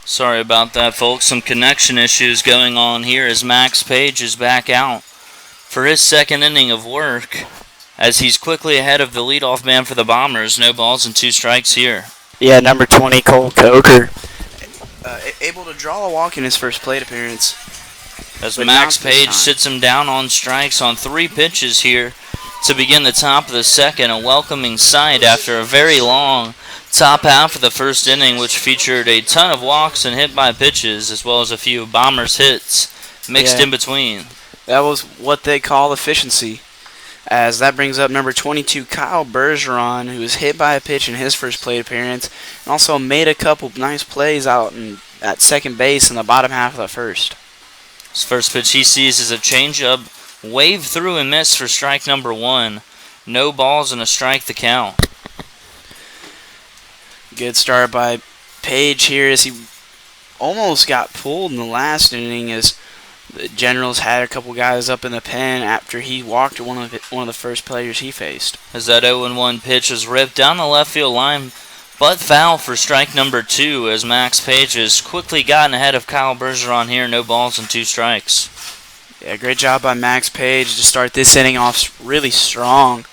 Sorry about that, folks. Some connection issues going on here as Max Page is back out for his second inning of work as he's quickly ahead of the leadoff man for the Bombers. No balls and 2 strikes here. Yeah, number 20, Colt Coker. Able to draw a walk in his first plate appearance. As Max Page sits him down on strikes on 3 pitches here to begin the top of the second. A welcoming sight after a very long top half of the first inning, which featured a ton of walks and hit by pitches, as well as a few Bombers hits mixed in between. That was what they call efficiency. As that brings up number 22, Kyle Bergeron, who was hit by a pitch in his first plate appearance, and also made a couple nice plays out at second base in the bottom half of the first. His first pitch he sees is a changeup, waved through and missed for strike number 1. No balls and a strike the count. Good start by Page here as he almost got pulled in the last inning as the Generals had a couple guys up in the pen after he walked one of the first players he faced. As that 0-1 pitch is ripped down the left field line, but foul for strike number 2 as Max Page has quickly gotten ahead of Kyle Bergeron here. No balls and 2 strikes. Yeah, great job by Max Page to start this inning off really strong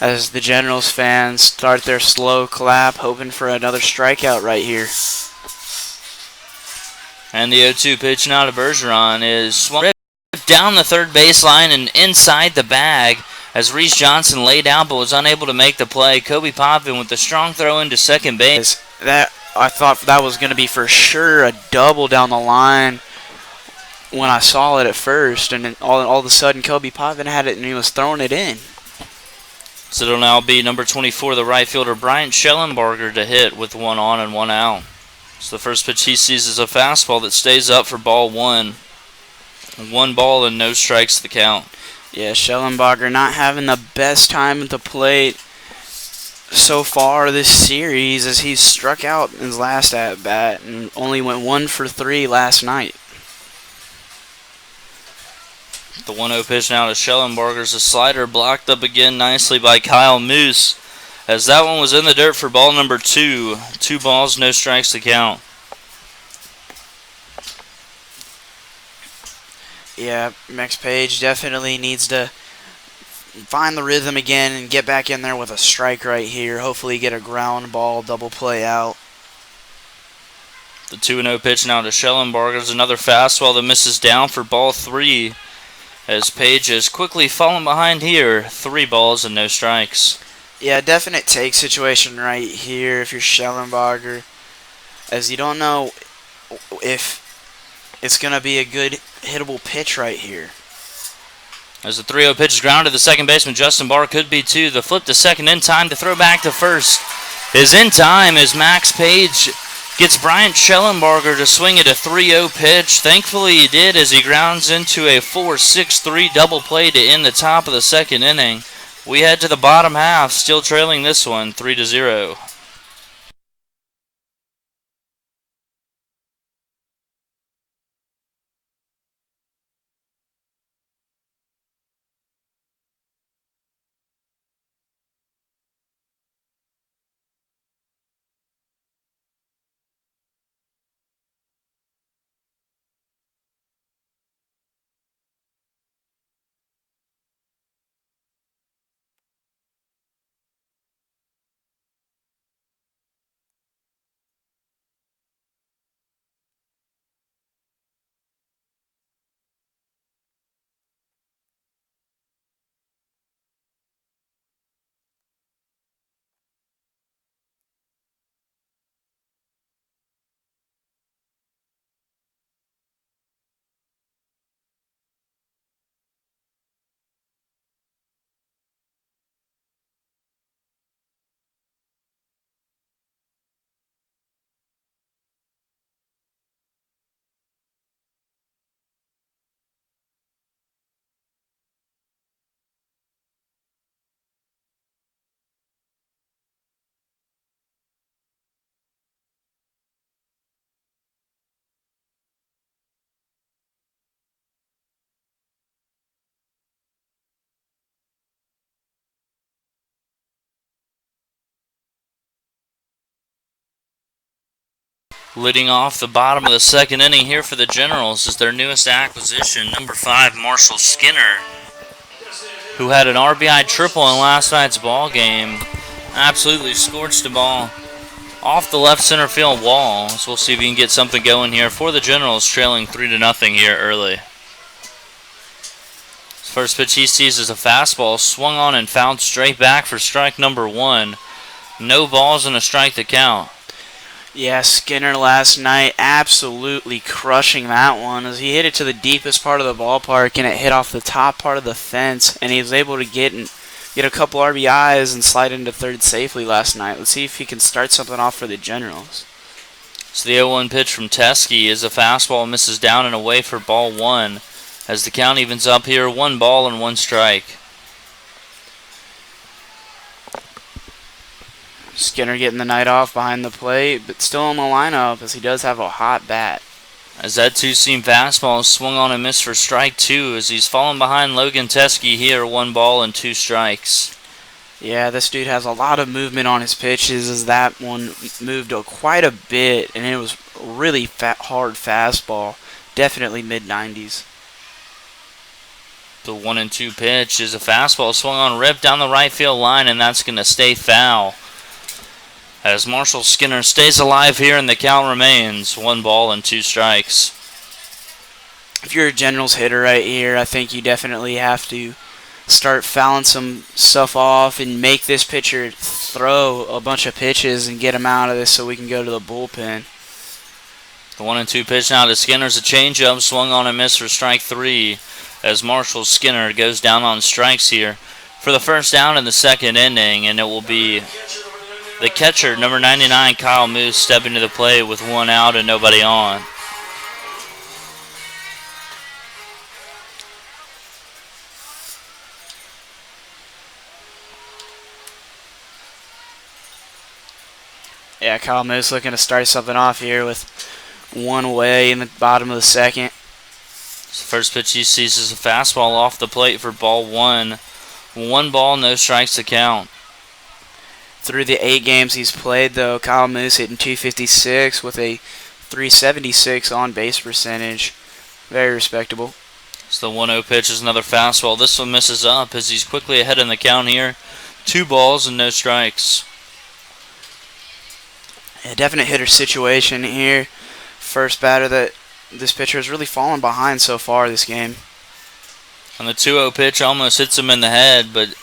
as the Generals fans start their slow clap, hoping for another strikeout right here. And the 0-2 pitch now to Bergeron is swung down the third baseline and inside the bag as Reese Johnson laid out but was unable to make the play. Pavan with the strong throw into second base. I thought that was going to be for sure a double down the line when I saw it at first, and then all of a sudden Pavan had it and he was throwing it in. So it'll now be number 24, the right fielder Bryant Shellenberger, to hit with 1 on and 1 out. So the first pitch he sees is a fastball that stays up for ball 1. 1 ball and no strikes the count. Yeah, Shellenberger not having the best time at the plate so far this series as he's struck out in his last at-bat and only went 1 for 3 last night. The 1-0 pitch now to Shellenberger's a slider blocked up again nicely by Kyle Moose as that one was in the dirt for ball number 2. 2 balls, no strikes to count. Yeah, Max Page definitely needs to find the rhythm again and get back in there with a strike right here. Hopefully get a ground ball double play out. The 2-0 pitch now to Shellenberger's another fastball that misses down for ball 3. As Page is quickly falling behind here. 3 balls and no strikes. Yeah, definite take situation right here if you're Shellenberger, as you don't know if it's going to be a good hittable pitch right here. As the 3-0 pitch is grounded, the second baseman Justin Barr could be too. The flip to second in time to throw back to first is in time as Max Page gets Bryant Shellenberger to swing at a 3-0 pitch. Thankfully he did as he grounds into a 4-6-3 double play to end the top of the second inning. We head to the bottom half, still trailing this one 3-0. Leading off the bottom of the second inning here for the Generals is their newest acquisition, number 5, Marshall Skinner, who had an RBI triple in last night's ball game. Absolutely scorched the ball off the left center field wall. So we'll see if he can get something going here for the Generals, trailing 3-0 here early. His first pitch he sees is a fastball, swung on and fouled straight back for strike number 1. No balls and a strike to count. Yeah, Skinner last night absolutely crushing that one as he hit it to the deepest part of the ballpark and it hit off the top part of the fence, and he was able to get a couple RBIs and slide into third safely last night. Let's see if he can start something off for the Generals. So the 0-1 pitch from Teskey is a fastball, misses down and away for ball 1 as the count evens up here, 1 ball and 1 strike. Skinner getting the night off behind the plate, but still in the lineup as he does have a hot bat. As that two-seam fastball is swung on and missed for strike 2 as he's fallen behind Logan Teskey here, 1 ball and 2 strikes. Yeah, this dude has a lot of movement on his pitches as that one moved quite a bit, and it was a really hard fastball. Definitely mid-90s. The 1-2 pitch is a fastball swung on, ripped down the right field line, and that's going to stay foul. As Marshall Skinner stays alive here and the count remains 1 ball and 2 strikes. If you're a Generals hitter right here, I think you definitely have to start fouling some stuff off and make this pitcher throw a bunch of pitches and get him out of this so we can go to the bullpen. The 1-2 pitch now to Skinner's a changeup, swung on and missed for strike 3 as Marshall Skinner goes down on strikes here for the first down in the second inning, and it will be the catcher, number 99, Kyle Moose, stepping to the plate with 1 out and nobody on. Yeah, Kyle Moose looking to start something off here with 1 away in the bottom of the second. The first pitch he sees is a fastball off the plate for ball 1. 1 ball, no strikes to count. Through the 8 games he's played, though, Kyle Moose hitting .256 with a .376 on-base percentage. Very respectable. So the 1-0 pitch is another fastball. This one misses up as he's quickly ahead in the count here. 2 balls and no strikes. A definite hitter situation here. First batter that this pitcher has really fallen behind so far this game. And the 2-0 pitch almost hits him in the head, but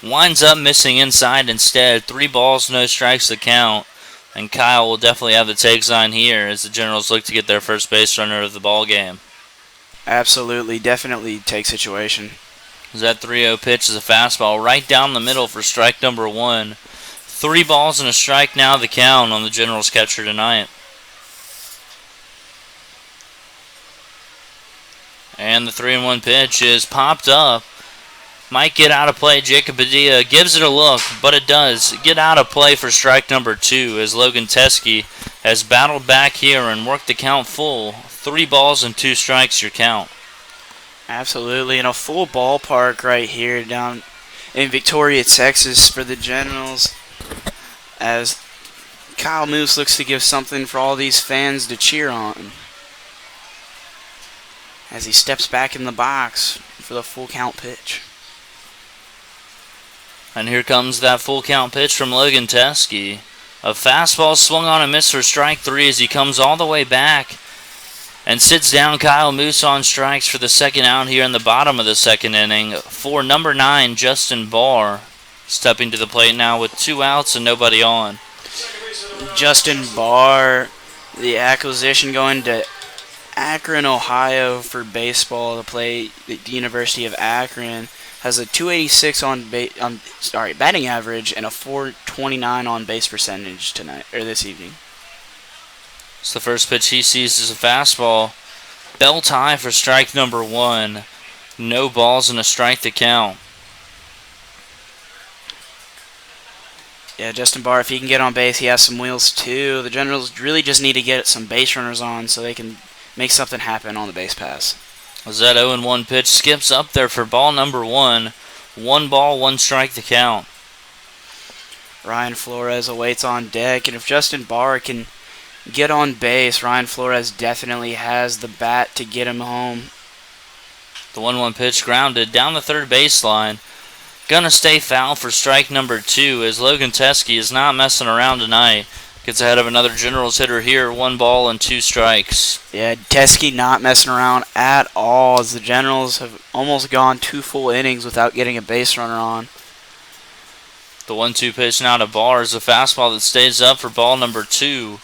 winds up missing inside instead. 3 balls, no strikes to count. And Kyle will definitely have the take sign here as the Generals look to get their first base runner of the ball game. Absolutely, definitely take situation. As that 3-0 pitch is a fastball right down the middle for strike number 1. 3 balls and a strike now the count on the Generals catcher tonight. And the 3-1 pitch is popped up. Might get out of play. Jacob Padilla gives it a look, but it does get out of play for strike number 2 as Logan Teskey has battled back here and worked the count full. 3 balls and 2 strikes your count. Absolutely, in a full ballpark right here down in Victoria, Texas for the Generals, as Kyle Moose looks to give something for all these fans to cheer on as he steps back in the box for the full count pitch. And here comes that full count pitch from Logan Teskey. A fastball swung on and missed for strike 3 as he comes all the way back and sits down Kyle Moose on strikes for the second out here in the bottom of the second inning for number 9, Justin Barr, stepping to the plate now with 2 outs and nobody on. Justin Barr, the acquisition going to Akron, Ohio for baseball to play at the University of Akron, has a .286 batting average and a .429 on base percentage this evening. So the first pitch he sees is a fastball, belt high for strike number 1. No balls and a strike to count. Yeah, Justin Barr, if he can get on base, he has some wheels too. The Generals really just need to get some base runners on so they can make something happen on the base pass. As that 0-1 pitch skips up there for ball number 1. 1 ball, 1 strike to count. Ryan Flores awaits on deck, and if Justin Barr can get on base. Ryan Flores definitely has the bat to get him home. The 1-1 pitch grounded down the third baseline. Gonna stay foul for strike number 2 as Logan Teskey is not messing around tonight. Gets ahead of another Generals hitter here, 1 ball and 2 strikes. Yeah, Teskey not messing around at all as the Generals have almost gone 2 full innings without getting a base runner on. The 1-2 pitch now to Bars, a fastball that stays up for ball number 2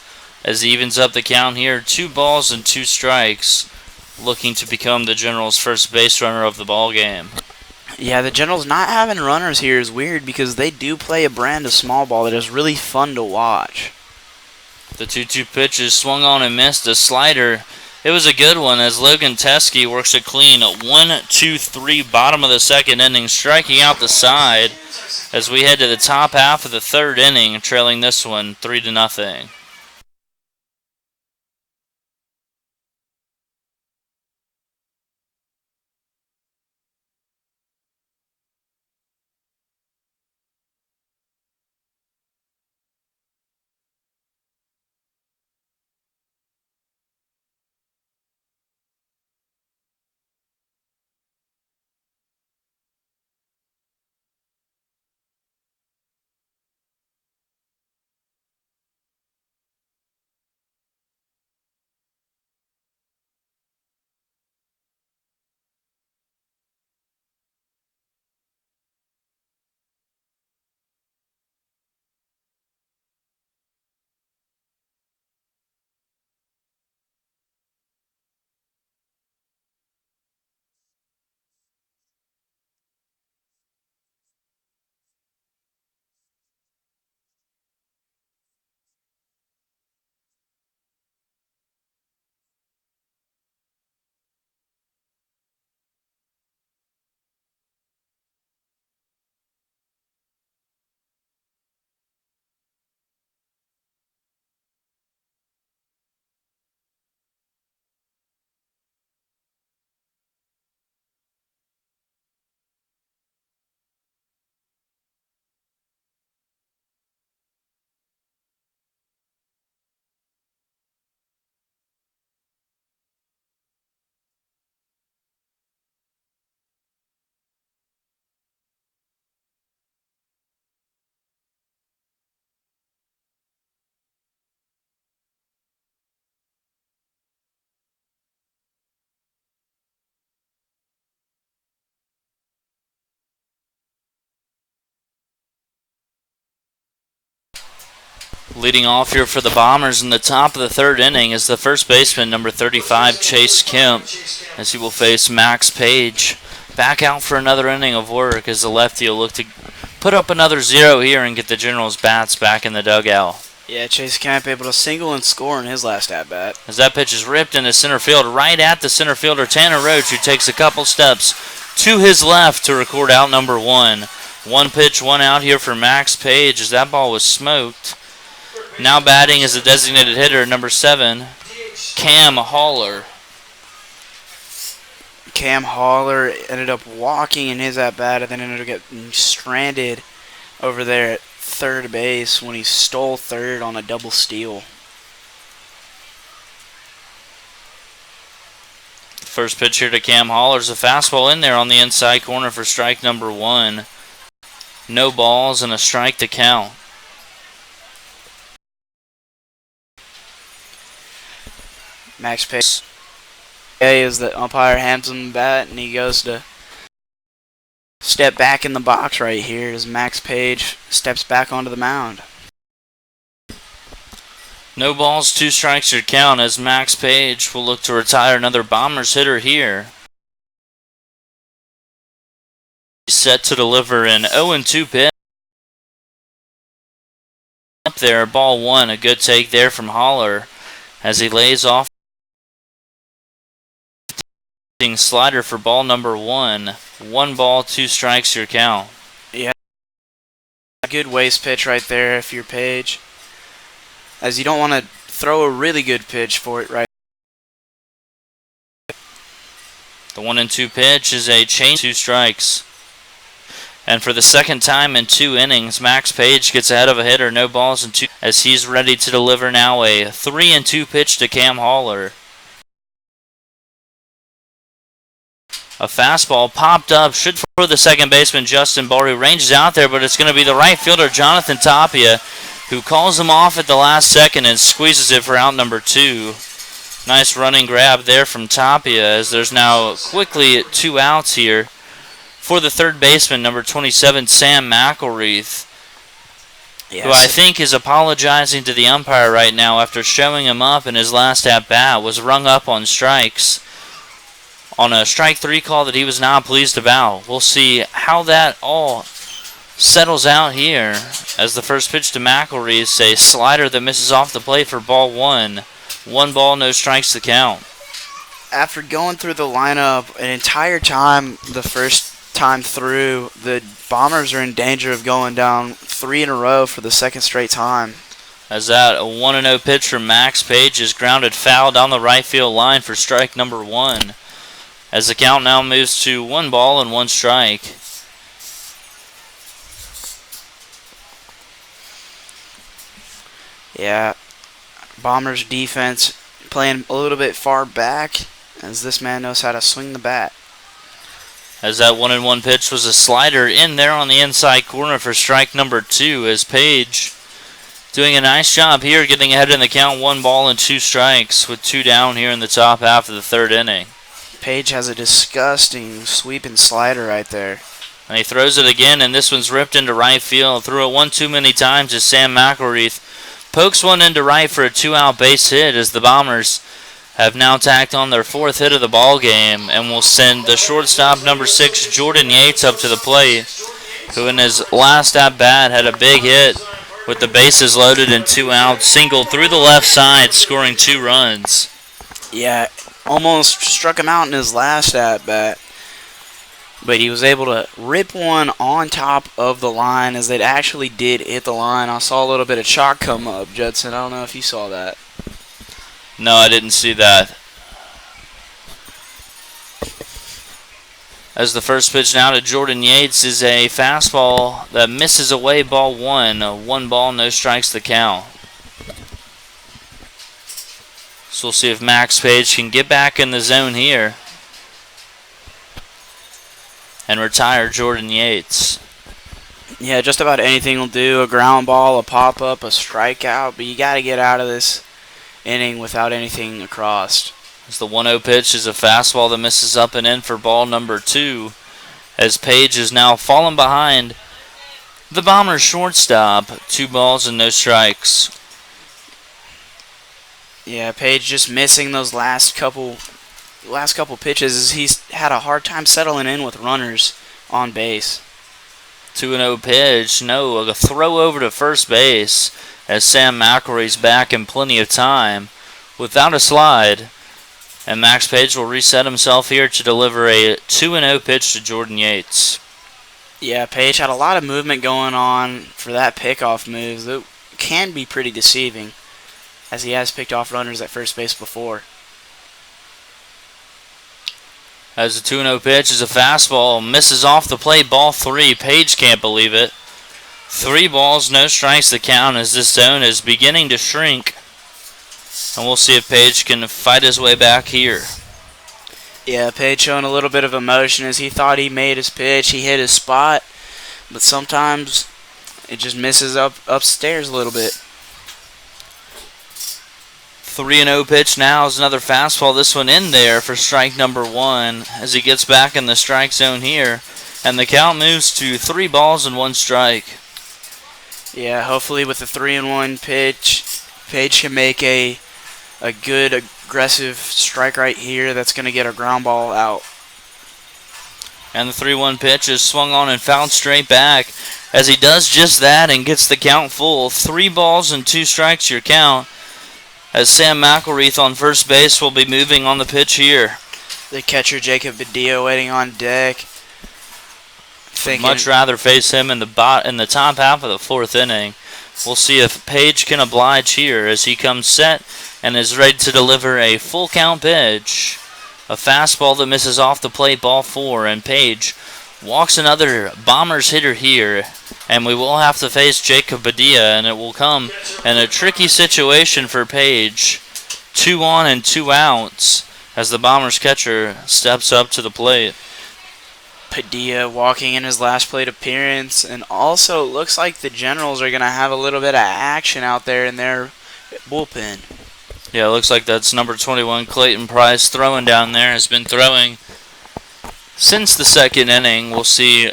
as he evens up the count here. 2 balls and 2 strikes, looking to become the Generals' first base runner of the ball game. Yeah, the Generals not having runners here is weird because they do play a brand of small ball that is really fun to watch. The 2-2 pitch is swung on and missed, a slider. It was a good one as Logan Teskey works it clean. 1-2-3, bottom of the second inning, striking out the side as we head to the top half of the third inning, trailing this one 3-0. Leading off here for the Bombers in the top of the third inning is the first baseman, number 35, Chase Kemp, as he will face Max Page. Back out for another inning of work as the lefty will look to put up another 0 here and get the Generals' bats back in the dugout. Yeah, Chase Kemp able to single and score in his last at-bat. As that pitch is ripped into center field, right at the center fielder, Tanner Roach, who takes a couple steps to his left to record out number 1. 1 pitch, 1 out here for Max Page as that ball was smoked. Now batting is the designated hitter, number 7, Cam Haller. Cam Haller ended up walking in his at-bat and then ended up getting stranded over there at third base when he stole third on a double steal. First pitch here to Cam Haller is a fastball in there on the inside corner for strike number 1. No balls and a strike to count. Max Page is the umpire hands him the bat and he goes to step back in the box right here as Max Page steps back onto the mound. No balls, 2 strikes your count as Max Page will look to retire another Bombers hitter here. Set to deliver an 0-2 pitch. Up there, ball 1, a good take there from Haller as he lays off. Slider for ball number 1. 1 ball, 2 strikes your count. Yeah, a good waste pitch right there if you're Page, as you don't want to throw a really good pitch for it right. The 1-2 pitch is a change, 2 strikes. And for the second time in 2 innings, Max Page gets ahead of a hitter, no balls and 2, as he's ready to deliver now a 3-2 pitch to Cam Haller. A fastball popped up, should for the second baseman Justin Barr, who ranges out there, but it's going to be the right fielder Jonathan Tapia, who calls him off at the last second and squeezes it for out number 2. Nice running grab there from Tapia, as there's now quickly 2 outs here for the third baseman, number 27, Sam Mackel, yes, who I think is apologizing to the umpire right now after showing him up in his last at-bat, was rung up on strikes on a strike 3 call that he was not pleased about. We'll see how that all settles out here, as the first pitch to Mackel is a slider that misses off the plate for ball 1. 1 ball, no strikes to count. After going through the lineup an entire time, the first time through, the Bombers are in danger of going down 3 in a row for the second straight time. As that a 1-0 pitch from Max Page is grounded foul down the right field line for strike number 1. As the count now moves to 1 ball and 1 strike. Yeah, Bombers defense playing a little bit far back, as this man knows how to swing the bat. As that 1-1 pitch was a slider in there on the inside corner for strike number 2, as Page doing a nice job here, getting ahead in the count, 1 ball and 2 strikes with 2 down here in the top half of the third inning. Page has a disgusting sweeping slider right there. And he throws it again, and this one's ripped into right field. Threw it one too many times as Sam Mackel pokes one into right for a 2-out base hit, as the Bombers have now tacked on their 4th hit of the ball game, and will send the shortstop number 6 Jordan Yates up to the plate, who in his last at bat had a big hit with the bases loaded and 2 outs, single through the left side, scoring 2 runs. Yeah, almost struck him out in his last at bat, but he was able to rip one on top of the line, as it actually did hit the line. I saw a little bit of chalk come up, Judson. I don't know if you saw that. No, I didn't see that. As the first pitch now to Jordan Yates is a fastball that misses away ball 1. 1 ball, no strikes to count. So we'll see if Max Page can get back in the zone here and retire Jordan Yates. Yeah, just about anything will do. A ground ball, a pop-up, a strikeout, but you got to get out of this inning without anything across. As the 1-0 pitch is a fastball that misses up and in for ball number 2, as Page is now fallen behind the Bombers shortstop. 2 balls and no strikes. Yeah, Page just missing those last couple pitches, as he's had a hard time settling in with runners on base. 2-0 pitch, no, a throw over to first base, as Sam Mackel's back in plenty of time without a slide. And Max Page will reset himself here to deliver a 2-0 pitch to Jordan Yates. Yeah, Page had a lot of movement going on for that pickoff move that can be pretty deceiving, as he has picked off runners at first base before. As the 2-0 pitch is a fastball, misses off the plate, ball 3. Page can't believe it. 3 balls, no strikes to count, as this zone is beginning to shrink. And we'll see if Page can fight his way back here. Yeah, Page showing a little bit of emotion, as he thought he made his pitch. He hit his spot, but sometimes it just misses upstairs a little bit. 3-0 pitch now is another fastball. This one in there for strike number 1, as he gets back in the strike zone here. And the count moves to 3 balls and 1 strike. Yeah, hopefully with the 3-1 pitch, Page can make a good aggressive strike right here that's going to get a ground ball out. And the 3-1 pitch is swung on and fouled straight back, as he does just that and gets the count full. 3 balls and 2 strikes your count, as Sam Mackel on first base will be moving on the pitch here. The catcher, Jacob Padilla, waiting on deck. Would much rather face him in the top half of the 4th inning. We'll see if Page can oblige here, as he comes set and is ready to deliver a full count pitch. A fastball that misses off the plate, ball 4, and Page walks another Bombers hitter here, and we will have to face Jacob Padilla, and it will come in a tricky situation for Page. 2 on and 2 outs as the Bombers catcher steps up to the plate. Padilla walking in his last plate appearance, and also it looks like the Generals are going to have a little bit of action out there in their bullpen. Yeah, it looks like that's number 21, Clayton Price, throwing down there. Has been throwing since the second inning. We'll see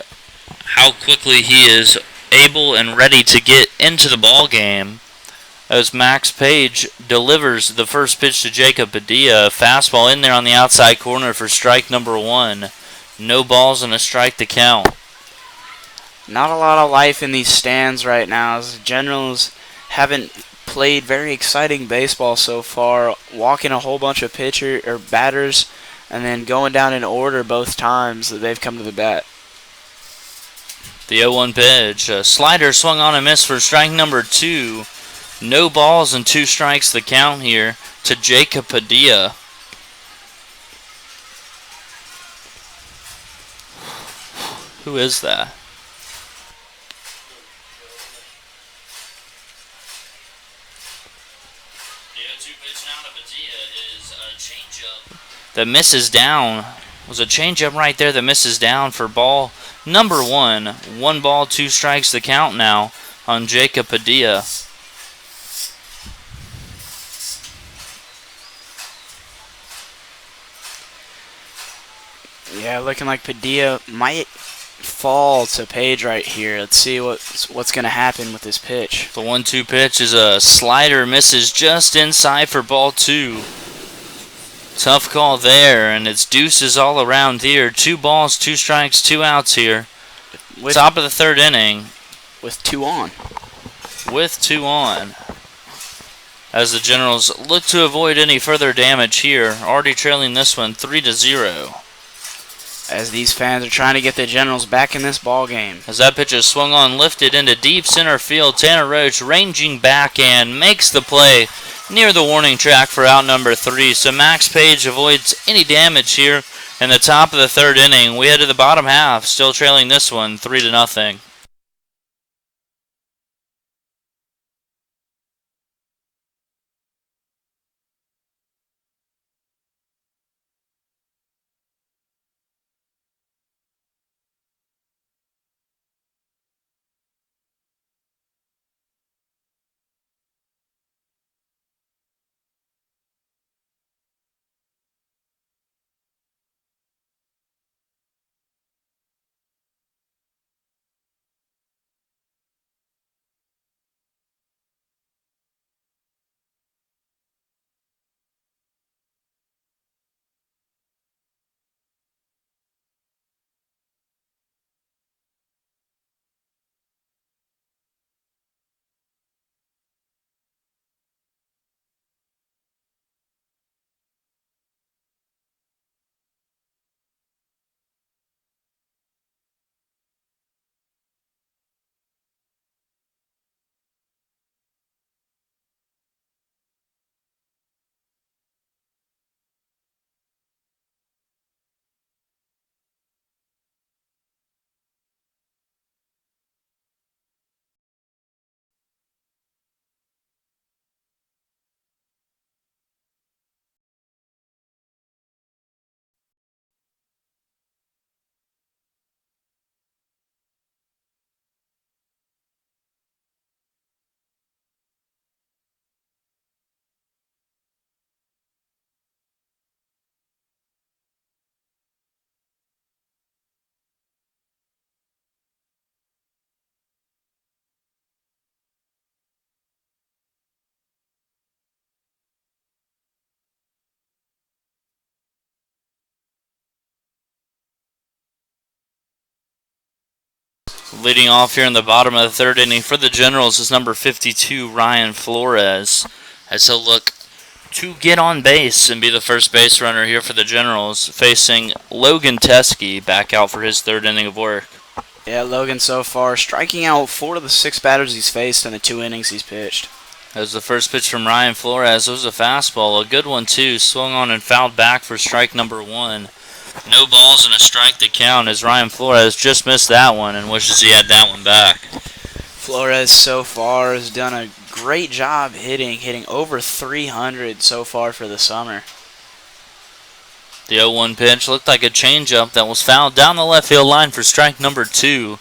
how quickly he is able and ready to get into the ball game as Max Page delivers the first pitch to Jacob Padilla. Fastball in there on the outside corner for strike number 1. No balls and a strike to count. Not a lot of life in these stands right now as the Generals haven't played very exciting baseball so far, walking a whole bunch of batters and then going down in order both times that they've come to the bat. The 0-1 pitch, a slider swung on and missed for strike number 2. No balls and 2 strikes the count here to Jacob Padilla. Who is that? That misses down. Was a changeup right there that misses down for ball number 1. 1 ball, 2 strikes the count now on Jacob Padilla. Yeah, looking like Padilla might fall to Page right here. Let's see what's going to happen with this pitch. The 1-2 pitch is a slider, misses just inside for ball 2. Tough call there, and it's deuces all around here. 2 balls, 2 strikes, 2 outs here. Top of the 3rd inning. With 2 on. With 2 on. As the Generals look to avoid any further damage here. Already trailing this one 3-0. As these fans are trying to get the Generals back in this ball game. As that pitch is swung on, lifted into deep center field, Tanner Roach ranging back and makes the play near the warning track for out number 3. So Max Page avoids any damage here in the top of the 3rd inning. We head to the bottom half, still trailing this one 3-0. Leading off here in the bottom of the 3rd inning for the Generals is number 52, Ryan Flores, as he'll look to get on base and be the first base runner here for the Generals, facing Logan Teskey back out for his 3rd inning of work. Yeah, Logan so far striking out 4 of the 6 batters he's faced in the 2 innings he's pitched. As the first pitch from Ryan Flores, it was a fastball, a good one too, swung on and fouled back for strike number 1. No balls and a strike to count as Ryan Flores just missed that one and wishes he had that one back. Flores so far has done a great job hitting over 300 so far for the summer. The 0-1 pitch looked like a changeup that was fouled down the left field line for strike number 2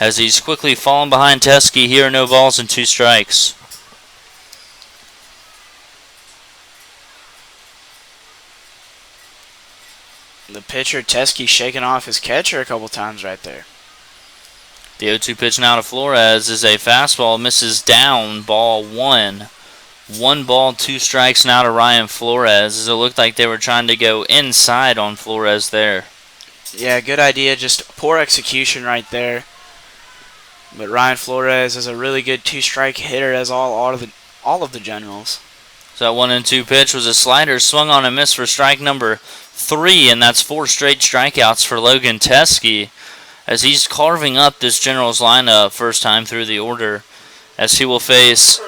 as he's quickly fallen behind Teskey here. No balls and 2 strikes. The pitcher, Teskey, shaking off his catcher a couple times right there. The 0-2 pitch now to Flores is a fastball, misses down, ball 1. 1 ball, 2 strikes now to Ryan Flores, as it looked like they were trying to go inside on Flores there. Yeah, good idea, just poor execution right there. But Ryan Flores is a really good 2-strike hitter, as all of the Generals. So that 1-2 pitch was a slider, swung on and missed for strike number 3, and that's 4 straight strikeouts for Logan Teskey, as he's carving up this Generals lineup first time through the order, as he will face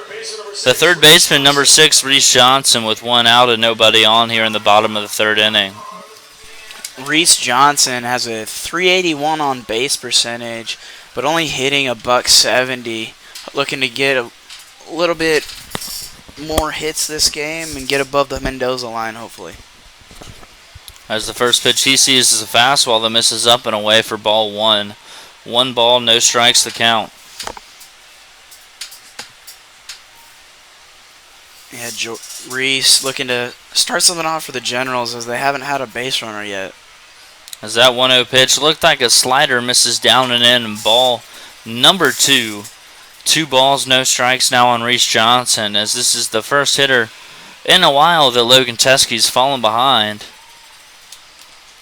the third baseman, number 6, Reese Johnson, with 1 out and nobody on here in the bottom of the 3rd inning. Reese Johnson has a .381 on base percentage, but only hitting a .170. Looking to get a little bit more hits this game and get above the Mendoza line, hopefully. As the first pitch he sees is a fastball that misses up and away for ball 1. 1 ball, no strikes to count. Yeah, Reese looking to start something off for the Generals as they haven't had a base runner yet. As that 1-0 pitch looked like a slider, misses down and in, and ball number 2. 2 balls, no strikes now on Reese Johnson, as this is the first hitter in a while that Logan Teskey's fallen behind.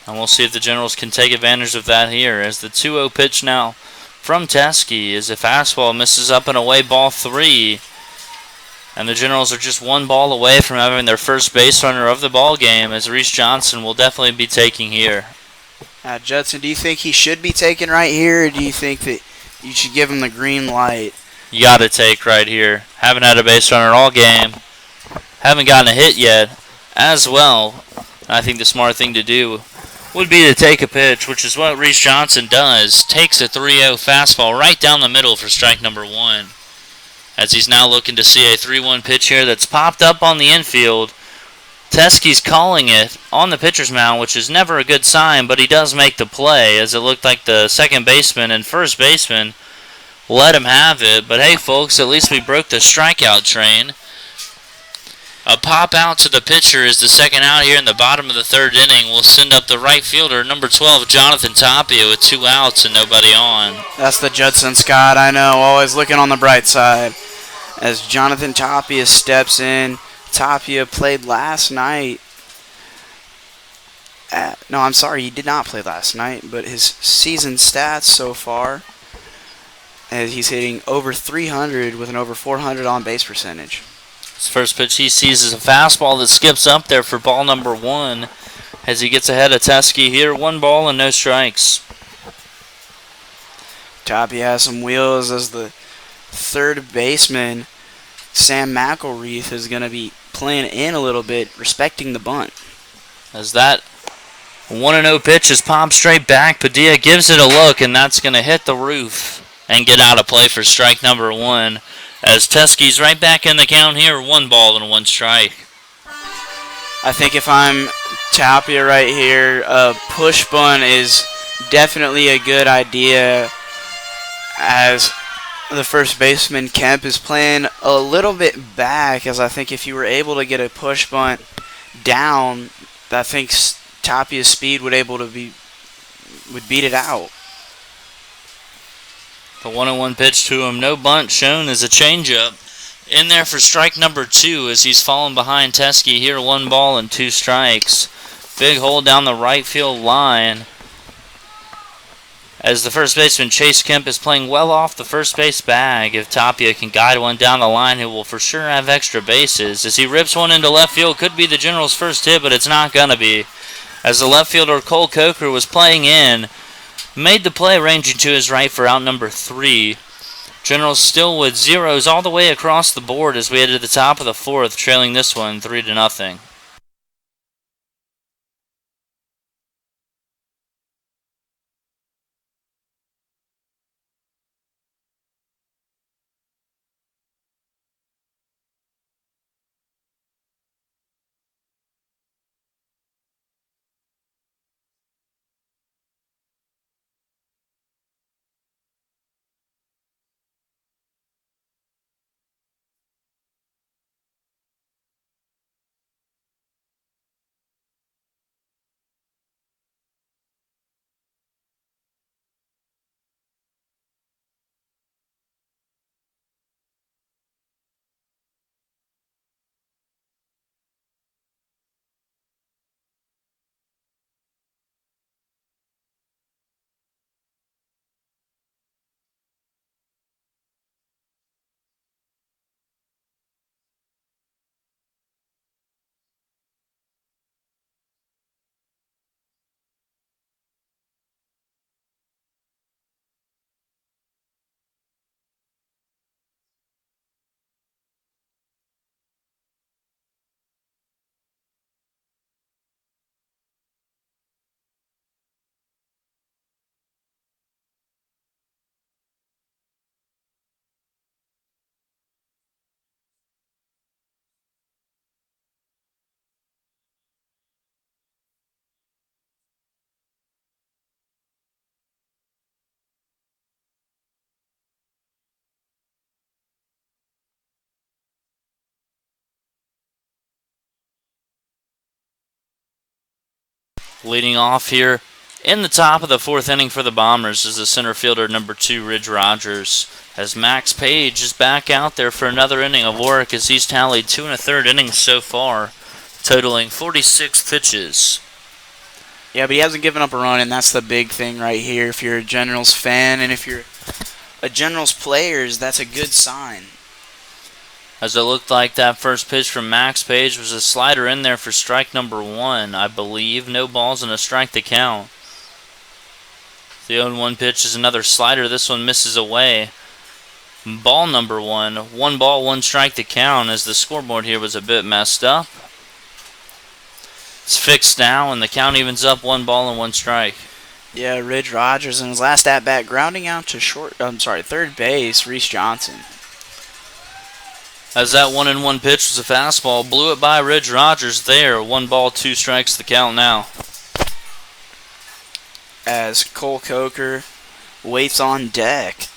And we'll see if the Generals can take advantage of that here, as the 2-0 pitch now from Teskey is a fastball, misses up and away, ball 3. And the Generals are just 1 ball away from having their first base runner of the ball game, as Reese Johnson will definitely be taking here. Judson, do you think he should be taking right here, or do you think that you should give him the green light? You got to take right here. Haven't had a base runner all game. Haven't gotten a hit yet as well. I think the smart thing to do would be to take a pitch, which is what Reese Johnson does. Takes a 3-0 fastball right down the middle for strike number 1. As he's now looking to see a 3-1 pitch here that's popped up on the infield. Teskey's calling it on the pitcher's mound, which is never a good sign, but he does make the play, as it looked like the second baseman and first baseman let him have it. But hey, folks, at least we broke the strikeout train. A pop out to the pitcher is the second out here in the bottom of the 3rd inning. We'll send up the right fielder, number 12, Jonathan Tapia, with 2 outs and nobody on. That's the Judson Scott, I know, always looking on the bright side. As Jonathan Tapia steps in. Tapia played last night. No, I'm sorry, he did not play last night, but his season stats so far, as he's hitting over 300 with an over 400 on base percentage. His first pitch he sees is a fastball that skips up there for ball number 1 as he gets ahead of Teskey here. 1 ball and no strikes. Tapia has some wheels as the third baseman, Sam Mackel, Wreath, is going to be playing in a little bit, respecting the bunt. As that 1-0 pitch is popped straight back, Padilla gives it a look, and that's going to hit the roof and get out of play for strike number 1. As Teskey's right back in the count here, 1 ball and 1 strike. I think if I'm Tapia right here, a push bunt is definitely a good idea, as the first baseman, Kemp, is playing a little bit back, as I think if you were able to get a push bunt down, I think Tapia's speed would beat it out. The 1-1 pitch to him, no bunt shown as a changeup. In there for strike number 2 as he's fallen behind Teskey here, 1 ball and 2 strikes. Big hole down the right field line. As the first baseman, Chase Kemp, is playing well off the first base bag. If Tapia can guide one down the line, he will for sure have extra bases. As he rips one into left field, could be the Generals' first hit, but it's not going to be. As the left fielder, Colt Coker, was playing in, made the play ranging to his right for out number 3. Generals still with zeros all the way across the board as we head to the top of the 4th, trailing this one 3-0. Leading off here in the top of the fourth inning for the Bombers is the center fielder, number 2, Ridge Rodgers. As Max Page is back out there for another inning of work as he's tallied 2 1/3 innings so far, totaling 46 pitches. Yeah, but he hasn't given up a run, and that's the big thing right here. If you're a Generals fan and if you're a Generals player, that's a good sign. As it looked like that first pitch from Max Page was a slider in there for strike number 1, I believe. No balls and a strike to count. The 0-1 pitch is another slider. This one misses away. Ball number 1. 1 ball, 1 strike to count as the scoreboard here was a bit messed up. It's fixed now, and the count evens up 1 ball and 1 strike. Yeah, Ridge Rodgers in his last at-bat grounding out to third base, Reese Johnson. As that 1-1 pitch was a fastball, blew it by Ridge Rodgers there. 1 ball, 2 strikes the count now. As Colt Coker waits on deck.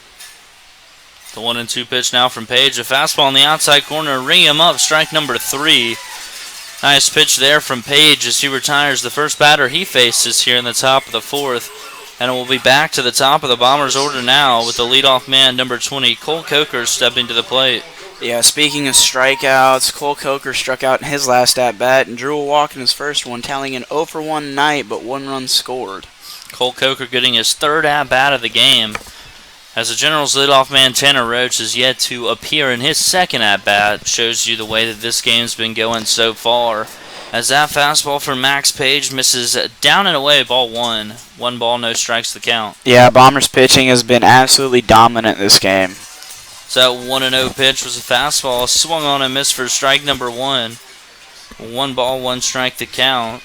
The 1-2 pitch now from Page. A fastball on the outside corner, ring him up, strike number 3. Nice pitch there from Page as he retires the first batter he faces here in the top of the fourth. And it will be back to the top of the Bombers' order now with the leadoff man, number 20, Colt Coker, stepping to the plate. Yeah, speaking of strikeouts, Colt Coker struck out in his last at-bat and drew a walk in his first one, tallying an 0-for-1 night, but 1 run scored. Colt Coker getting his 3rd at-bat of the game. As the Generals' leadoff man, Tanner Roach, is yet to appear in his 2nd at-bat. Shows you the way that this game's been going so far. As that fastball from Max Page misses down and away, ball 1. 1 ball, no strikes to count. Yeah, Bombers pitching has been absolutely dominant this game. So that 1-0 pitch was a fastball, swung on and missed for strike number 1. 1 ball, 1 strike to count.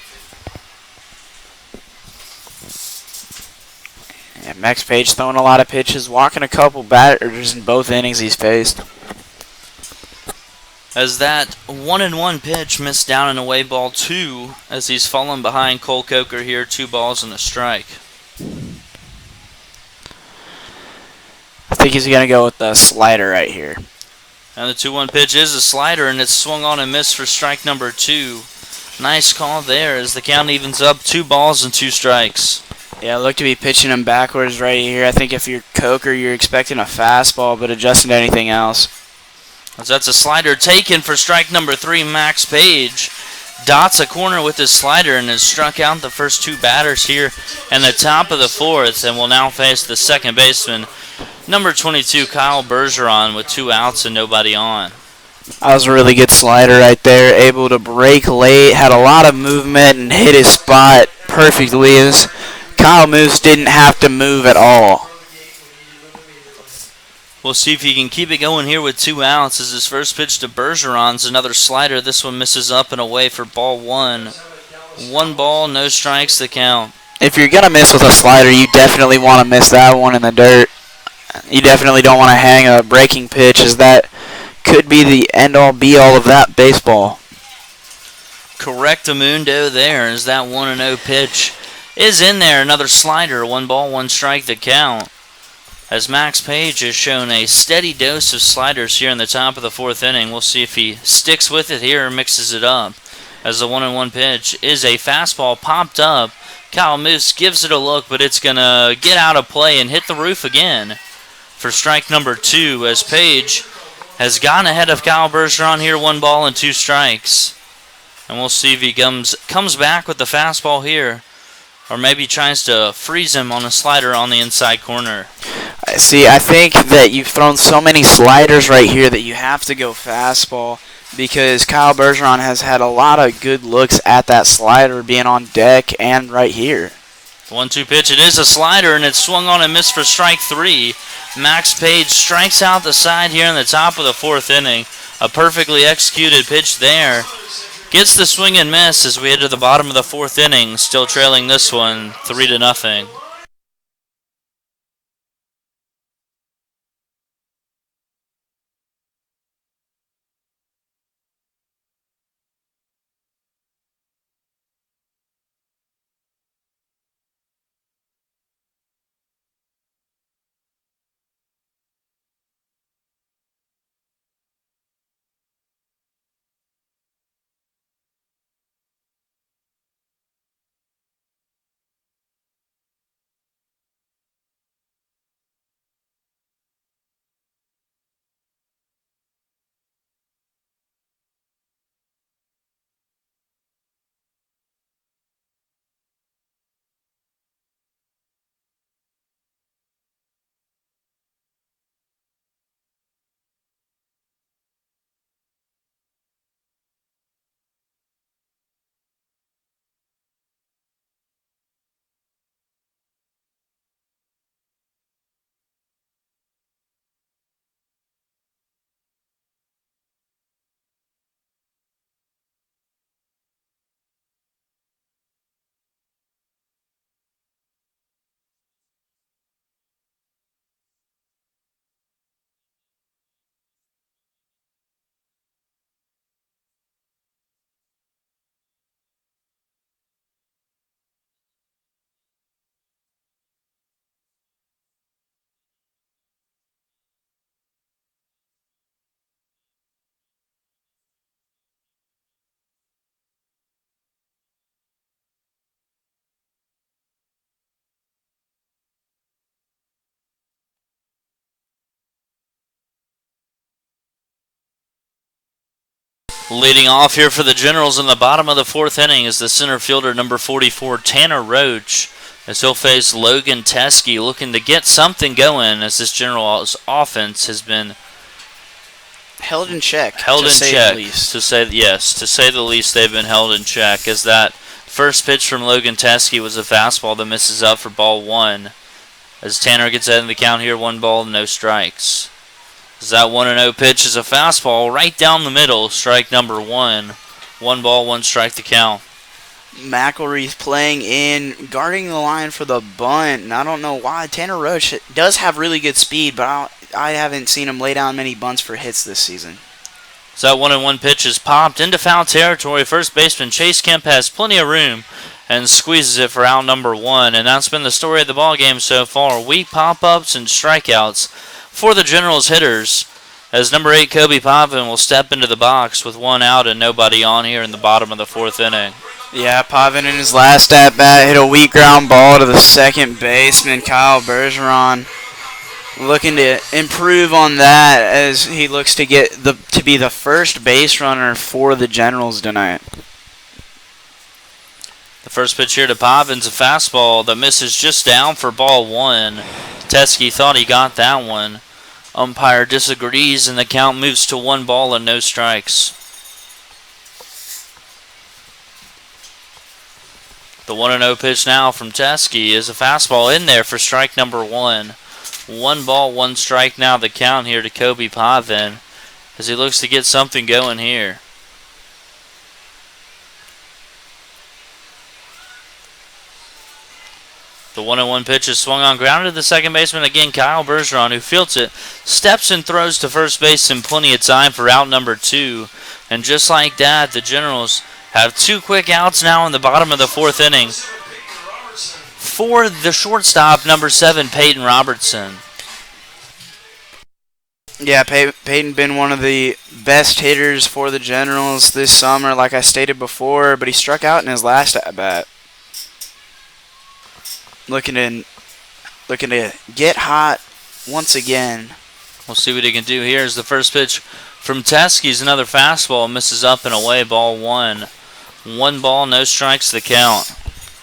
Yeah, Max Page throwing a lot of pitches, walking a couple batters in both innings he's faced. As that 1-1 pitch missed down and away, ball 2, as he's fallen behind Colt Coker here, 2 balls and a strike. I think he's going to go with the slider right here. And the 2-1 pitch is a slider, and it's swung on and missed for strike number 2. Nice call there as the count evens up 2 balls and 2 strikes. Yeah, look to be pitching him backwards right here. I think if you're Coker, you're expecting a fastball, but adjusting to anything else. As that's a slider taken for strike number 3, Max Page. Dots a corner with his slider and has struck out the first 2 batters here in the top of the 4th, and will now face the second baseman, number 22, Kyle Bergeron, with 2 outs and nobody on. That was a really good slider right there. Able to break late, had a lot of movement, and hit his spot perfectly. As Kyle Moose didn't have to move at all. We'll see if he can keep it going here with 2 outs as his first pitch to Bergeron's another slider. This one misses up and away for ball 1. 1 ball, no strikes the count. If you're going to miss with a slider, you definitely want to miss that one in the dirt. You definitely don't want to hang a breaking pitch, as that could be the end-all, be-all of that baseball. Correctamundo there as that 1-0 pitch is in there. Another slider, 1 ball, 1 strike the count. As Max Page has shown a steady dose of sliders here in the top of the 4th inning. We'll see if he sticks with it here or mixes it up. As the 1-1 pitch is a fastball popped up. Kyle Moose gives it a look, but it's going to get out of play and hit the roof again for strike number 2, as Page has gotten ahead of Kyle Bergeron here, 1 ball and 2 strikes. And we'll see if he comes back with the fastball here, or maybe tries to freeze him on a slider on the inside corner. See, I think that you've thrown so many sliders right here that you have to go fastball, because Kyle Bergeron has had a lot of good looks at that slider being on deck and right here. 1-2 pitch, it is a slider, and it's swung on and missed for strike 3. Max Page strikes out the side here in the top of the 4th inning. A perfectly executed pitch there. Gets the swing and miss as we head to the bottom of the 4th inning, still trailing this one 3-0. Leading off here for the Generals in the bottom of the fourth inning is the center fielder, number 44, Tanner Roach, as he'll face Logan Teskey, looking to get something going as this Generals offense has been held in check. To say the least, they've been held in check. As that first pitch from Logan Teskey was a fastball that misses up for ball one. As Tanner gets ahead in the count here, 1 ball, no strikes. As that 1-0 pitch is a fastball right down the middle, strike number 1. 1 ball, 1 strike to count. Mackel playing in, guarding the line for the bunt, and I don't know why. Tanner Roach does have really good speed, but I haven't seen him lay down many bunts for hits this season. So that 1-1 pitch is popped into foul territory. First baseman Chase Kemp has plenty of room and squeezes it for out number 1, and that's been the story of the ball game so far. Weak pop-ups and strikeouts for the Generals hitters, as number 8 Kobe Pavan will step into the box with 1 out and nobody on here in the bottom of the fourth inning. Yeah, Pavan in his last at-bat hit a weak ground ball to the second baseman, Kyle Bergeron. Looking to improve on that as he looks to get to be the first base runner for the Generals tonight. The first pitch here to Pavan's a fastball that misses just down for ball 1. Teskey thought he got that one. Umpire disagrees and the count moves to 1 ball and no strikes. The 1-0 pitch now from Teskey is a fastball in there for strike number 1. 1 ball, 1 strike now the count here to Kobe Pavan as he looks to get something going here. The 1-1 pitch is swung on, grounded to the second baseman again, Kyle Bergeron, who fields it, steps and throws to first base in plenty of time for out number 2. And just like that, the Generals have 2 quick outs now in the bottom of the fourth inning for the shortstop, number 7, Payton Robertson. Yeah, Peyton been one of the best hitters for the Generals this summer, like I stated before, but he struck out in his last at-bat. Looking to get hot once again. We'll see what he can do here as the first pitch from Teskey's another fastball, misses up and away, ball 1. 1 ball, no strikes to the count.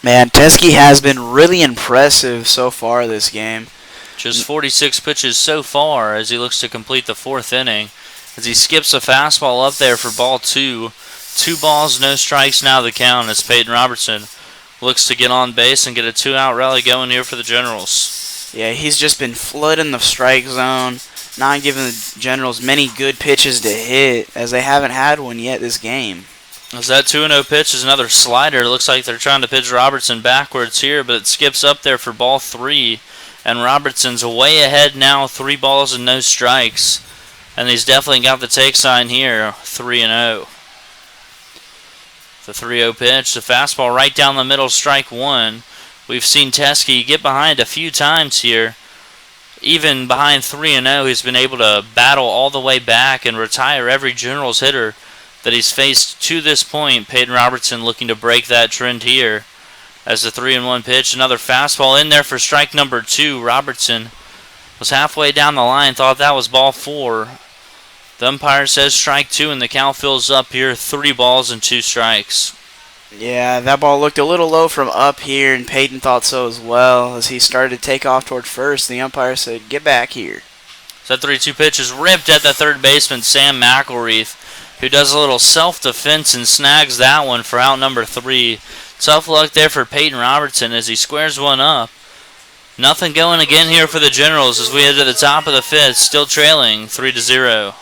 Man, Teskey has been really impressive so far this game. Just 46 pitches so far as he looks to complete the fourth inning. As he skips a fastball up there for ball 2. 2 balls, no strikes now the count as Peyton Robertson looks to get on base and get a 2-out rally going here for the Generals. Yeah, he's just been flooding the strike zone, not giving the Generals many good pitches to hit, as they haven't had one yet this game. As that 2-0 pitch is another slider. It looks like they're trying to pitch Robertson backwards here, but it skips up there for ball 3. And Robertson's way ahead now, 3 balls and no strikes. And he's definitely got the take sign here, 3-0. The 3-0 pitch, the fastball right down the middle, strike 1. We've seen Teskey get behind a few times here. Even behind 3-0, he's been able to battle all the way back and retire every Generals hitter that he's faced to this point. Peyton Robertson looking to break that trend here. As the 3-1 pitch, another fastball in there for strike number 2. Robertson was halfway down the line, thought that was ball 4. The umpire says strike 2, and the count fills up here, 3 balls and 2 strikes. Yeah, that ball looked a little low from up here, and Peyton thought so as well. As he started to take off toward first, the umpire said, "Get back here." So that 3-2 pitch is ripped at the third baseman, Sam Mackel, who does a little self-defense and snags that one for out number 3. Tough luck there for Peyton Robertson as he squares one up. Nothing going again here for the Generals as we head to the top of the 5th, still trailing 3-0.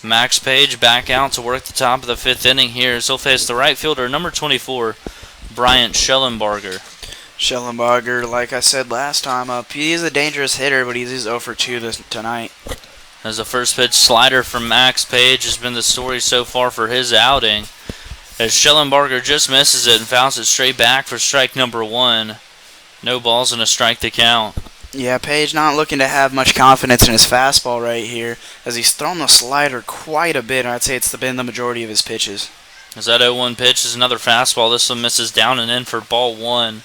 Max Page back out to work the top of the 5th inning here as he'll face the right fielder, number 24, Bryant Shellenberger. Shellenberger, like I said last time up, he's a dangerous hitter, but he's 0 for 2 tonight. As the first pitch slider from Max Page has been the story so far for his outing. As Shellenberger just misses it and fouls it straight back for strike number 1. No balls and a strike to count. Yeah, Page not looking to have much confidence in his fastball right here, as he's thrown the slider quite a bit. I'd say it's been the majority of his pitches. As that 0-1 pitch is another fastball. This one misses down and in for ball 1.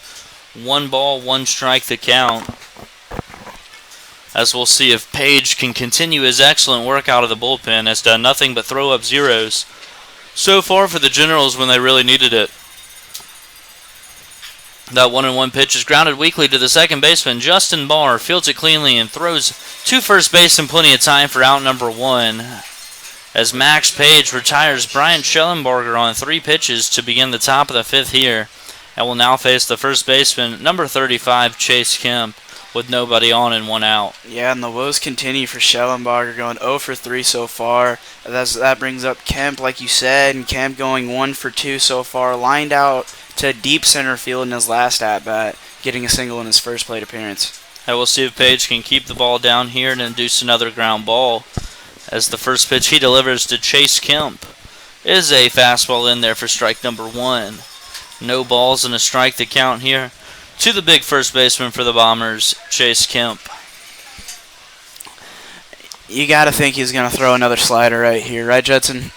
1 ball, 1 strike to count. As we'll see if Page can continue his excellent work out of the bullpen, has done nothing but throw up zeros so far for the Generals when they really needed it. That 1-1 pitch is grounded weakly to the second baseman, Justin Barr, fields it cleanly and throws to first base in plenty of time for out number 1. As Max Page retires Bryant Shellenberger on 3 pitches to begin the top of the 5th here, and will now face the first baseman, number 35, Chase Kemp, with nobody on and 1 out. Yeah, and the woes continue for Shellenberger, going 0 for 3 so far. That brings up Kemp, like you said, and Kemp going 1 for 2 so far, lined out to deep center field in his last at-bat, getting a single in his first plate appearance. And we'll see if Page can keep the ball down here and induce another ground ball, as the first pitch he delivers to Chase Kemp is a fastball in there for strike number 1. No balls and a strike to count here to the big first baseman for the Bombers, Chase Kemp. You got to think he's going to throw another slider right here, right, Judson?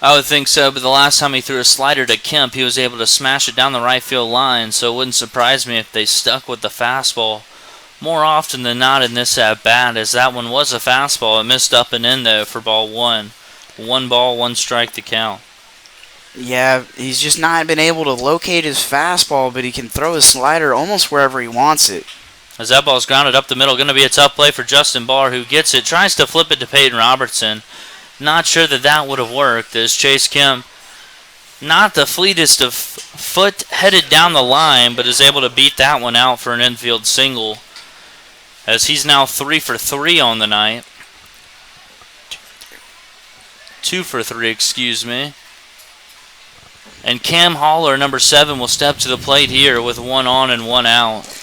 I would think so, but the last time he threw a slider to Kemp, he was able to smash it down the right field line, so it wouldn't surprise me if they stuck with the fastball more often than not in this at-bat, as that one was a fastball. It missed up and in, though, for ball 1. 1 ball, 1 strike to count. Yeah, he's just not been able to locate his fastball, but he can throw his slider almost wherever he wants it. As that ball's grounded up the middle, going to be a tough play for Justin Barr, who gets it, tries to flip it to Payton Robertson. Not sure that would have worked, as Chase Kemp, not the fleetest of foot, headed down the line, but is able to beat that one out for an infield single, as he's now 3 for 3 on the night. 2 for 3, excuse me. And Cam Haller, number 7, will step to the plate here with 1 on and 1 out.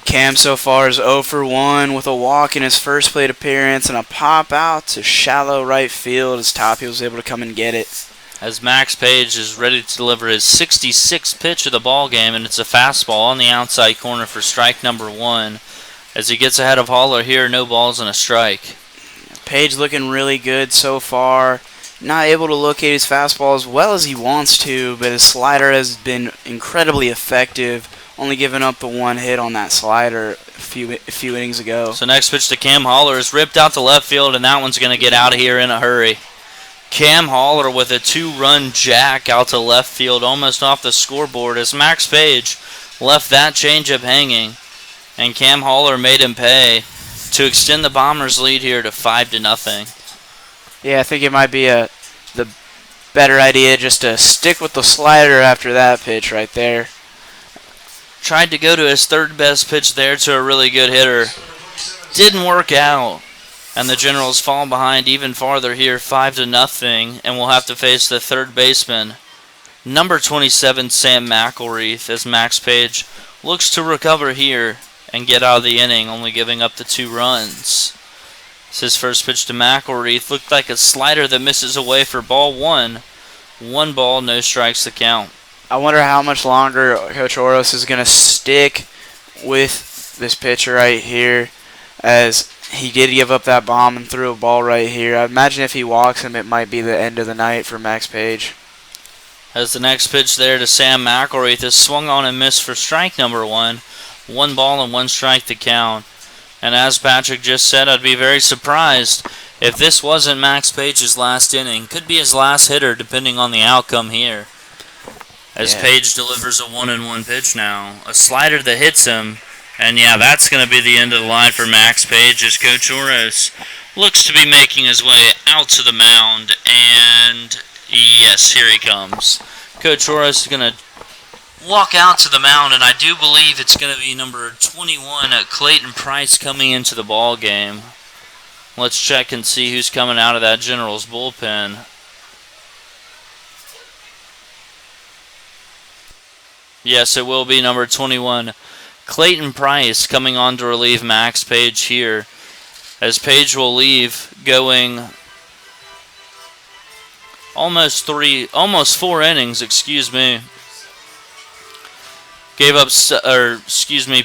Cam so far is 0 for 1 with a walk in his first plate appearance and a pop out to shallow right field as Tapia was able to come and get it. As Max Page is ready to deliver his 66th pitch of the ball game, and it's a fastball on the outside corner for strike number 1. As he gets ahead of Haller here, no balls and a strike. Page looking really good so far. Not able to locate his fastball as well as he wants to, but his slider has been incredibly effective. Only giving up the 1 hit on that slider a few innings ago. So next pitch to Cam Haller is ripped out to left field, and that one's going to get out of here in a hurry. Cam Haller with a 2-run jack out to left field, almost off the scoreboard, as Max Page left that changeup hanging, and Cam Haller made him pay to extend the Bombers' lead here to 5-0. Yeah, I think it might be the better idea just to stick with the slider after that pitch right there. Tried to go to his third best pitch there to a really good hitter. Didn't work out. And the Generals fall behind even farther here, 5-0, and will have to face the third baseman, number 27, Sam Mackel, as Max Page looks to recover here and get out of the inning, only giving up the 2 runs. It's his first pitch to Mackel. Looked like a slider that misses away for ball 1. 1 ball, no strikes to count. I wonder how much longer Coach Oros is going to stick with this pitcher right here, as he did give up that bomb and threw a ball right here. I imagine if he walks him, it might be the end of the night for Max Page. As the next pitch there to Sam Mackel is swung on and missed for strike number 1. 1 ball and 1 strike to count. And as Patrick just said, I'd be very surprised if this wasn't Max Page's last inning. Could be his last hitter, depending on the outcome here. As Page delivers a 1-1 pitch now. A slider that hits him. And yeah, that's going to be the end of the line for Max Page, as Coach Oros looks to be making his way out to the mound. And yes, here he comes. Coach Oros is going to walk out to the mound, and I do believe it's going to be number 21, Clayton Price, coming into the ball game. Let's check and see who's coming out of that Generals bullpen. Yes, it will be number 21, Clayton Price, coming on to relieve Max Page here. As Page will leave, going almost 4 innings,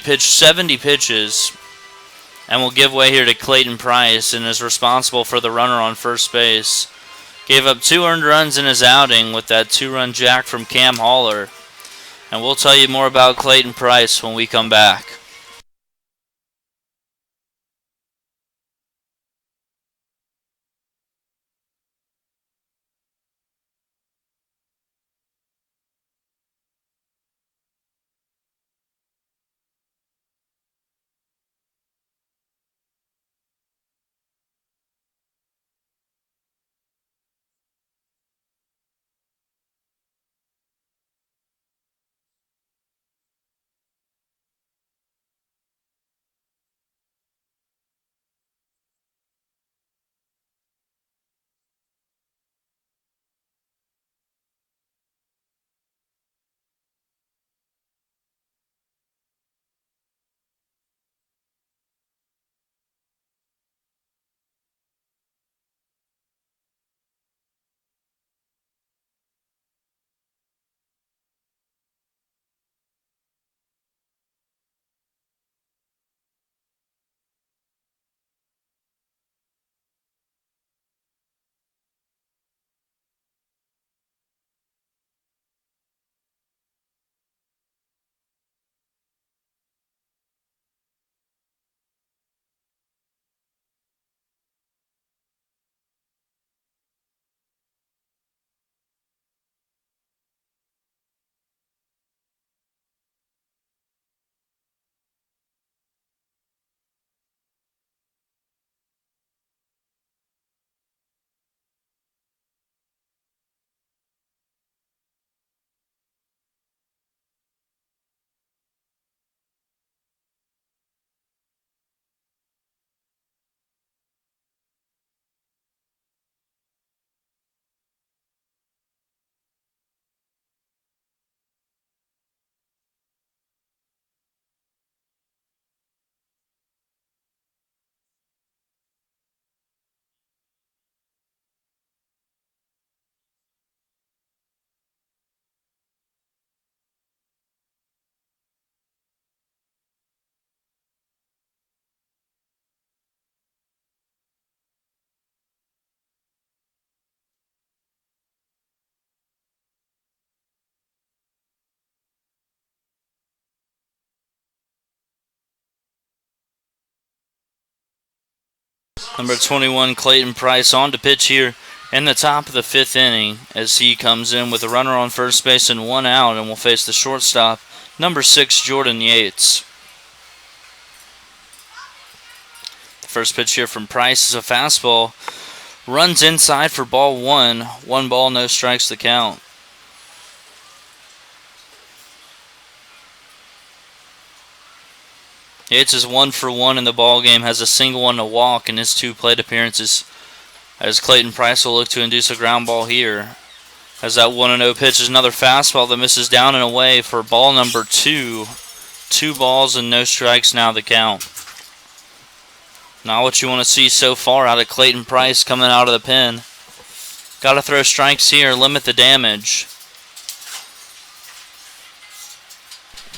pitched 70 pitches, and will give way here to Clayton Price, and is responsible for the runner on first base. Gave up 2 earned runs in his outing with that 2-run jack from Cam Haller. And we'll tell you more about Clayton Price when we come back. Number 21, Clayton Price, on to pitch here in the top of the 5th inning as he comes in with a runner on first base and 1 out, and will face the shortstop, number 6, Jordan Yates. The first pitch here from Price is a fastball. Runs inside for ball 1. 1 ball, no strikes the count. Yates is 1 for 1 in the ball game, has a single and a walk in his 2 plate appearances, as Clayton Price will look to induce a ground ball here. As that 1-0 pitch is another fastball that misses down and away for ball number 2. 2 balls and no strikes now the count. Not what you want to see so far out of Clayton Price coming out of the pen. Got to throw strikes here, limit the damage.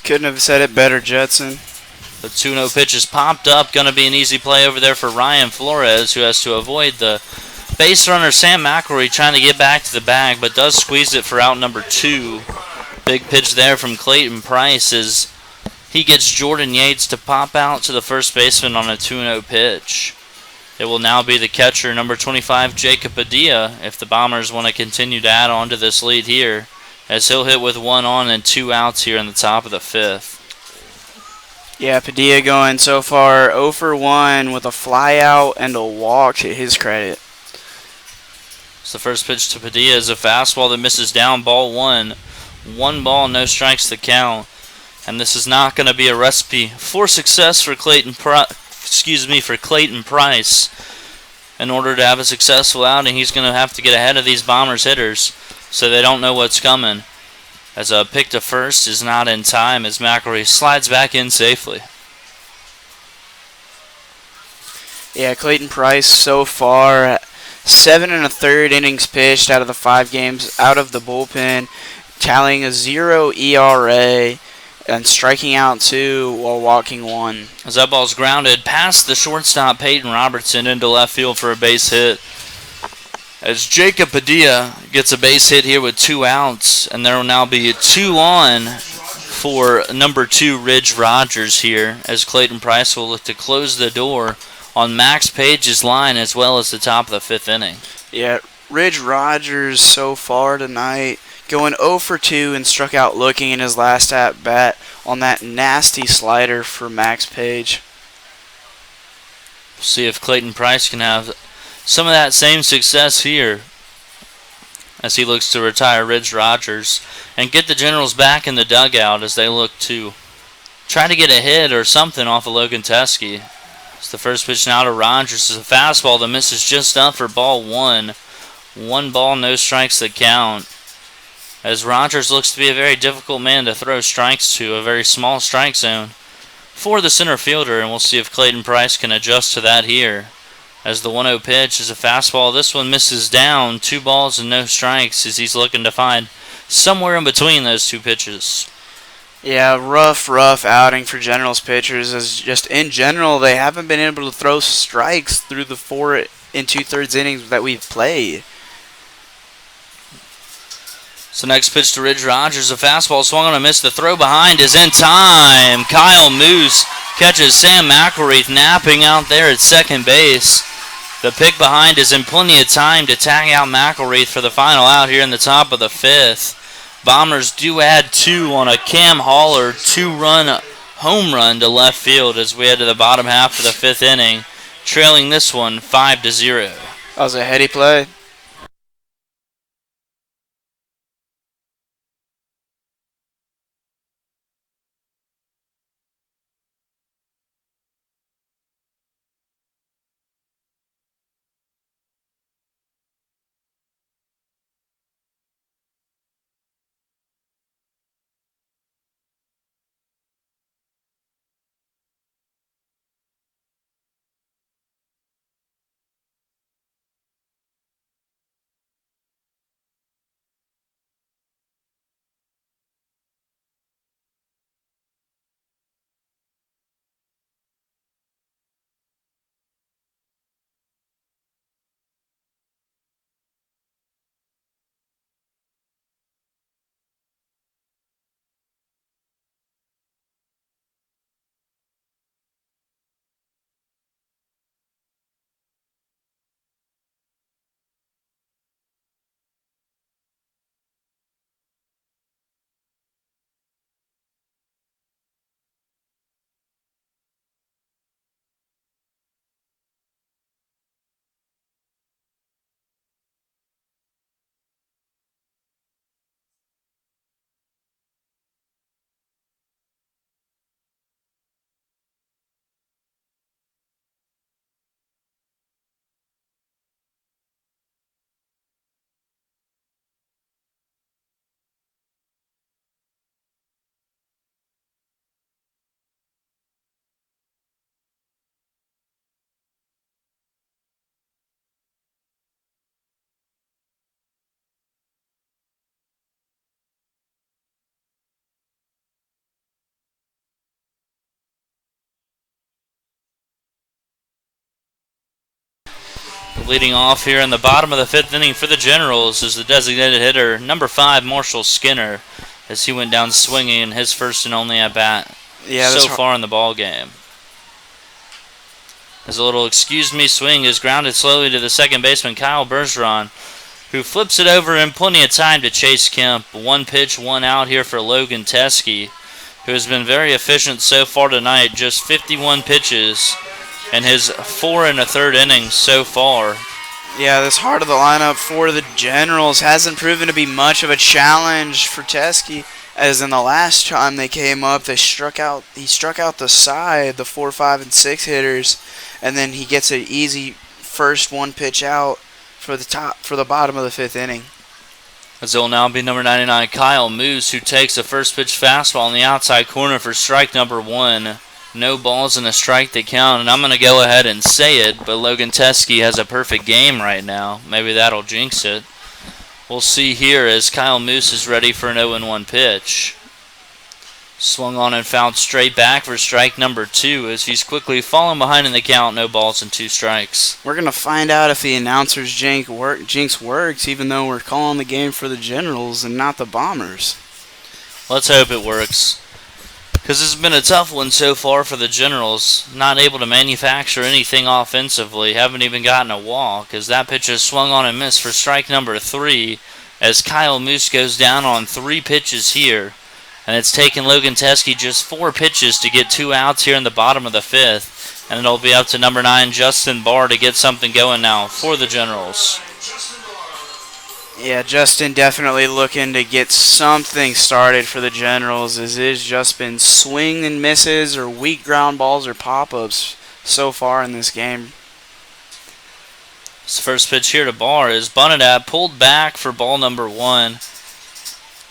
Couldn't have said it better, Judson. The 2-0 pitch is popped up. Going to be an easy play over there for Ryan Flores, who has to avoid the base runner, Sam McElroy, trying to get back to the bag, but does squeeze it for out number 2. Big pitch there from Clayton Price as he gets Jordan Yates to pop out to the first baseman on a 2-0 pitch. It will now be the catcher, number 25, Jacob Padilla, if the Bombers want to continue to add on to this lead here, as he'll hit with 1 on and 2 outs here in the top of the 5th. Yeah, Padilla going so far 0 for 1 with a fly out and a walk to his credit. So the first pitch to Padilla is a fastball that misses down, ball 1. 1 ball, no strikes the count. And this is not going to be a recipe for success for Clayton Price, in order to have a successful outing, he's going to have to get ahead of these Bombers hitters so they don't know what's coming. As a pick to first is not in time as McElroy slides back in safely. Yeah, Clayton Price so far, 7 1/3 innings pitched out of the 5 games out of the bullpen, tallying a 0 ERA and striking out 2 while walking 1. As that ball's grounded past the shortstop Payton Robertson into left field for a base hit. As Jacob Padilla gets a base hit here with 2 outs, and there will now be a 2 on for number 2 Ridge Rodgers here, as Clayton Price will look to close the door on Max Page's line as well as the top of the 5th inning. Yeah, Ridge Rodgers so far tonight going 0 for 2 and struck out looking in his last at bat on that nasty slider for Max Page. See if Clayton Price can have some of that same success here as he looks to retire Ridge Rodgers and get the Generals back in the dugout as they look to try to get a hit or something off of Logan Teske. It's the first pitch now to Rodgers. It's a fastball that misses just up for ball 1. 1 ball, no strikes that count. As Rodgers looks to be a very difficult man to throw strikes to, a very small strike zone for the center fielder, and we'll see if Clayton Price can adjust to that here. As the 1-0 pitch is a fastball, this one misses down. 2 balls and no strikes as he's looking to find somewhere in between those 2 pitches. Yeah, rough outing for Generals pitchers, as just in general they haven't been able to throw strikes through the 4 2/3 innings that we've played. So next pitch to Ridge Rodgers, a fastball swung on a miss. The throw behind is in time. Kyle Moose catches Sam McElreath napping out there at second base. The pick behind is in plenty of time to tag out McElreath for the final out here in the top of the 5th. Bombers do add 2 on a Cam Haller 2-run home run to left field as we head to the bottom half of the 5th inning, trailing this one 5-0. That was a heady play. Leading off here in the bottom of the 5th inning for the Generals is the designated hitter, number 5, Marshall Skinner, as he went down swinging in his first and only at-bat so far in the ball game. As a little excuse me swing is grounded slowly to the second baseman, Kyle Bergeron, who flips it over in plenty of time to Chase Kemp. 1 pitch, 1 out here for Logan Teske, who has been very efficient so far tonight, just 51 pitches in his 4 1/3 innings so far. Yeah, this heart of the lineup for the Generals hasn't proven to be much of a challenge for Teske, as in the last time they came up, he struck out the side, the 4, 5, and 6 hitters, and then he gets an easy first one pitch out for the bottom of the 5th inning. As it will now be number 99, Kyle Moose, who takes a first pitch fastball in the outside corner for strike number 1. No balls and a strike to count, and I'm going to go ahead and say it, but Logan Teske has a perfect game right now. Maybe that'll jinx it. We'll see here as Kyle Moose is ready for an 0-1 pitch. Swung on and fouled straight back for strike number 2 as he's quickly falling behind in the count. No balls and 2 strikes. We're going to find out if the announcer's jinx works, even though we're calling the game for the Generals and not the Bombers. Let's hope it works, because this has been a tough one so far for the Generals. Not able to manufacture anything offensively. Haven't even gotten a walk, as that pitch is swung on and missed for strike number 3 as Kyle Moose goes down on 3 pitches here. And it's taken Logan Teske just 4 pitches to get 2 outs here in the bottom of the 5th. And it'll be up to number 9, Justin Barr, to get something going now for the Generals. Yeah, Justin definitely looking to get something started for the Generals, as it has just been swing and misses or weak ground balls or pop-ups so far in this game. This first pitch here to Barr is bunted at, pulled back for ball number 1.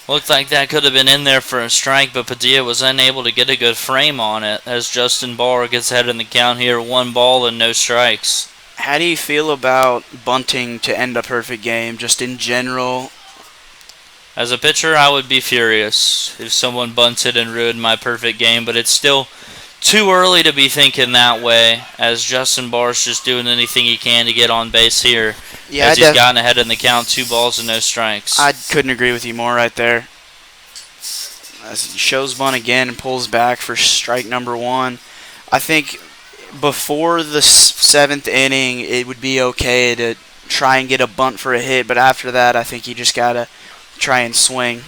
Looked like that could have been in there for a strike, but Padilla was unable to get a good frame on it as Justin Barr gets ahead in the count here. 1 ball and no strikes. How do you feel about bunting to end a perfect game, just in general? As a pitcher, I would be furious if someone bunted and ruined my perfect game, but it's still too early to be thinking that way, as Justin Barr's just doing anything he can to get on base here. Yeah, as he's gotten ahead in the count, 2 balls and no strikes. I couldn't agree with you more right there. As he shows bunt again and pulls back for strike number 1. I think before the 7th inning, it would be okay to try and get a bunt for a hit, but after that, I think you just got to try and swing.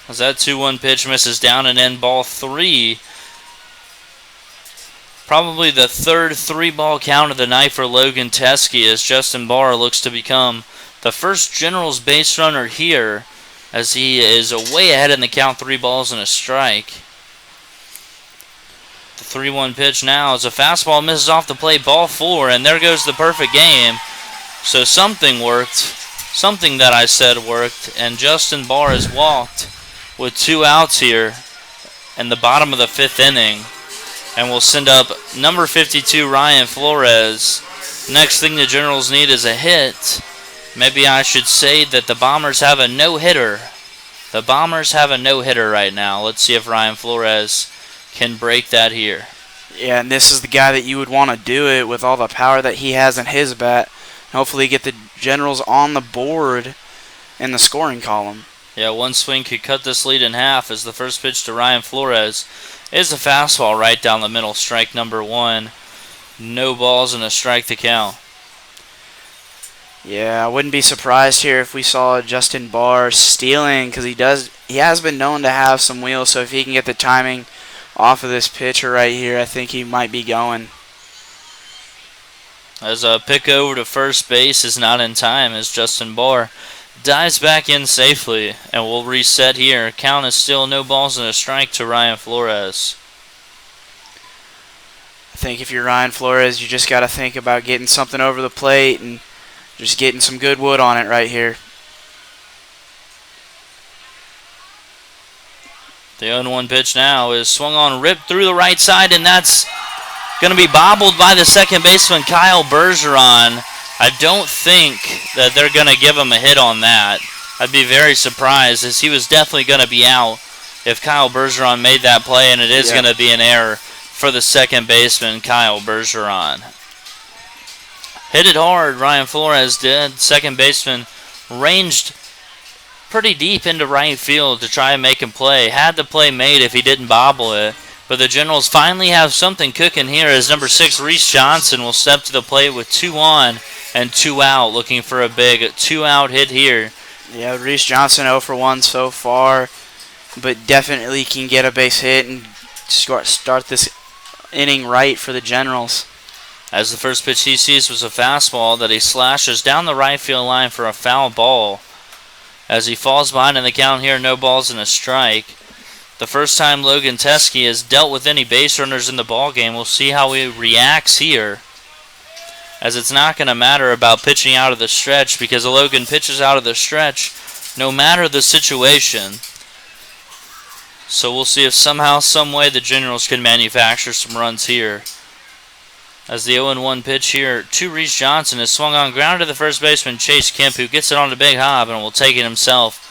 As that 2-1 pitch misses down and in, ball 3. Probably the third 3-ball count of the night for Logan Teske, as Justin Barr looks to become the first Generals base runner here, as he is way ahead in the count, 3 balls and a strike. The 3-1 pitch now as a fastball misses off the plate, ball 4, and there goes the perfect game. So something worked, something that I said worked, and Justin Barr has walked with 2 outs here in the bottom of the 5th inning. And we'll send up number 52, Ryan Flores. Next thing the Generals need is a hit. Maybe I should say that the Bombers have a no-hitter. The Bombers have a no-hitter right now. Let's see if Ryan Flores can break that here. Yeah, and this is the guy that you would want to do it with all the power that he has in his bat. Hopefully get the Generals on the board in the scoring column. Yeah, 1 swing could cut this lead in half, as the first pitch to Ryan Flores is a fastball right down the middle, strike number 1. No balls and a strike to count. Yeah, I wouldn't be surprised here if we saw Justin Barr stealing, because he has been known to have some wheels, so if he can get the timing off of this pitcher right here, I think he might be going. As a pick over to first base is not in time, as Justin Barr dives back in safely, and we'll reset here. Count is still no balls and a strike to Ryan Flores. I think if you're Ryan Flores, you just got to think about getting something over the plate and just getting some good wood on it right here. The 0-1 pitch now is swung on, ripped through the right side, and that's going to be bobbled by the second baseman, Kyle Bergeron. I don't think that they're going to give him a hit on that. I'd be very surprised, as he was definitely going to be out if Kyle Bergeron made that play, and it is going to be an error for the second baseman, Kyle Bergeron. Hit it hard, Ryan Flores did. Second baseman ranged pretty deep into right field to try and make him play. Had the play made if he didn't bobble it. But the Generals finally have something cooking here, as number 6, Reese Johnson, will step to the plate with 2 on and 2 out, looking for a big 2-out hit here. Yeah, Reese Johnson 0 for 1 so far, but definitely can get a base hit and start this inning right for the Generals. As the first pitch he sees was a fastball that he slashes down the right field line for a foul ball. As he falls behind in the count here, no balls and a strike. The first time Logan Teske has dealt with any base runners in the ballgame. We'll see how he reacts here. as it's not going to matter about pitching out of the stretch because Logan pitches out of the stretch no matter the situation. So we'll see if somehow, some way the Generals can manufacture some runs here. As the 0-1 pitch here to Reese Johnson is swung on ground to the first baseman Chase Kemp, who gets it on the big hop and will take it himself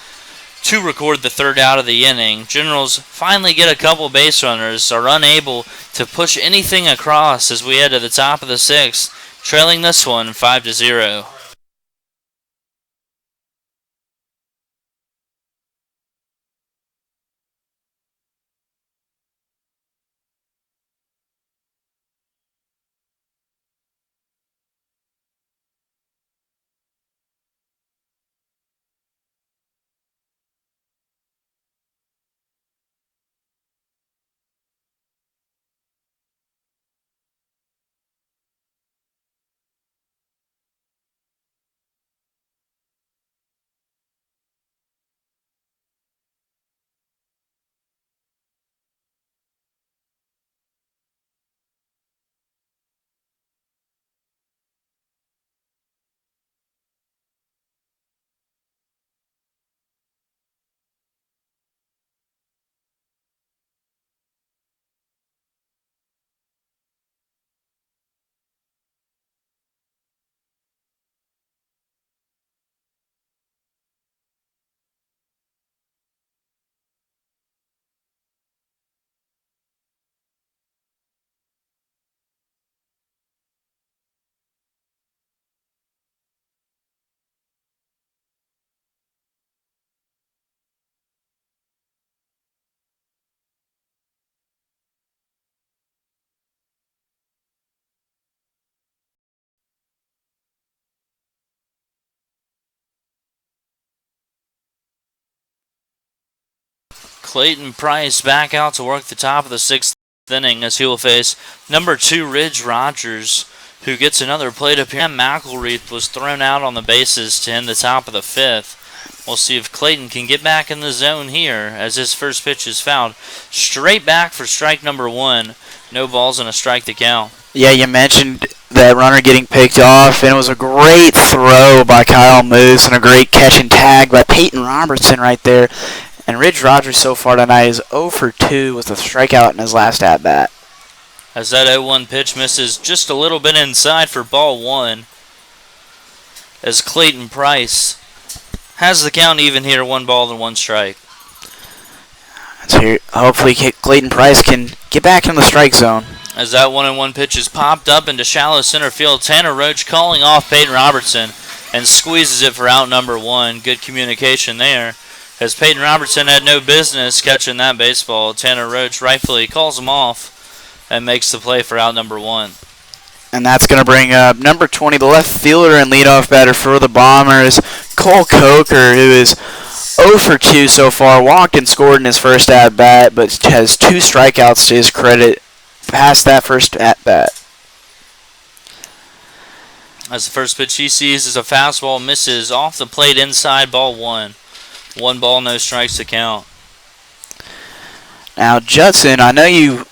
to record the third out of the inning. Generals finally get a couple base runners, are unable to push anything across as we head to the top of the sixth, trailing this one 5-0. Clayton Price back out to work the top of the sixth inning as he will face number 2 Ridge Rodgers, who gets another plate appearance. Mackel Wreath was thrown out on the bases to end the top of the fifth. We'll see if Clayton can get back in the zone here as his first pitch is fouled straight back for strike number 1. No balls and a strike to count. Yeah, you mentioned that runner getting picked off, and it was a great throw by Kyle Moose and a great catch and tag by Payton Robertson right there. And Ridge Rodgers so far tonight is 0 for 2 with a strikeout in his last at-bat. As that 0-1 pitch misses just a little bit inside for ball 1. As Clayton Price has the count even here, 1 ball and 1 strike. So hopefully Clayton Price can get back in the strike zone. As that 1-1 pitch is popped up into shallow center field, Tanner Roach calling off Peyton Robertson and squeezes it for out number 1. Good communication there. As Peyton Robertson had no business catching that baseball, Tanner Roach rightfully calls him off and makes the play for out number 1. And that's going to bring up number 20, the left fielder and leadoff batter for the Bombers, Colt Coker, who is 0 for 2 so far, walked and scored in his first at-bat, but has 2 strikeouts to his credit past that first at-bat. As the first pitch he sees is a fastball, misses off the plate inside, ball 1. 1 ball, no strikes to count. Now, Judson, I know you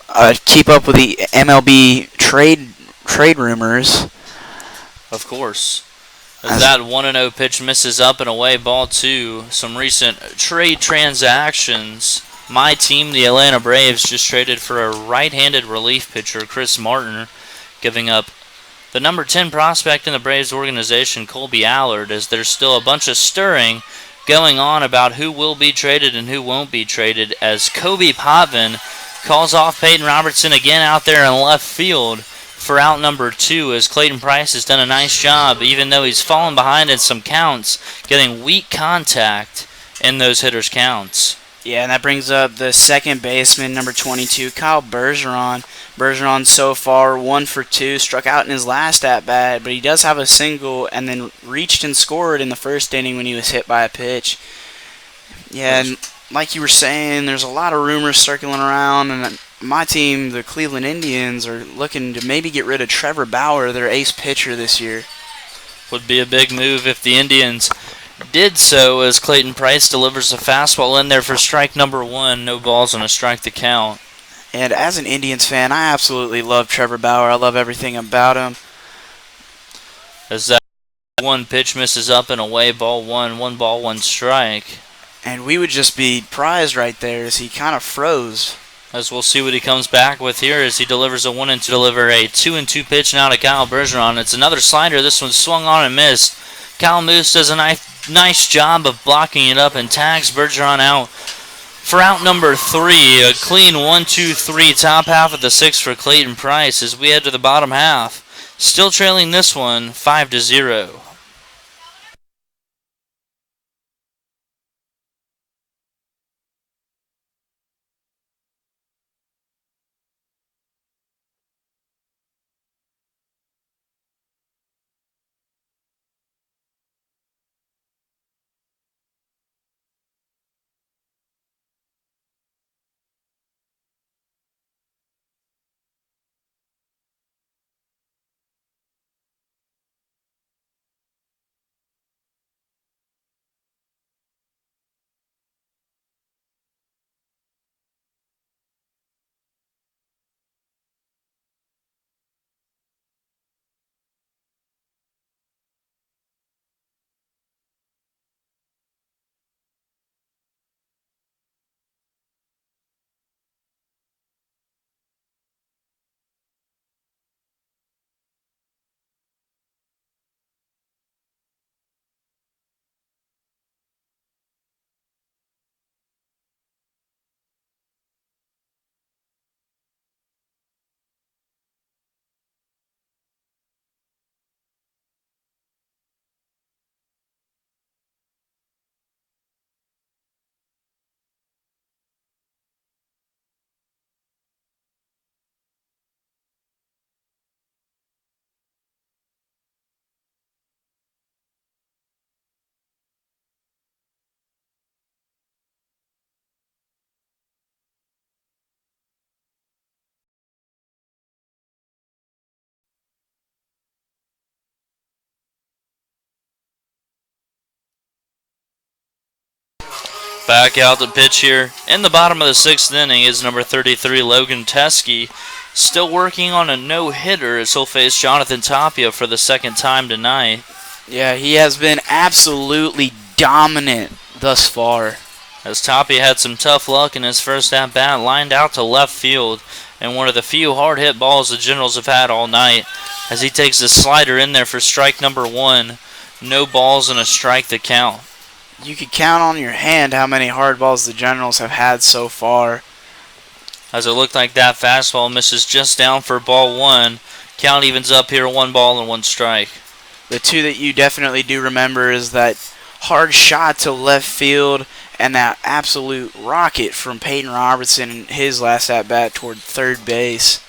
keep up with the MLB trade rumors. Of course. As that 1-0 pitch misses up and away, ball 2. Some recent trade transactions. My team, the Atlanta Braves, just traded for a right-handed relief pitcher, Chris Martin, giving up the number 10 prospect in the Braves organization, Colby Allard, as there's still a bunch of stirring going on about who will be traded and who won't be traded, as Kobe Pavan calls off Peyton Robertson again out there in left field for out number 2, as Clayton Price has done a nice job, even though he's fallen behind in some counts, getting weak contact in those hitters' counts. Yeah, and that brings up the second baseman, number 22, Kyle Bergeron. Bergeron so far 1 for 2, struck out in his last at-bat, but he does have a single and then reached and scored in the first inning when he was hit by a pitch. Yeah, and like you were saying, there's a lot of rumors circling around, and my team, the Cleveland Indians, are looking to maybe get rid of Trevor Bauer, their ace pitcher this year. Would be a big move if the Indians did so, as Clayton Price delivers a fastball in there for strike number 1. No balls and a strike to count. And as an Indians fan, I absolutely love Trevor Bauer. I love everything about him. As that one pitch misses up and away, ball one, 1 ball, 1 strike. And we would just be prized right there as he kind of froze. As we'll see what he comes back with here as he delivers a 1-2 to deliver a 2-2 pitch now to Kyle Bergeron. It's another slider. This one swung on and missed. Kyle Moose does a nice job of blocking it up and tags Bergeron out for out number 3. A clean 1-2-3 top half of the 6th for Clayton Price as we head to the bottom half. Still trailing this one 5-0. Back out to pitch here in the bottom of the 6th inning is number 33, Logan Teskey. Still working on a no-hitter as he'll face Jonathan Tapia for the 2nd time tonight. Yeah, he has been absolutely dominant thus far. As Tapia had some tough luck in his first at-bat, lined out to left field, and one of the few hard-hit balls the Generals have had all night as he takes the slider in there for strike number 1. No balls and a strike to count. You could count on your hand how many hard balls the Generals have had so far. As it looked like that fastball misses just down for ball 1. Count evens up here, 1 ball and 1 strike. The two that you definitely do remember is that hard shot to left field and that absolute rocket from Payton Robertson in his last at-bat toward third base.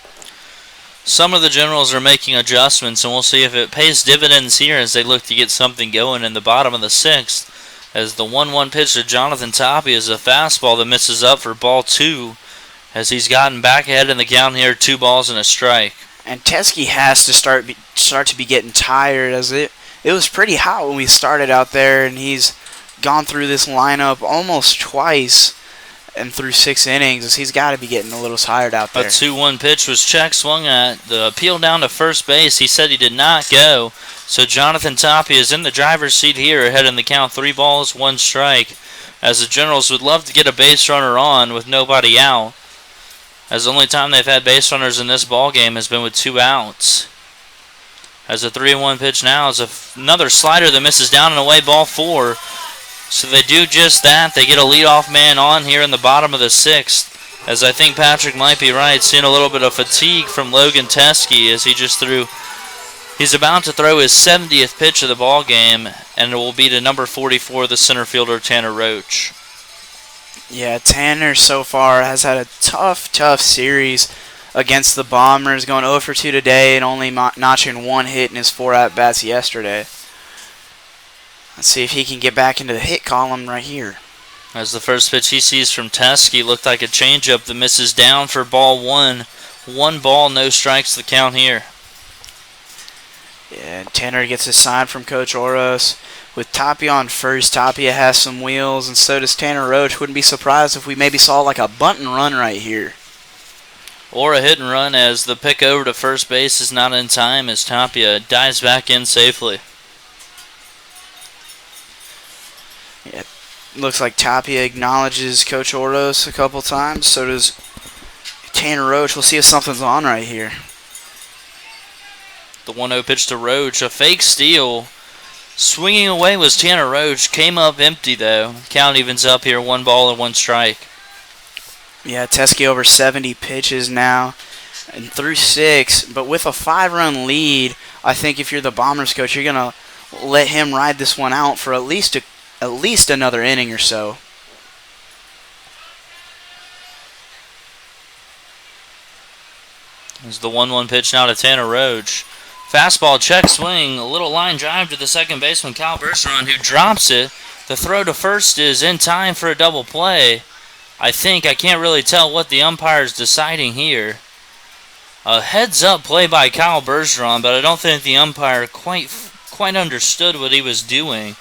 Some of the Generals are making adjustments, and we'll see if it pays dividends here as they look to get something going in the bottom of the 6th. As the 1-1 pitch to Jonathan Tapia is a fastball that misses up for ball 2 as he's gotten back ahead in the count here, 2 balls and a strike. And Teskey has to start to be getting tired as it was pretty hot when we started out there, and he's gone through this lineup almost twice and through 6 innings as he's got to be getting a little tired out there. A 2-1 pitch was checked, swung at, the appeal down to first base. He said he did not go. So Jonathan Tapia is in the driver's seat here, ahead in the count, 3 balls, 1 strike, as the Generals would love to get a base runner on with nobody out, as the only time they've had base runners in this ball game has been with 2 outs. As a 3-1 pitch now is another slider that misses down and away, ball 4. So they do just that. They get a leadoff man on here in the bottom of the 6th, as I think Patrick might be right, seeing a little bit of fatigue from Logan Teskey as he just threw. He's about to throw his 70th pitch of the ball game, and it will be to number 44, the center fielder, Tanner Roach. Yeah, Tanner so far has had a tough series against the Bombers, going 0 for 2 today and only notching 1 hit in his 4 at-bats yesterday. Let's see if he can get back into the hit column right here. As the first pitch he sees from Teskey looked like a changeup that misses down for ball 1. 1 ball, no strikes the count here. Yeah, Tanner gets a sign from Coach Oros. With Tapia on first, Tapia has some wheels, and so does Tanner Roach. Wouldn't be surprised if we maybe saw like a bunt and run right here. or a hit and run, as the pick over to first base is not in time as Tapia dives back in safely. Yeah, looks like Tapia acknowledges Coach Oros a couple times. So does Tanner Roach. We'll see if something's on right here. The 1-0 pitch to Roach, a fake steal. Swinging away was Tanner Roach. Came up empty, though. Count evens up here, 1 ball and 1 strike. Yeah, Teskey over 70 pitches now and through 6. But with a 5-run lead, I think if you're the Bombers coach, you're going to let him ride this one out for at least another inning or so. There's the 1-1 pitch now to Tanner Roach. Fastball, check swing, a little line drive to the second baseman, Kyle Bergeron, who drops it. The throw to first is in time for a double play. I can't really tell what the umpire is deciding here. A heads-up play by Kyle Bergeron, but I don't think the umpire quite understood what he was doing,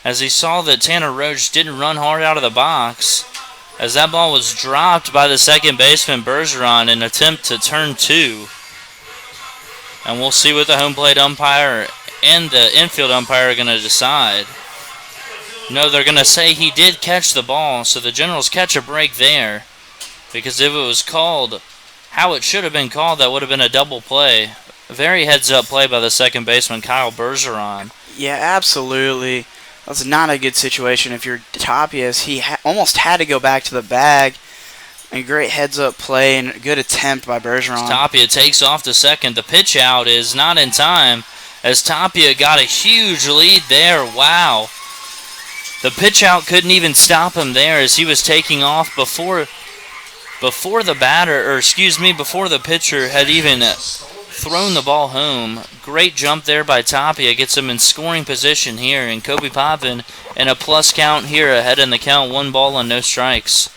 as he saw that Tanner Roach didn't run hard out of the box, as that ball was dropped by the second baseman, Bergeron, in an attempt to turn 2. And we'll see what the home plate umpire and the infield umpire are going to decide. No, they're going to say he did catch the ball, so the Generals catch a break there. Because if it was called how it should have been called, that would have been a double play. A very heads-up play by the second baseman, Kyle Bergeron. Yeah, absolutely. That's not a good situation if you're Tapia. He almost had to go back to the bag. A great heads-up play and a good attempt by Bergeron. Tapia takes off to second. The pitch out is not in time, as Tapia got a huge lead there. Wow. The pitch out couldn't even stop him there, as he was taking off before the pitcher had even thrown the ball home. Great jump there by Tapia. Gets him in scoring position here. And Kobe Pavan in a plus count here, ahead in the count, 1 ball and no strikes.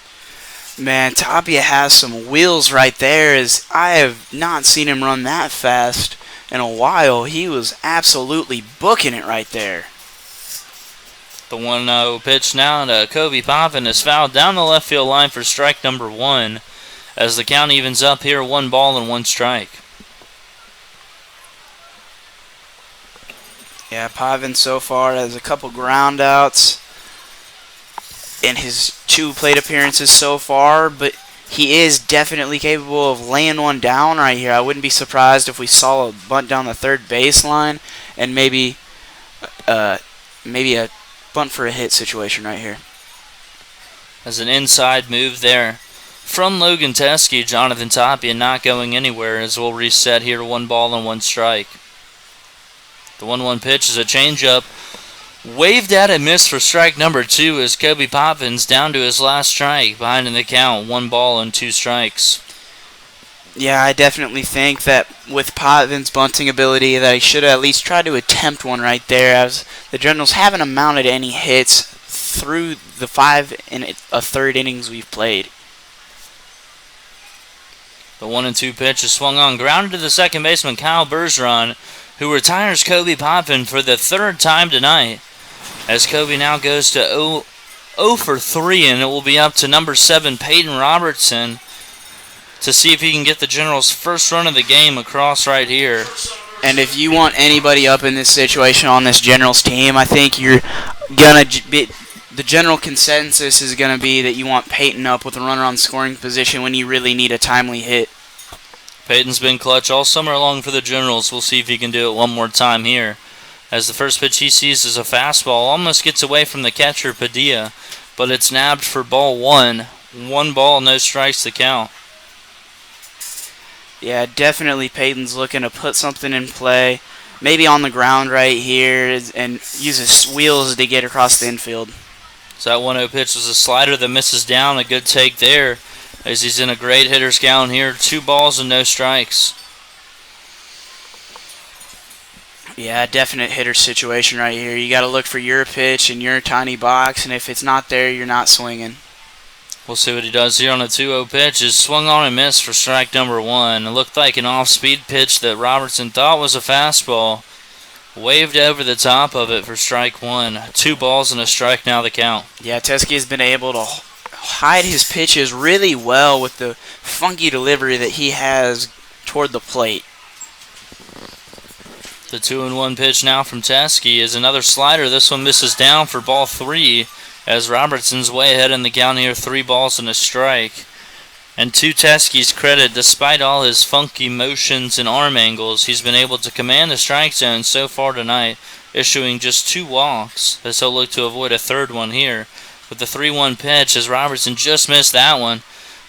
Man, Tapia has some wheels right there, as I have not seen him run that fast in a while. He was absolutely booking it right there. The 1-0 pitch now to Kobe Pavan is fouled down the left field line for strike number 1, as the count evens up here, 1 ball and 1 strike. Yeah, Pavan so far has a couple ground outs in his 2 plate appearances so far, but he is definitely capable of laying one down right here. I wouldn't be surprised if we saw a bunt down the third baseline and maybe a bunt for a hit situation right here. As an inside move there from Logan Teskey, Jonathan Tapia not going anywhere, as we'll reset here, 1 ball and 1 strike. The 1-1 pitch is a changeup. Waved at and missed for strike number 2, as Kobe Pavan's down to his last strike, behind in the count, 1 ball and 2 strikes. Yeah, I definitely think that with Pavan's bunting ability that he should have at least tried to attempt one right there, as the Generals haven't amounted to any hits through the 5 and a third innings we've played. The 1-2 pitch is swung on, grounded to the second baseman, Kyle Bergeron, who retires Kobe Pavan for the 3rd time tonight, as Kobe now goes to 0 for 3, and it will be up to number 7, Payton Robertson, to see if he can get the Generals' first run of the game across right here. And if you want anybody up in this situation on this Generals team, I think you're going to be... The general consensus is going to be that you want Peyton up with a runner on scoring position when you really need a timely hit. Peyton's been clutch all summer long for the Generals. We'll see if he can do it one more time here, as the first pitch he sees is a fastball. Almost gets away from the catcher, Padilla, but it's nabbed for ball 1. 1 ball, no strikes to count. Yeah, definitely Peyton's looking to put something in play, maybe on the ground right here, and use his wheels to get across the infield. So that 1-0 pitch was a slider that misses down. A good take there, as he's in a great hitter's count here. 2 balls and no strikes. Yeah, definite hitter situation right here. You got to look for your pitch in your tiny box, and if it's not there, you're not swinging. We'll see what he does here on a 2-0 pitch. Is swung on and missed for strike number 1. It looked like an off-speed pitch that Robertson thought was a fastball. Waved over the top of it for strike 1. 2 balls and a strike now the count. Yeah, Teskey has been able to hide his pitches really well with the funky delivery that he has toward the plate. The 2-1 pitch now from Teskey is another slider. This one misses down for ball 3 as Robertson's way ahead in the count here, 3 balls and a strike. And to Teskey's credit, despite all his funky motions and arm angles, he's been able to command the strike zone so far tonight, issuing just 2 walks as he'll look to avoid a third one here. With the 3-1 pitch as Robertson just missed that one,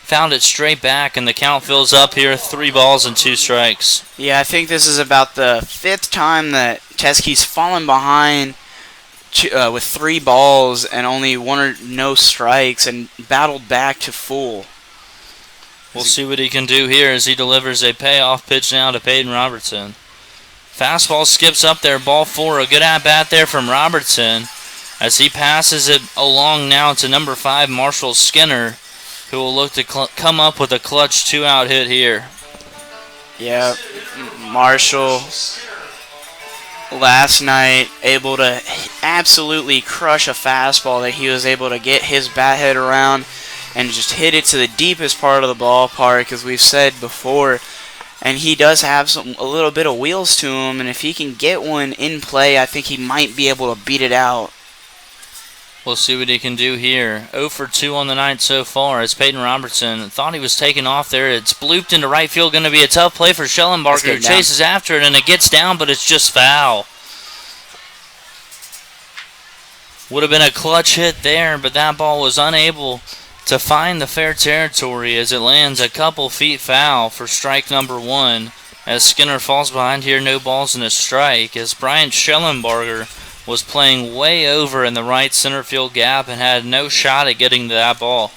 found it straight back, and the count fills up here, 3 balls and 2 strikes. Yeah, I think this is about the 5th time that Teskey's fallen behind with 3 balls and only 1 or no strikes and battled back to full. We'll see what he can do here as he delivers a payoff pitch now to Payton Robertson. Fastball skips up there, ball 4. A good at-bat there from Robertson as he passes it along now to number 5, Marshall Skinner, who will look to come up with a clutch 2-out hit here. Yeah, Marshall last night able to absolutely crush a fastball that he was able to get his bat head around and just hit it to the deepest part of the ballpark, as we've said before. And he does have a little bit of wheels to him, and if he can get one in play, I think he might be able to beat it out. We'll see what he can do here. 0 for 2 on the night so far as Payton Robertson thought he was taken off there. It's blooped into right field. Going to be a tough play for Shellenberger, who chases after it, and it gets down, but it's just foul. Would have been a clutch hit there, but that ball was unable to find the fair territory as it lands a couple feet foul for strike number 1. As Skinner falls behind here, no balls and a strike, as Bryant Shellenberger was playing way over in the right center field gap and had no shot at getting to that ball.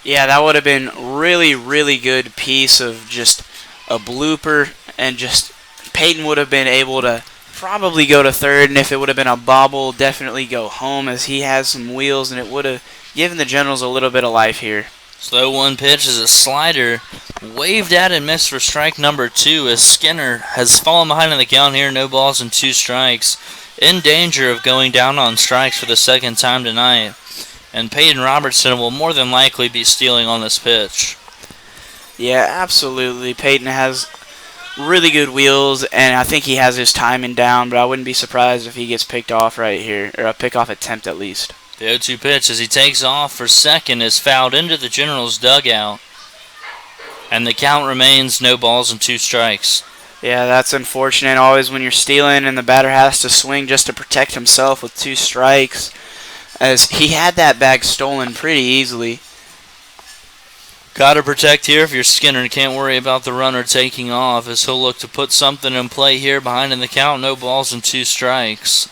Yeah, that would have been really, really good piece of just a blooper, and just Peyton would have been able to probably go to third, and if it would have been a bobble, definitely go home, as he has some wheels, and it would have given the Generals a little bit of life here. Slow 1 pitch is a slider, waved at and missed for strike number 2 as Skinner has fallen behind in the count here, no balls and 2 strikes. In danger of going down on strikes for the second time tonight. And Payton Robertson will more than likely be stealing on this pitch. Yeah, absolutely. Peyton has really good wheels, and I think he has his timing down, but I wouldn't be surprised if he gets picked off right here, or a pickoff attempt at least. The 0-2 pitch as he takes off for second is fouled into the Generals' dugout. And the count remains no balls and 2 strikes. Yeah, that's unfortunate. Always when you're stealing and the batter has to swing just to protect himself with 2 strikes, as he had that bag stolen pretty easily. Got to protect here if you're Skinner. Can't worry about the runner taking off, as he'll look to put something in play here behind in the count. No balls and 2 strikes.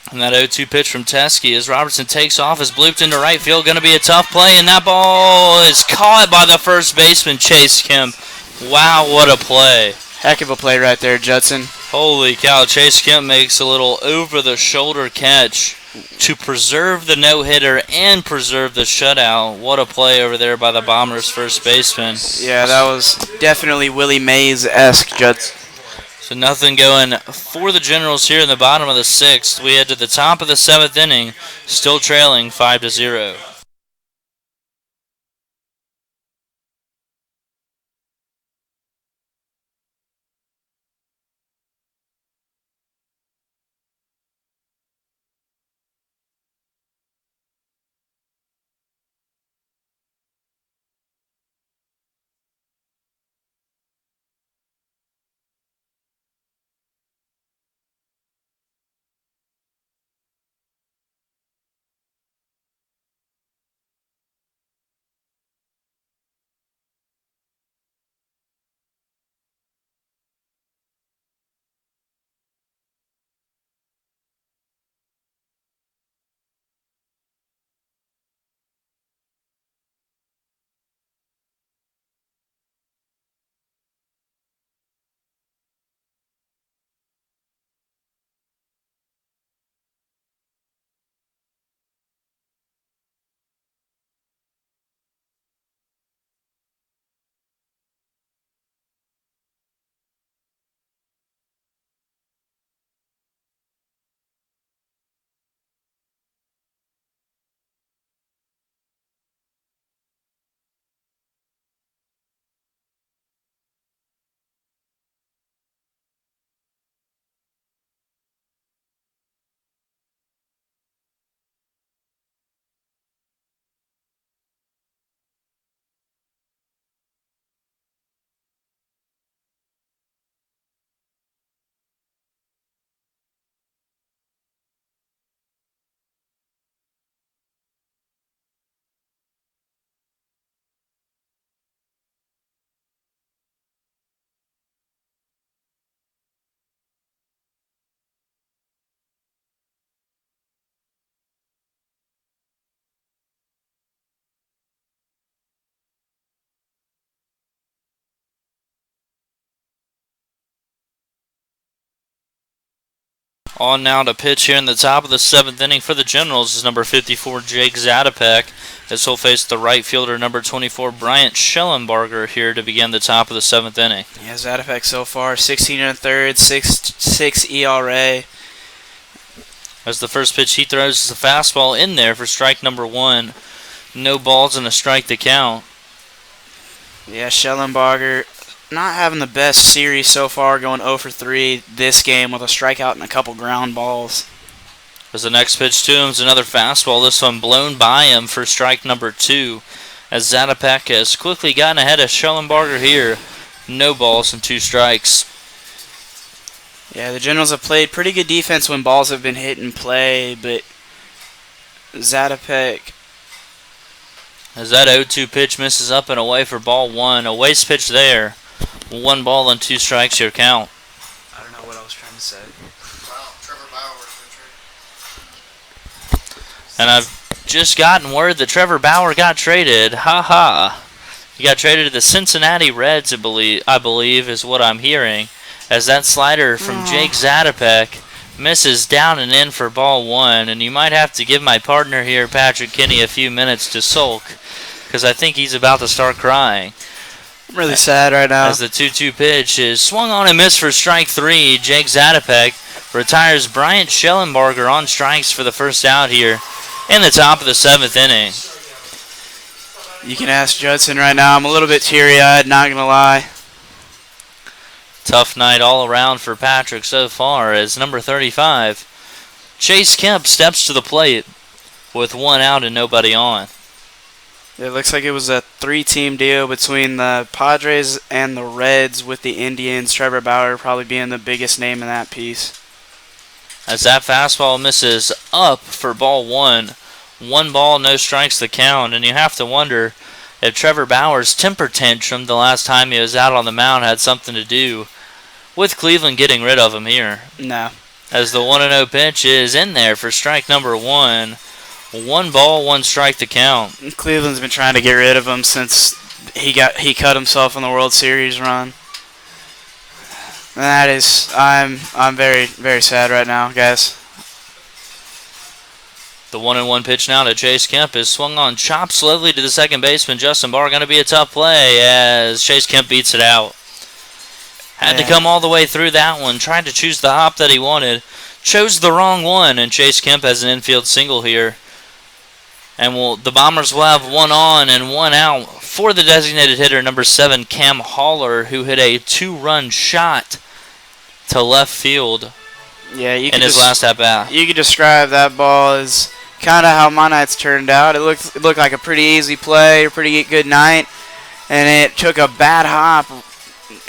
And that 0-2 pitch from Teskey as Robertson takes off is blooped into right field. Going to be a tough play, and that ball is caught by the first baseman, Chase Kemp. Wow, what a play. Heck of a play right there, Judson. Holy cow, Chase Kemp makes a little over-the-shoulder catch to preserve the no-hitter and preserve the shutout. What a play over there by the Bombers' first baseman. Yeah, that was definitely Willie Mays-esque, Judson. So nothing going for the Generals here in the bottom of the 6th. We head to the top of the 7th inning, still trailing 5-0. On now to pitch here in the top of the 7th inning for the Generals is number 54, Jake Zatopek, as he'll face the right fielder, number 24, Bryant Shellenberger, here to begin the top of the 7th inning. Yeah, Zatopek so far, 16 1/3, 6.6 ERA. As the first pitch he throws is a fastball in there for strike number 1. No balls and a strike to count. Yeah, Shellenberger not having the best series so far, going 0 for 3 this game with a strikeout and a couple ground balls. As the next pitch to him is another fastball, this one blown by him for strike number 2. As Zatopek has quickly gotten ahead of Shellenberger here. No balls and 2 strikes. Yeah, the Generals have played pretty good defense when balls have been hit in play, but Zatopek... As that 0-2 pitch misses up and away for ball 1. A waste pitch there. 1 ball and 2 strikes, your count. I don't know what I was trying to say. Wow, Trevor Bauer. And I've just gotten word that Trevor Bauer got traded. Ha ha. He got traded to the Cincinnati Reds, I believe is what I'm hearing. As that slider from Jake Zatopek misses down and in for ball 1. And you might have to give my partner here, Patrick Kinney, a few minutes to sulk, because I think he's about to start crying. I'm really sad right now. As the 2-2 pitch is swung on and missed for strike 3, Jake Zatopek retires Bryant Shellenberger on strikes for the first out here in the top of the 7th inning. You can ask Judson right now. I'm a little bit teary-eyed, not going to lie. Tough night all around for Patrick so far, as number 35, Chase Kemp, steps to the plate with 1 out and nobody on. It looks like it was a 3-team deal between the Padres and the Reds with the Indians. Trevor Bauer probably being the biggest name in that piece. As that fastball misses up for ball 1. 1 ball, no strikes to count, and you have to wonder if Trevor Bauer's temper tantrum the last time he was out on the mound had something to do with Cleveland getting rid of him here. No. As the 1-0 pitch is in there for strike number 1. 1 ball, 1 strike to count. Cleveland's been trying to get rid of him since he cut himself in the World Series run. And that is, I'm very, very sad right now, guys. The 1-1 pitch now to Chase Kemp is swung on, chopped slowly to the second baseman, Justin Barr. Going to be a tough play as Chase Kemp beats it out. Had to come all the way through that one. Tried to choose the hop that he wanted. Chose the wrong one, and Chase Kemp has an infield single here. And the Bombers will have 1 on and 1 out for the designated hitter, number 7, Cam Haller, who hit a 2-run shot to left field in his last at-bat. You could describe that ball as kind of how my night's turned out. It looked like a pretty easy play, a pretty good night, and it took a bad hop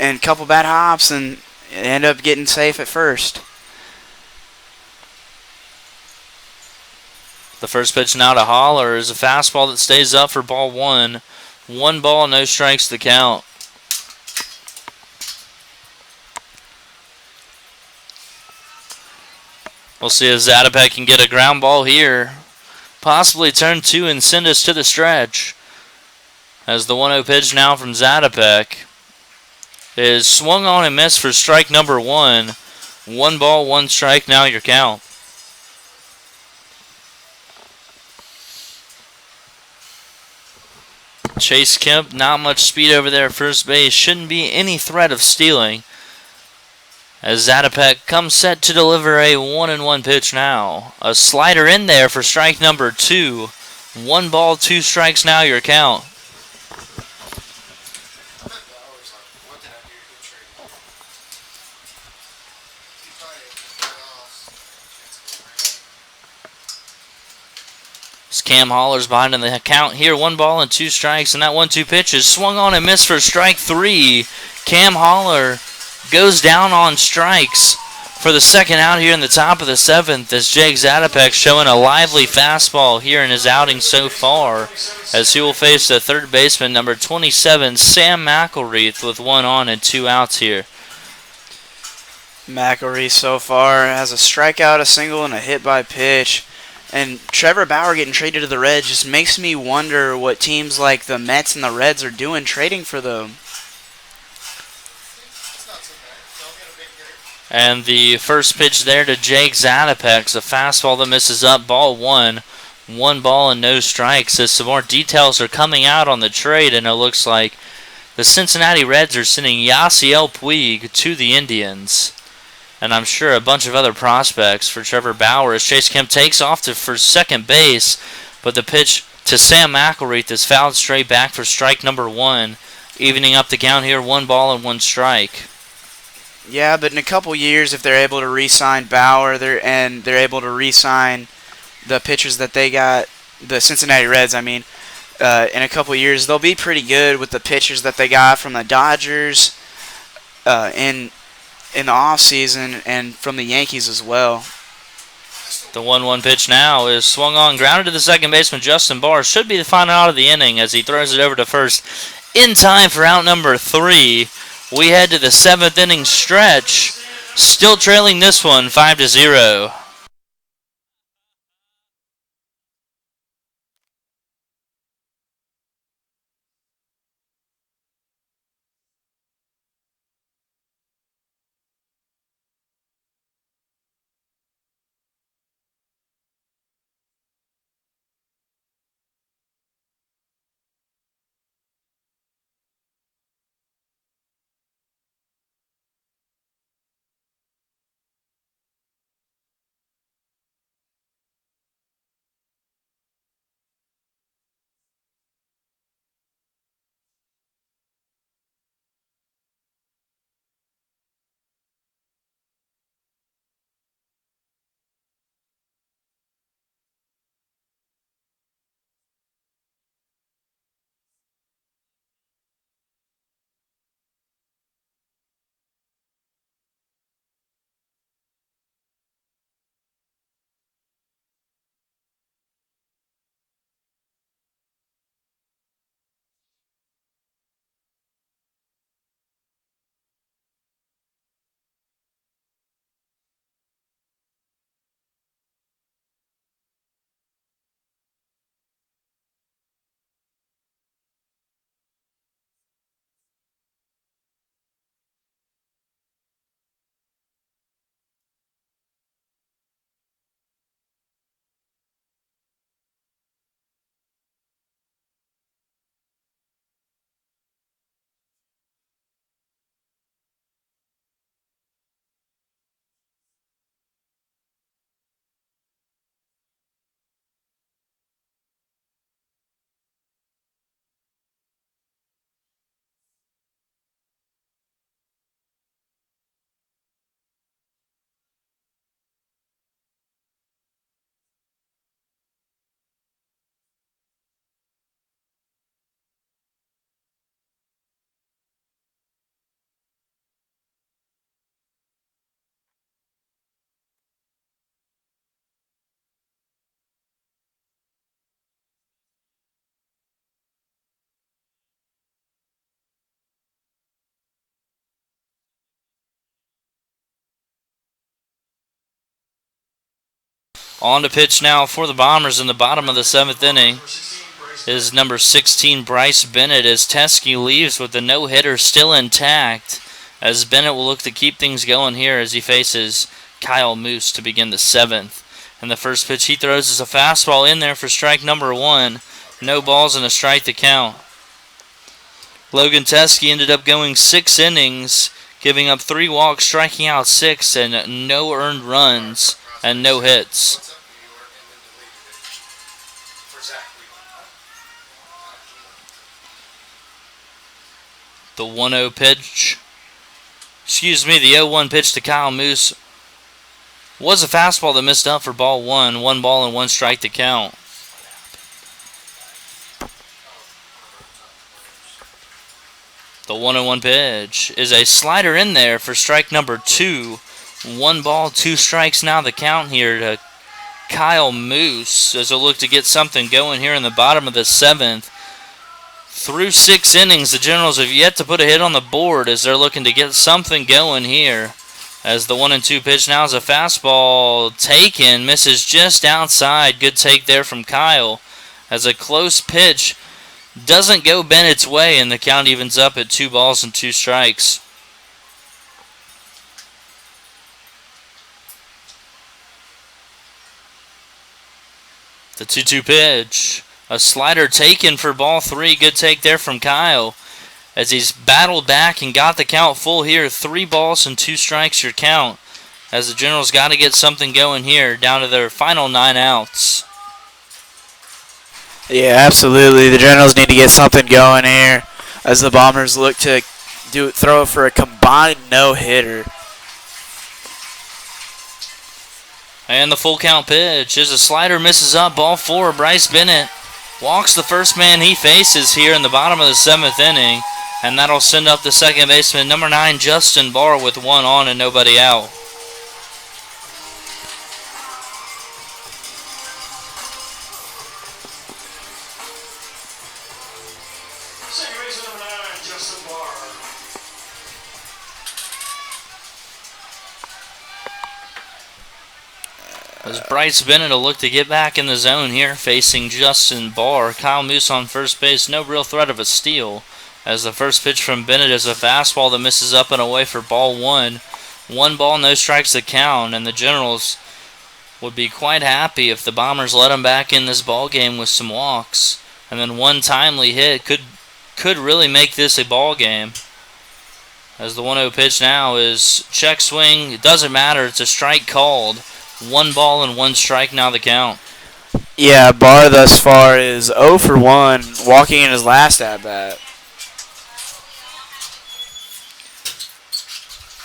and a couple bad hops, and it ended up getting safe at first. The first pitch now to Haller is a fastball that stays up for ball 1. 1 ball, no strikes to count. We'll see if Zatopek can get a ground ball here. Possibly turn 2 and send us to the stretch. As the 1-0 pitch now from Zatopek is swung on and missed for strike number 1. 1 ball, 1 strike, now your count. Chase Kemp, not much speed over there at first base. Shouldn't be any threat of stealing. As Zatopek comes set to deliver a 1-1 pitch now. A slider in there for strike number 2. 1 ball, 2 strikes, now your count. Cam Haller's behind in the count here. 1 ball and 2 strikes, and that 1-2 pitch is swung on and missed for strike 3. Cam Haller goes down on strikes for the second out here in the top of the 7th, as Jake Zatopek showing a lively fastball here in his outing so far, as he will face the third baseman, number 27, Sam Mackel with 1 on and 2 outs here. Mackel so far has a strikeout, a single, and a hit by pitch. And Trevor Bauer getting traded to the Reds just makes me wonder what teams like the Mets and the Reds are doing trading for them. And the first pitch there to Jake Zatopek's a fastball that misses up, ball one. 1 ball and no strikes as some more details are coming out on the trade, and it looks like the Cincinnati Reds are sending Yasiel Puig to the Indians. And I'm sure a bunch of other prospects for Trevor Bauer as Chase Kemp takes off for second base, but the pitch to Sam McElreath is fouled straight back for strike number 1, evening up the count here, 1 ball and 1 strike. Yeah, but in a couple years, if they're able to re-sign Bauer, they're able to re-sign the pitchers that they got, the Cincinnati Reds, in a couple years, they'll be pretty good with the pitchers that they got from the Dodgers in the offseason and from the Yankees as well. The 1-1 pitch now is swung on, grounded to the second baseman, Justin Barr. Should be the final out of the inning as he throws it over to first in time for out number 3. We head to the 7th inning stretch, still trailing this one 5-0. On to pitch now for the Bombers in the bottom of the 7th inning is number 16, Bryce Bennett, as Teskey leaves with the no-hitter still intact, as Bennett will look to keep things going here as he faces Kyle Moose to begin the 7th. And the first pitch he throws is a fastball in there for strike number 1. No balls and a strike to count. Logan Teskey ended up going 6 innings, giving up 3 walks, striking out 6, and no earned runs and no hits. The 1-0 pitch, the 0-1 pitch to Kyle Moose was a fastball that missed up for ball 1. 1 ball and 1 strike to count. The 1-1 pitch is a slider in there for strike number 2. 1 ball, 2 strikes now the count here to Kyle Moose as he'll look to get something going here in the bottom of the 7th. Through 6 innings, the Generals have yet to put a hit on the board as they're looking to get something going here. As the 1-2 pitch now is a fastball taken, misses just outside. Good take there from Kyle. As a close pitch doesn't go Bennett's way, and the count evens up at 2 balls and 2 strikes. The 2-2 pitch. A slider taken for ball 3. Good take there from Kyle. As he's battled back and got the count full here. 3 balls and 2 strikes your count. As the Generals got to get something going here. Down to their final 9 outs. Yeah, absolutely. The Generals need to get something going here as the Bombers look to throw it for a combined no-hitter. And the full count pitch is a slider, misses up. Ball 4. Bryce Bennett walks the first man he faces here in the bottom of the 7th inning. And that'll send up the second baseman, number 9, Justin Barr, with 1 on and nobody out. Second baseman number 9, Justin Barr. As Bryce Bennett will look to get back in the zone here, facing Justin Barr. Kyle Moose on first base, no real threat of a steal. As the first pitch from Bennett is a fastball that misses up and away for ball 1. 1 ball, no strikes to count, and the Generals would be quite happy if the Bombers let them back in this ball game with some walks. And then 1 timely hit could really make this a ball game. As the 1-0 pitch now is check swing. It doesn't matter. It's a strike called. 1 ball and 1 strike now the count. Yeah, Barr thus far is 0 for 1, walking in his last at-bat.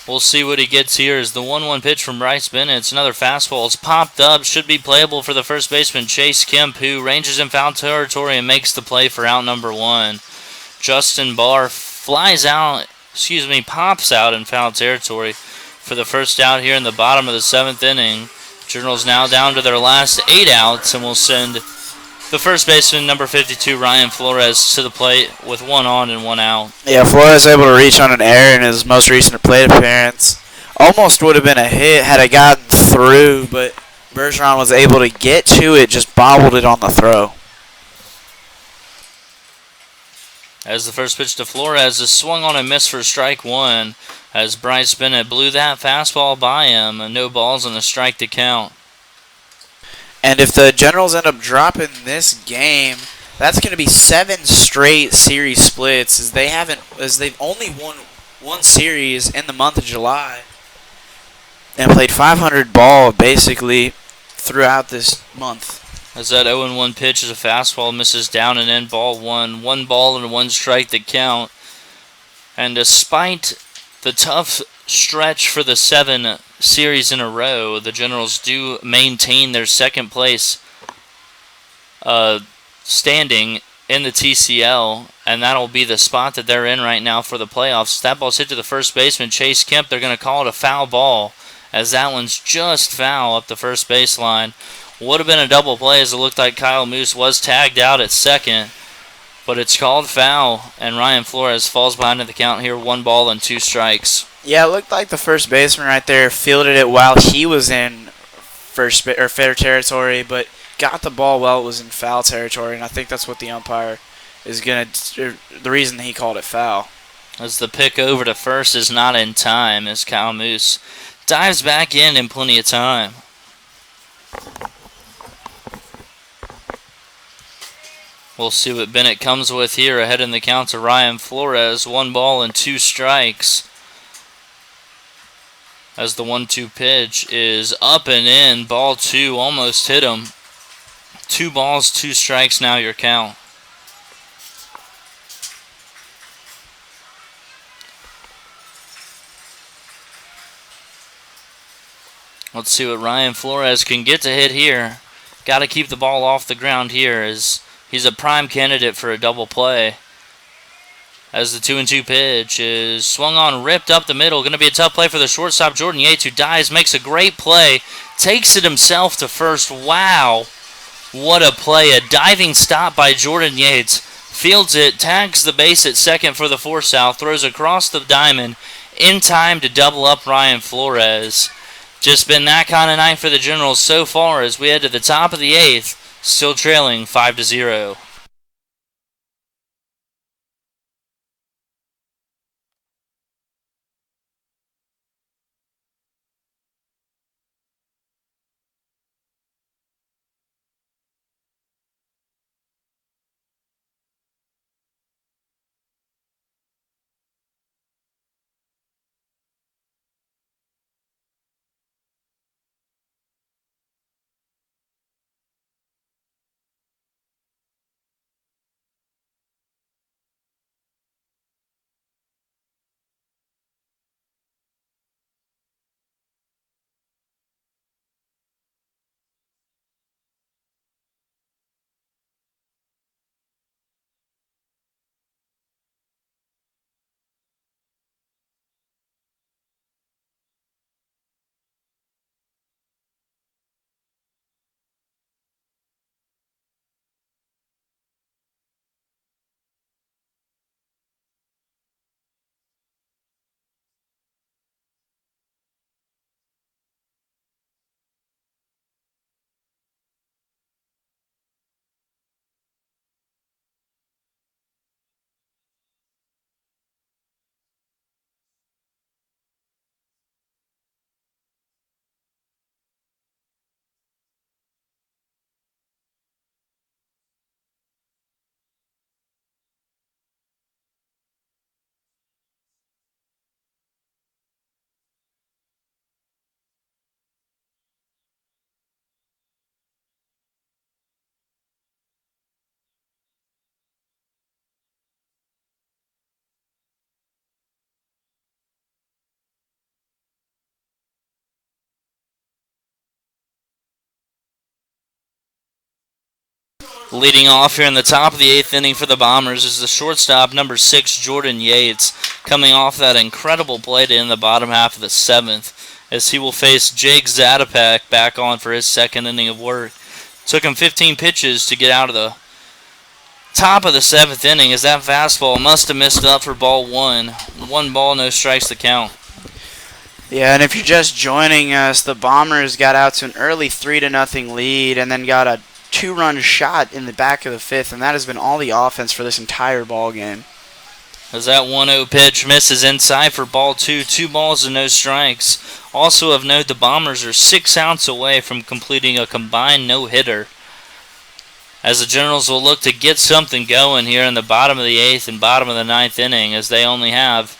We'll see what he gets here as the 1-1 pitch from Bryce Bennett. It's another fastball. It's popped up. Should be playable for the first baseman, Chase Kemp, who ranges in foul territory and makes the play for out number 1. Justin Barr pops out in foul territory for the first out here in the bottom of the 7th inning. Generals now down to their last 8 outs, and will send the first baseman, number 52, Ryan Flores, to the plate with 1 on and 1 out. Yeah, Flores able to reach on an error in his most recent plate appearance. Almost would have been a hit had it gotten through, but Bergeron was able to get to it, just bobbled it on the throw. As the first pitch to Flores is swung on and missed for strike 1, as Bryce Bennett blew that fastball by him, and no balls and a strike to count. And if the Generals end up dropping this game, that's going to be 7 straight series splits, as they've only won 1 series in the month of July and played 500 ball basically throughout this month. As that 0-1 pitch is a fastball, misses down and in, ball 1. 1 ball and 1 strike to count. And despite the tough stretch for the 7 series in a row, the Generals do maintain their second place standing in the TCL, and that'll be the spot that they're in right now for the playoffs. That ball's hit to the first baseman, Chase Kemp. They're going to call it a foul ball, as that one's just foul up the first baseline. Would have been a double play, as it looked like Kyle Moose was tagged out at second, but it's called foul, and Ryan Flores falls behind in the count here, 1 ball and 2 strikes. Yeah, it looked like the first baseman right there fielded it while he was in fair territory, but got the ball while it was in foul territory, and I think that's what the umpire is the reason he called it foul. As the pick over to first is not in time, as Kyle Moose dives back in plenty of time. We'll see what Bennett comes with here ahead in the count to Ryan Flores. 1 ball and 2 strikes. As the 1-2 pitch is up and in. Ball 2 almost hit him. 2 balls, 2 strikes now your count. Let's see what Ryan Flores can get to hit here. Got to keep the ball off the ground here, as he's a prime candidate for a double play. As the 2-2 pitch is swung on, ripped up the middle. Going to be a tough play for the shortstop, Jordan Yates, who dives, makes a great play, takes it himself to first. Wow, what a play. A diving stop by Jordan Yates. Fields it, tags the base at second for the force out, throws across the diamond in time to double up Ryan Flores. Just been that kind of night for the Generals so far as we head to the top of the 8th, still trailing 5-0. Leading off here in the top of the 8th inning for the Bombers is the shortstop, number 6, Jordan Yates, coming off that incredible play to end the bottom half of the 7th, as he will face Jake Zatopek back on for his second inning of work. Took him 15 pitches to get out of the top of the 7th inning, as that fastball must have missed up for ball 1. 1 ball, no strikes to count. Yeah, and if you're just joining us, the Bombers got out to an early 3-0 lead and then got a 2-run shot in the back of the 5th, and that has been all the offense for this entire ball game. As that 1-0 pitch misses inside for ball 2, 2 balls and no strikes. Also of note, the Bombers are 6 outs away from completing a combined no-hitter, as the Generals will look to get something going here in the bottom of the 8th and bottom of the 9th inning, as they only have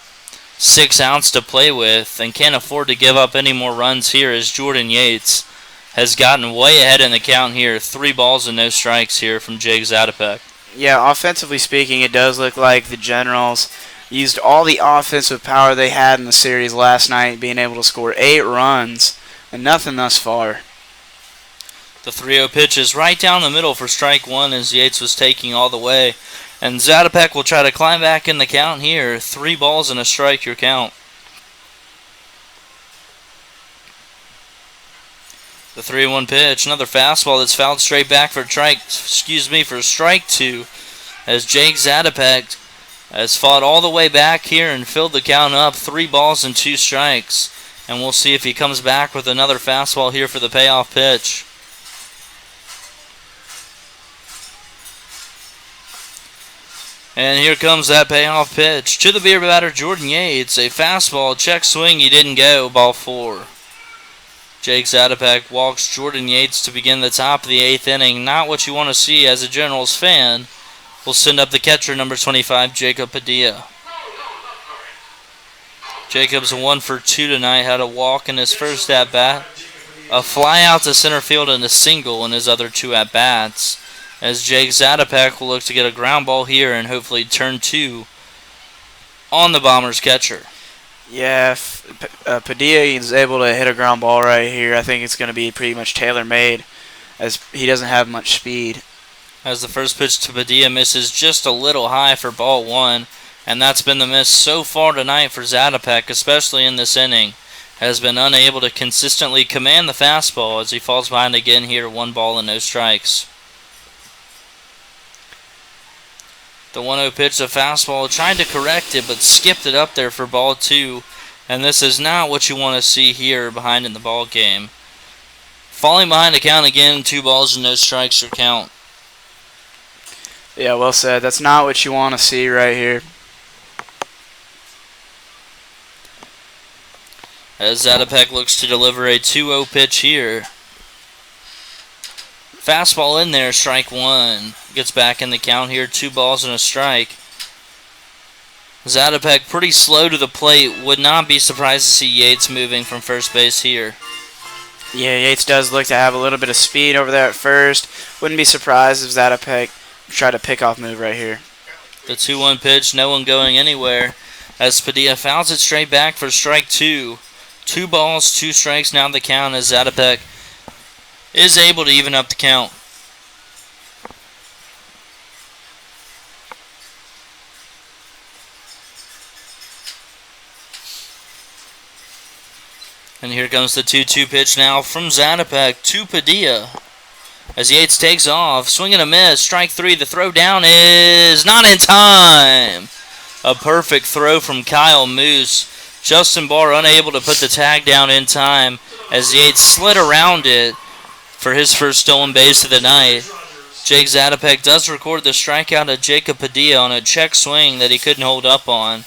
6 outs to play with and can't afford to give up any more runs here, as Jordan Yates has gotten way ahead in the count here. 3 balls and no strikes here from Jake Zatopek. Yeah, offensively speaking, it does look like the Generals used all the offensive power they had in the series last night, being able to score 8 runs and nothing thus far. The 3-0 pitch is right down the middle for strike 1, as Yates was taking all the way. And Zatopek will try to climb back in the count here. 3 balls and a strike, your count. The 3-1 pitch, another fastball that's fouled straight back for strike 2, as Jake Zatopek has fought all the way back here and filled the count up. 3 balls and 2 strikes. And we'll see if he comes back with another fastball here for the payoff pitch. And here comes that payoff pitch to the beer batter, Jordan Yates. A fastball, check swing, he didn't go, ball 4. Jake Zatopek walks Jordan Yates to begin the top of the 8th inning. Not what you want to see as a Generals fan. We'll send up the catcher, number 25, Jacob Padilla. Jacob's 1 for 2 tonight, had a walk in his first at-bat, a fly out to center field, and a single in his other 2 at-bats, as Jake Zatopek will look to get a ground ball here and hopefully turn 2 on the Bombers catcher. Yeah, if Padilla is able to hit a ground ball right here, I think it's going to be pretty much tailor-made, as he doesn't have much speed. As the first pitch to Padilla misses just a little high for ball 1, and that's been the miss so far tonight for Zatopek, especially in this inning. Has been unable to consistently command the fastball as he falls behind again here, 1 ball and no strikes. The 1-0 pitch, the fastball, tried to correct it, but skipped it up there for ball 2. And this is not what you want to see here behind in the ball game. Falling behind the count again, 2 balls and no strikes, your count. Yeah, well said. That's not what you want to see right here. As Zatopek looks to deliver a 2-0 pitch here. Fastball in there, strike 1. Gets back in the count here, 2 balls and a strike. Zatopek pretty slow to the plate. Would not be surprised to see Yates moving from first base here. Yeah, Yates does look to have a little bit of speed over there at first. Wouldn't be surprised if Zatopek tried a pickoff move right here. The 2-1 pitch, no one going anywhere, as Padilla fouls it straight back for strike 2. 2 balls, 2 strikes now the count, as Zatopek is able to even up the count. And here comes the 2-2 pitch now from Zatopek to Padilla. As Yates takes off, swing and a miss, strike 3. The throw down is not in time. A perfect throw from Kyle Moose. Justin Barr unable to put the tag down in time as Yates slid around it for his first stolen base of the night. Jake Zatopek does record the strikeout of Jacob Padilla on a check swing that he couldn't hold up on.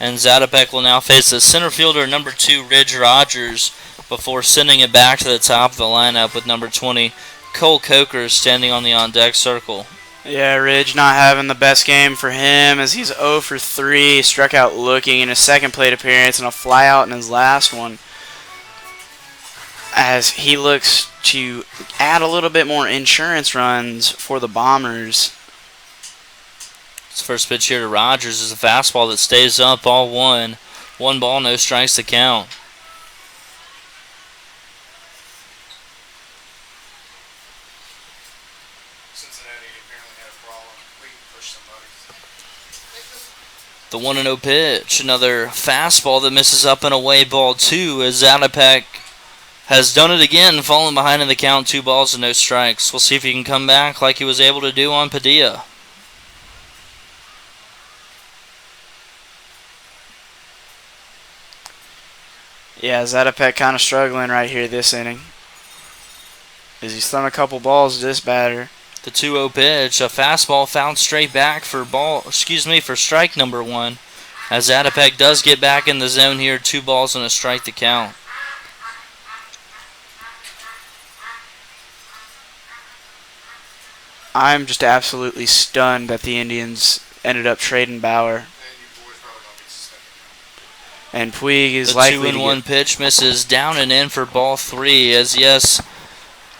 And Zatopek will now face the center fielder, number 2, Ridge Rodgers, before sending it back to the top of the lineup with number 20, Colt Coker, standing on the on-deck circle. Yeah, Ridge not having the best game for him as he's 0 for 3, struck out looking in his second plate appearance and a flyout in his last one, as he looks to add a little bit more insurance runs for the Bombers. His first pitch here to Rodgers is a fastball that stays up, all 1. 1 ball, no strikes to count. The 1-0 pitch, another fastball that misses up and away, ball 2, as Zatopek has done it again, falling behind in the count, 2 balls and no strikes. We'll see if he can come back like he was able to do on Padilla. Yeah, Zatopek kind of struggling right here this inning, as he's thrown a couple balls to this batter. The 2-0 pitch, a fastball found straight back for strike number 1. As Zatopek does get back in the zone here, 2 balls and a strike to count. I'm just absolutely stunned that the Indians ended up trading Bauer. And Puig is likely to The 2-1 pitch misses down and in for ball 3, as yes,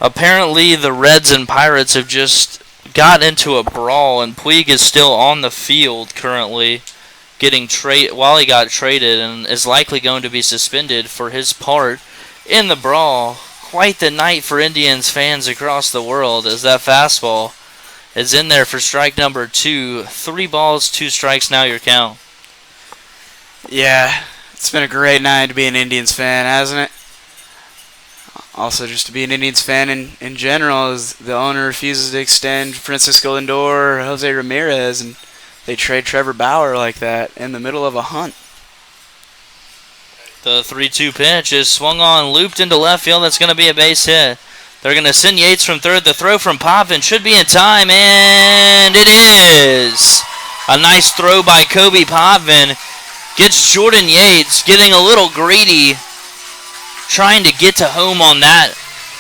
apparently the Reds and Pirates have just got into a brawl, and Puig is still on the field currently while he got traded, and is likely going to be suspended for his part in the brawl. Quite the night for Indians fans across the world, as that fastball is in there for strike number 2. 3 balls, 2 strikes, now your count. Yeah, it's been a great night to be an Indians fan, hasn't it? Also, just to be an Indians fan in general, as the owner refuses to extend Francisco Lindor or Jose Ramirez, and they trade Trevor Bauer like that in the middle of a hunt. The 3-2 pitch is swung on, looped into left field. That's going to be a base hit. They're going to send Yates from third. The throw from Pavan should be in time, and it is. A nice throw by Kobe Pavan. Gets Jordan Yates getting a little greedy, trying to get to home on that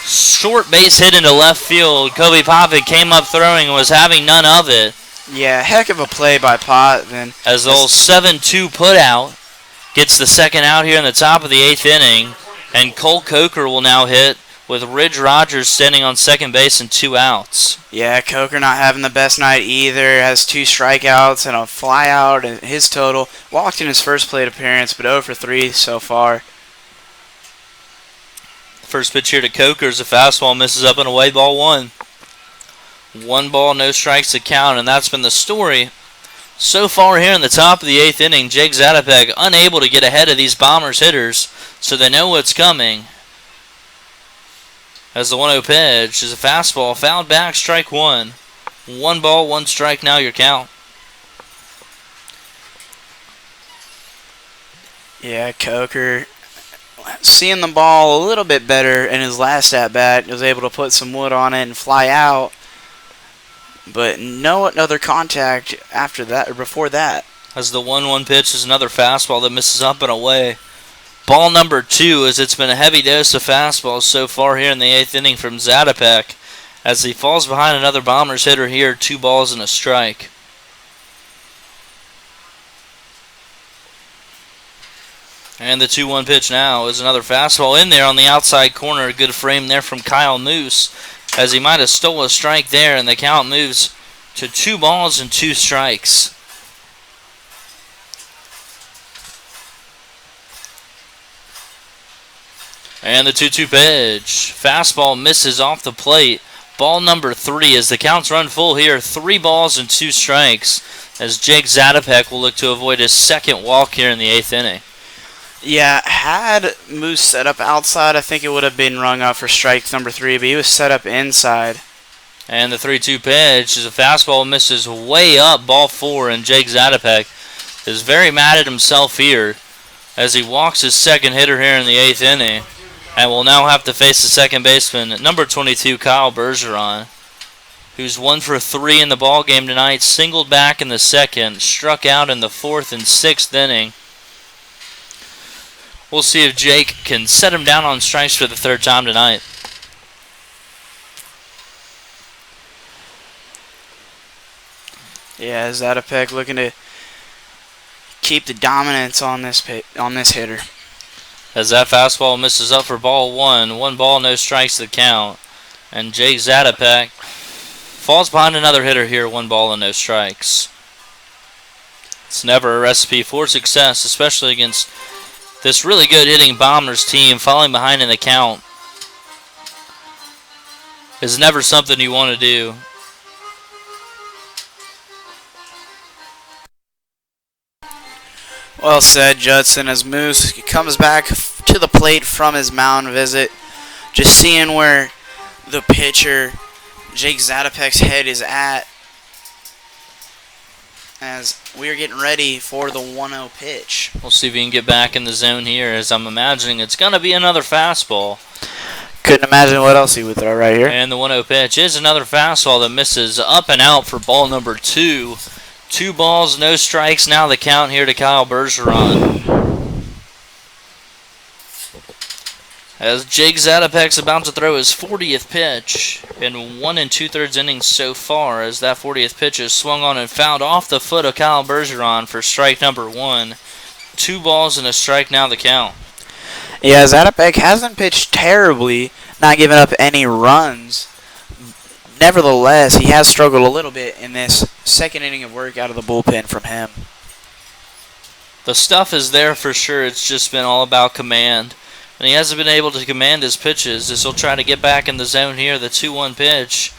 short base hit into left field. Kobe Pavan came up throwing and was having none of it. Yeah, heck of a play by Pavan. As the old 7-2 put out gets the second out here in the top of the 8th inning, and Colt Coker will now hit with Rodgers standing on second base and 2 outs. Yeah, Coker not having the best night either. Has 2 strikeouts and a fly out, and his total. Walked in his first plate appearance, but 0 for 3 so far. First pitch here to Coker is a fastball, misses up and away, ball 1. 1 ball, no strikes to count, and that's been the story so far here in the top of the 8th inning. Jake Zatopek unable to get ahead of these Bombers hitters, so they know what's coming. As the 1-0 pitch is a fastball, fouled back, strike 1. 1 ball, 1 strike, now your count. Yeah, Coker seeing the ball a little bit better in his last at-bat. Was able to put some wood on it and fly out. But no other contact after that or before that. As the 1-1 pitch is another fastball that misses up and away. Ball number 2, as it's been a heavy dose of fastballs so far here in the 8th inning from Zatopek, as he falls behind another Bombers hitter here, 2 balls and a strike. And the 2-1 pitch now is another fastball in there on the outside corner. A good frame there from Kyle Moose, as he might have stole a strike there, and the count moves to 2 balls and 2 strikes. And the 2-2 pitch. Fastball misses off the plate. Ball number 3 as the counts run full here. 3 balls and 2 strikes, as Jake Zatopek will look to avoid his second walk here in the 8th inning. Yeah, had Moose set up outside, I think it would have been rung up for strike number 3, but he was set up inside. And the 3-2 pitch is a fastball, misses way up, ball 4, and Jake Zatopek is very mad at himself here as he walks his second hitter here in the 8th inning, and will now have to face the second baseman, number 22, Kyle Bergeron, who's 1 for 3 in the ball game tonight, singled back in the second, struck out in the 4th and 6th inning. We'll see if Jake can set him down on strikes for the 3rd time tonight. Yeah, Zatopek looking to keep the dominance on this hitter. As that fastball misses up for ball 1. 1 ball, no strikes to the count. And Jake Zatopek falls behind another hitter here, 1 ball and no strikes. It's never a recipe for success, especially against this really good hitting Bombers team. Falling behind in the count is never something you want to do. Well said, Judson, as Moose comes back to the plate from his mound visit. Just seeing where the pitcher, Jake Zatopek's head is at as we are getting ready for the 1-0 pitch. We'll see if he can get back in the zone here, as I'm imagining it's going to be another fastball. Couldn't imagine what else he would throw right here. And the 1-0 pitch is another fastball that misses up and out for ball number 2. 2 balls, no strikes. Now the count here to Kyle Bergeron. As Jake Zatopek's about to throw his 40th pitch in 1 2/3 innings so far, as that 40th pitch is swung on and fouled off the foot of Kyle Bergeron for strike number 1. 2 balls and a strike now the count. Yeah, Zatopek hasn't pitched terribly, not giving up any runs. Nevertheless, he has struggled a little bit in this second inning of work out of the bullpen from him. The stuff is there for sure. It's just been all about command. And he hasn't been able to command his pitches as he'll try to get back in the zone here. The 2-1 pitch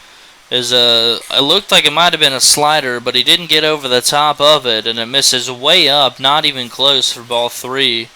is it looked like it might have been a slider, but he didn't get over the top of it, and it misses way up, not even close for ball 3.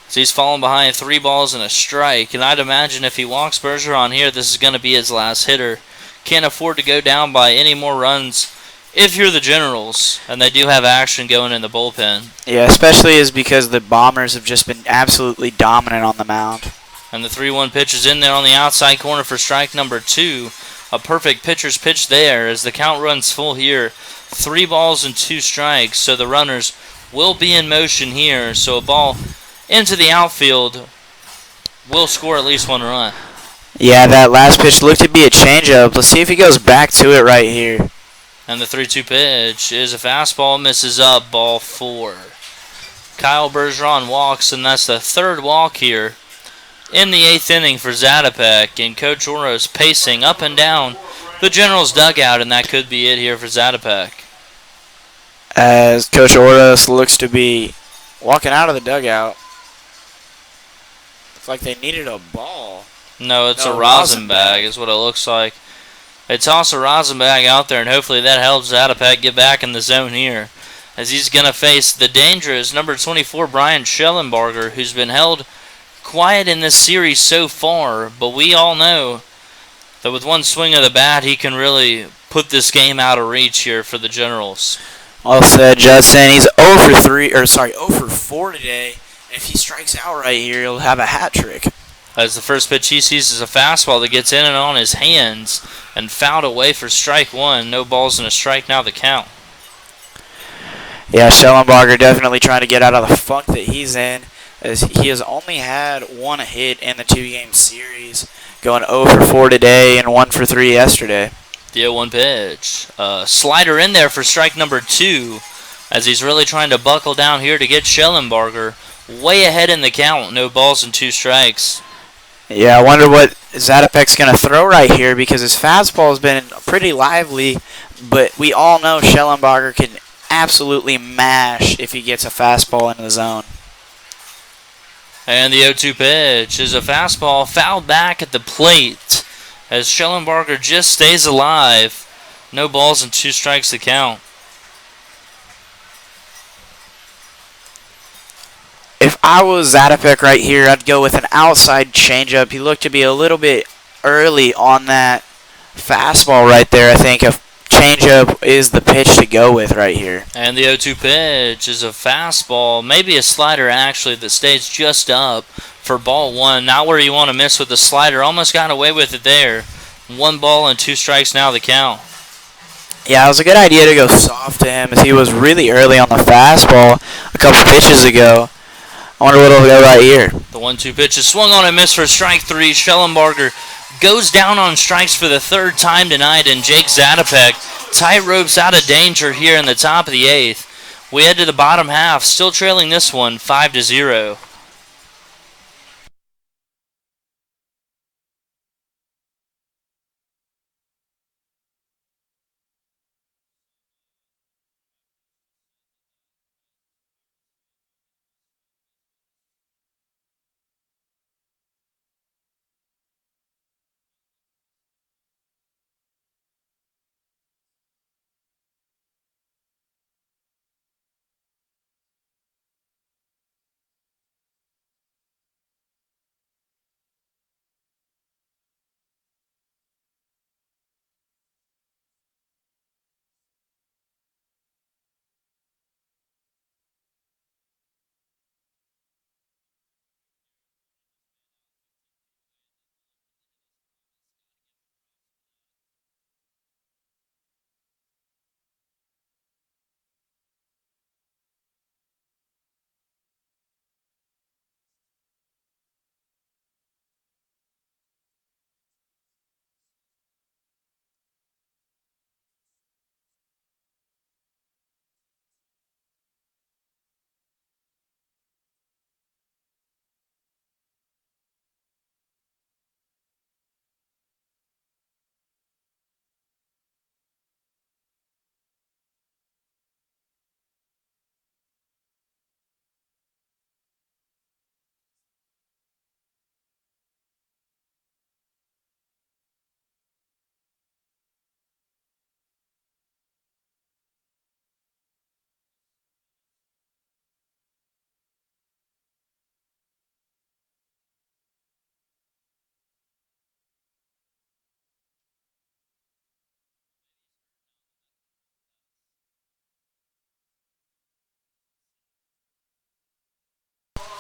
So he's falling behind 3 balls and a strike. And I'd imagine if he walks Bergeron here, this is going to be his last hitter. Can't afford to go down by any more runs if you're the Generals, and they do have action going in the bullpen. Yeah, especially is because the Bombers have just been absolutely dominant on the mound. And the 3-1 pitch is in there on the outside corner for strike number 2. A perfect pitcher's pitch there as the count runs full here. 3 balls and 2 strikes, so the runners will be in motion here. So a ball into the outfield will score at least 1 run. Yeah, that last pitch looked to be a changeup. Let's see if he goes back to it right here. And the 3-2 pitch is a fastball, misses up, ball 4. Kyle Bergeron walks, and that's the 3rd walk here in the 8th inning for Zatopek. And Coach Oros pacing up and down the Generals' dugout, and that could be it here for Zatopek. As Coach Oros looks to be walking out of the dugout. Looks like they needed a ball. No, it's No, a rosin rosin bag is what it looks like. They toss a rosin bag out there, and hopefully that helps Zatopek get back in the zone here, as he's going to face the dangerous number 24 Brian Shellenberger, who's been held quiet in this series so far, but we all know that with one swing of the bat, he can really put this game out of reach here for the Generals. Well said, Judson. He's 0 for 4 today. And if he strikes out right here, he'll have a hat trick. As the first pitch he sees is a fastball that gets in and on his hands and fouled away for strike 1. No balls and a strike now the count. Yeah, Shellenberger definitely trying to get out of the funk that he's in, as he has only had 1 hit in the 2-game series, going 0 for 4 today and 1 for 3 yesterday. The 0-1 pitch. Slider in there for strike number 2, as he's really trying to buckle down here to get Shellenberger way ahead in the count. No balls and 2 strikes. Yeah, I wonder what Zatopek's going to throw right here, because his fastball has been pretty lively, but we all know Shellenberger can absolutely mash if he gets a fastball into the zone. And the 0-2 pitch is a fastball fouled back at the plate as Shellenberger just stays alive. No balls and 2 strikes to count. If I was Zatopek right here, I'd go with an outside changeup. He looked to be a little bit early on that fastball right there. I think a changeup is the pitch to go with right here. And the 0-2 pitch is a fastball, maybe a slider actually, that stays just up for ball 1. Not where you want to miss with the slider. Almost got away with it there. 1 ball and 2 strikes now the count. Yeah, it was a good idea to go soft to him, as he was really early on the fastball a couple pitches ago. I wonder what will go right here. The 1-2 pitch is swung on and missed for strike 3. Shellenberger goes down on strikes for the 3rd time tonight, and Jake Zatopek tight ropes out of danger here in the top of the 8th. We head to the bottom half, still trailing this one 5-0.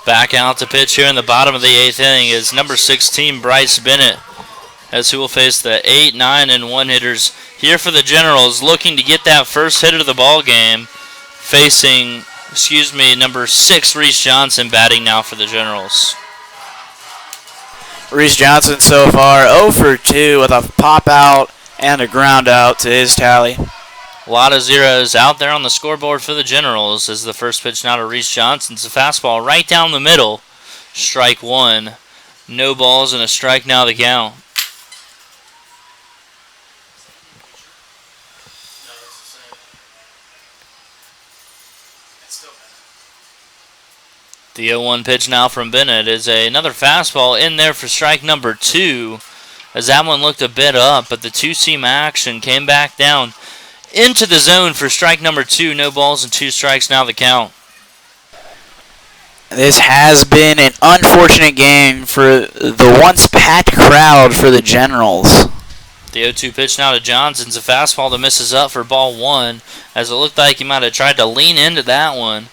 Back out to pitch here in the bottom of the 8th inning is number 16, Bryce Bennett, as who will face the 8, 9, and 1 hitters here for the Generals, looking to get that first hit of the ball game, facing, number 6, Reese Johnson, batting now for the Generals. Reese Johnson so far 0 for 2 with a pop out and a ground out to his tally. A lot of zeros out there on the scoreboard for the Generals as the first pitch now to Reese Johnson. It's a fastball right down the middle. Strike 1. No balls and a strike now the count. The 0-1 pitch now from Bennett is another fastball in there for strike number 2. As that one looked a bit up, but the two-seam action came back down into the zone for strike number 2. No balls and 2 strikes now the count. This has been an unfortunate game for the once packed crowd for the Generals. The 0-2 pitch now to Johnson's a fastball that misses up for ball 1, as it looked like he might have tried to lean into that one.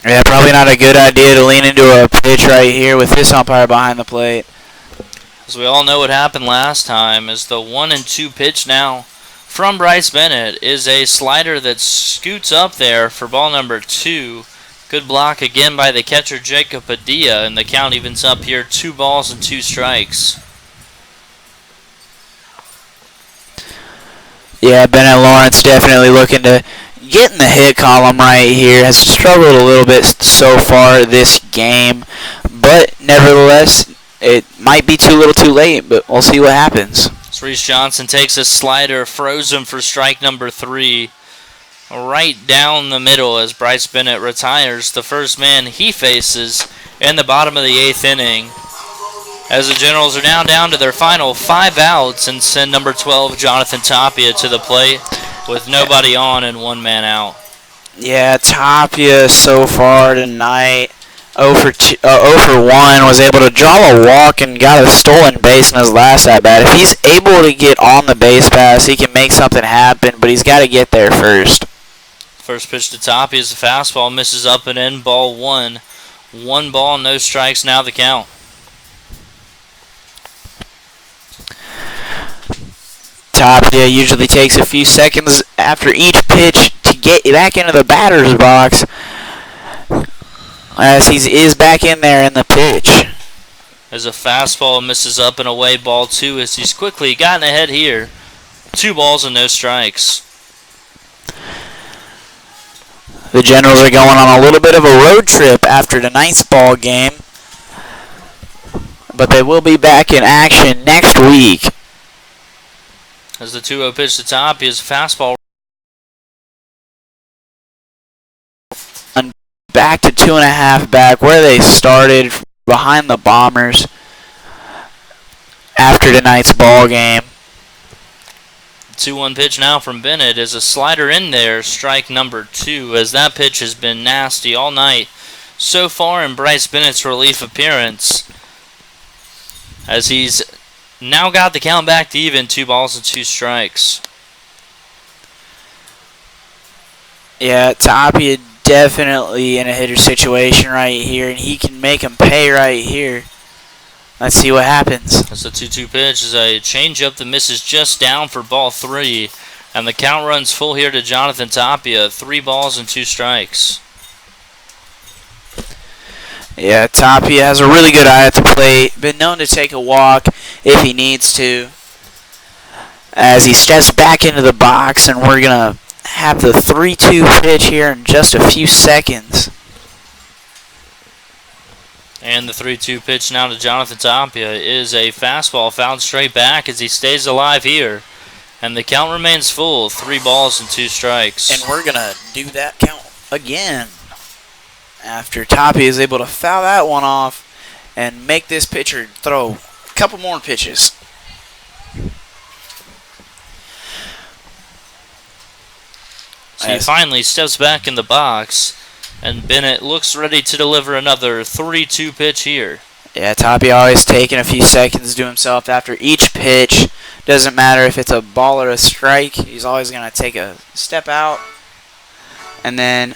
Yeah, probably not a good idea to lean into a pitch right here with this umpire behind the plate. As we all know what happened last time, is the 1-2 pitch now from Bryce Bennett is a slider that scoots up there for ball number 2. Good block again by the catcher Jacob Padilla, and the count evens up here, 2 balls and 2 strikes. Yeah, Bennett Lawrence definitely looking to get in the hit column right here. Has struggled a little bit so far this game, but nevertheless, it might be too little too late, but we'll see what happens. So Reese Johnson takes a slider, throws him for strike number 3. Right down the middle as Bryce Bennett retires the first man he faces in the bottom of the 8th inning. As the Generals are now down to their final 5 outs and send number 12, Jonathan Tapia, to the plate with nobody on and 1 man out. Yeah, Tapia so far tonight 0 for 1, was able to draw a walk and got a stolen base in his last at-bat. If he's able to get on the base pass, he can make something happen, but he's got to get there first. First pitch to Tapia is a fastball, misses up and in, ball 1. 1 ball, no strikes, now the count. Tapia usually takes a few seconds after each pitch to get back into the batter's box, as he is back in there in the pitch. As a fastball misses up and away, ball 2, as he's quickly gotten ahead here. 2 balls and no strikes. The Generals are going on a little bit of a road trip after tonight's ball game, but they will be back in action next week. As the 2-0 pitch to Tapia is a fastball. Back to 2.5 back where they started, behind the Bombers after tonight's ball game. 2-1 pitch now from Bennett is a slider in there, strike number 2, as that pitch has been nasty all night so far in Bryce Bennett's relief appearance, as he's now got the count back to even, 2 balls and 2 strikes. Yeah, Tapia definitely in a hitter situation right here, and he can make him pay right here. Let's see what happens. That's the 2-2 pitch is a changeup that misses just down for ball 3, and the count runs full here to Jonathan Tapia, 3 balls and 2 strikes. Yeah, Tapia has a really good eye at the plate, been known to take a walk if he needs to, as he steps back into the box, and we're going to have the 3-2 pitch here in just a few seconds. And the 3-2 pitch now to Jonathan Tapia is a fastball fouled straight back as he stays alive here. And the count remains full, 3 balls and 2 strikes. And we're going to do that count again after Tapia is able to foul that one off and make this pitcher throw a couple more pitches. So he finally steps back in the box, and Bennett looks ready to deliver another 3-2 pitch here. Yeah, Tapia always taking a few seconds to himself after each pitch. Doesn't matter if it's a ball or a strike. He's always going to take a step out and then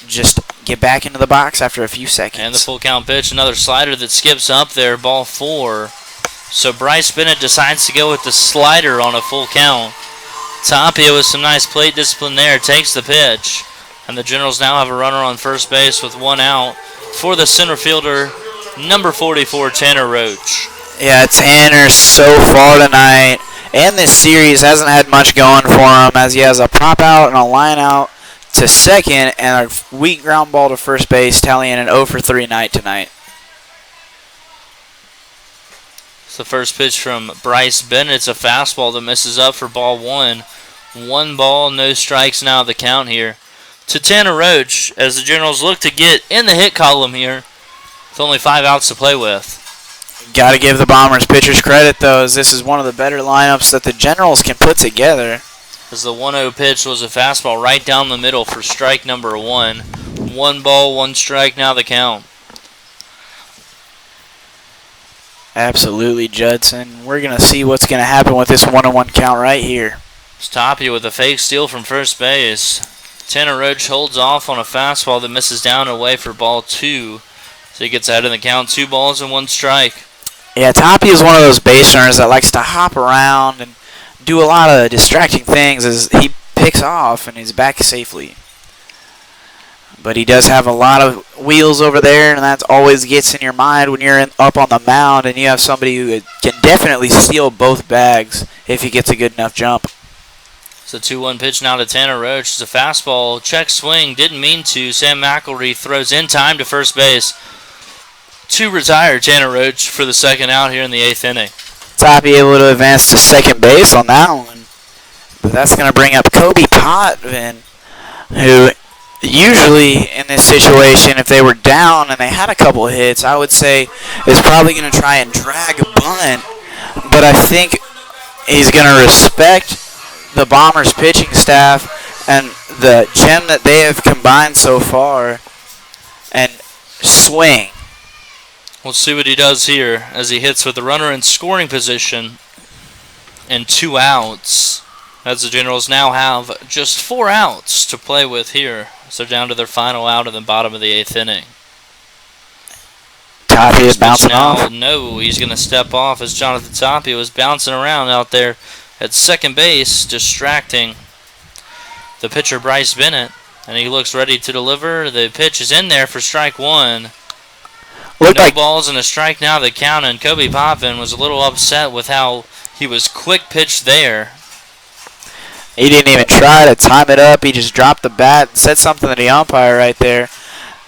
just get back into the box after a few seconds. And the full count pitch, another slider that skips up there, ball 4. So Bryce Bennett decides to go with the slider on a full count. Tapia with some nice plate discipline there takes the pitch. And the Generals now have a runner on first base with 1 out for the center fielder, number 44, Tanner Roach. Yeah, Tanner so far tonight and this series hasn't had much going for him, as he has a pop out and a line out to second and a weak ground ball to first base, tallying an 0 for 3 night tonight. It's the first pitch from Bryce Bennett. It's a fastball that misses up for ball 1. 1 ball, no strikes now the count here to Tanner Roach as the Generals look to get in the hit column here with only 5 outs to play with. Got to give the Bombers pitchers credit, though, as this is one of the better lineups that the Generals can put together. As the 1-0 pitch was a fastball right down the middle for strike number 1. 1 ball, 1 strike now the count. Absolutely, Judson. We're going to see what's going to happen with this 1-1 count right here. It's Tapia with a fake steal from first base. Tanner Roach holds off on a fastball that misses down and away for ball 2. So he gets ahead of the count, 2 balls and 1 strike. Yeah, Tapia is one of those base runners that likes to hop around and do a lot of distracting things as he picks off and he's back safely. But he does have a lot of wheels over there, and that always gets in your mind when you're up on the mound and you have somebody who can definitely steal both bags if he gets a good enough jump. It's a 2-1 pitch now to Tanner Roach. It's a fastball, check swing, didn't mean to. Sam Mackel throws in time to first base to retire Tanner Roach for the second out here in the 8th inning. Tapia able to advance to second base on that one. But that's going to bring up Kobe Pavan, who usually in this situation, if they were down and they had a couple of hits, I would say is probably going to try and drag a bunt. But I think he's going to respect the Bombers pitching staff and the gem that they have combined so far and swing. We'll see what he does here as he hits with the runner in scoring position and 2 outs. As the Generals now have just 4 outs to play with here. So they're down to their final out in the bottom of the 8th inning. Tapia is bouncing off. No, he's going to step off as Jonathan Tapia was bouncing around out there at second base, distracting the pitcher Bryce Bennett. And he looks ready to deliver. The pitch is in there for strike 1. No balls and a strike now the count, and Kobe Pavan was a little upset with how he was quick pitched there. He didn't even try to time it up. He just dropped the bat and said something to the umpire right there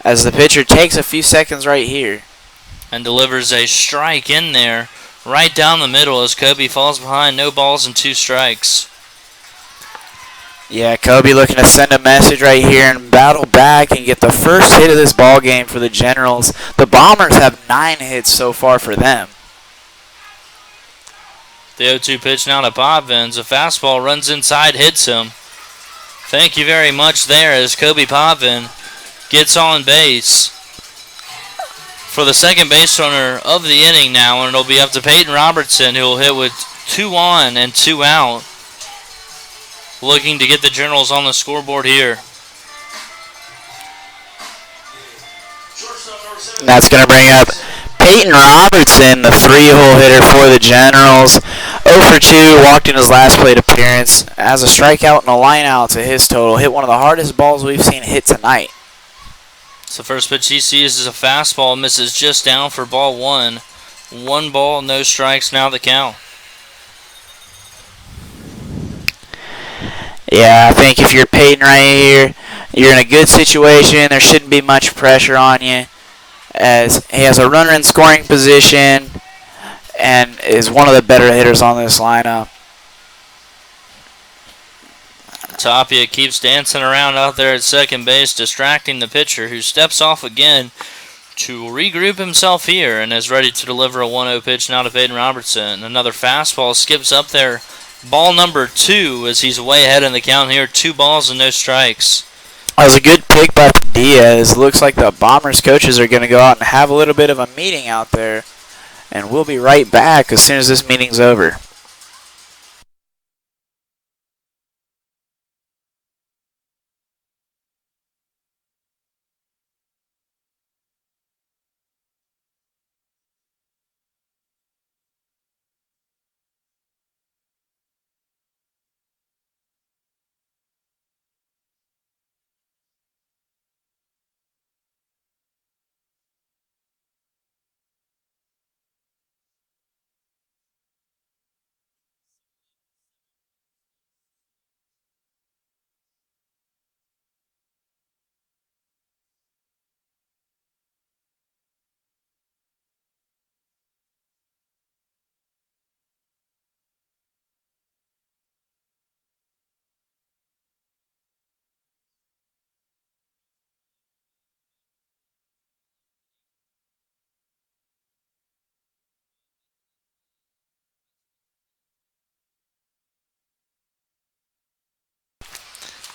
as the pitcher takes a few seconds right here. And delivers a strike in there right down the middle as Kobe falls behind. No balls and 2 strikes. Yeah, Kobe looking to send a message right here and battle back and get the first hit of this ball game for the Generals. The Bombers have 9 hits so far for them. The 0-2 pitch now to Pavans. A fastball runs inside, hits him. Thank you very much there as Kobe Pavan gets on base for the second base runner of the inning now, and it'll be up to Payton Robertson, who will hit with 2 on and 2 out. Looking to get the Generals on the scoreboard here. And that's going to bring up Payton Robertson, the 3-hole hitter for the Generals. 0 for 2, walked in his last plate appearance. Has a strikeout and a line out to his total. Hit one of the hardest balls we've seen hit tonight. So first pitch he sees is a fastball, misses just down for ball 1. 1 ball, no strikes, now the count. Yeah, I think if you're Peyton right here, you're in a good situation. There shouldn't be much pressure on you, as he has a runner in scoring position and is one of the better hitters on this lineup. Tapia keeps dancing around out there at second base, distracting the pitcher, who steps off again to regroup himself here and is ready to deliver a 1-0 pitch now to Payton Robertson. Another fastball skips up there. Ball number 2 as he's way ahead in the count here. 2 balls and no strikes. That was a good pick by Padilla. It looks like the Bombers coaches are going to go out and have a little bit of a meeting out there. And we'll be right back as soon as this meeting's over.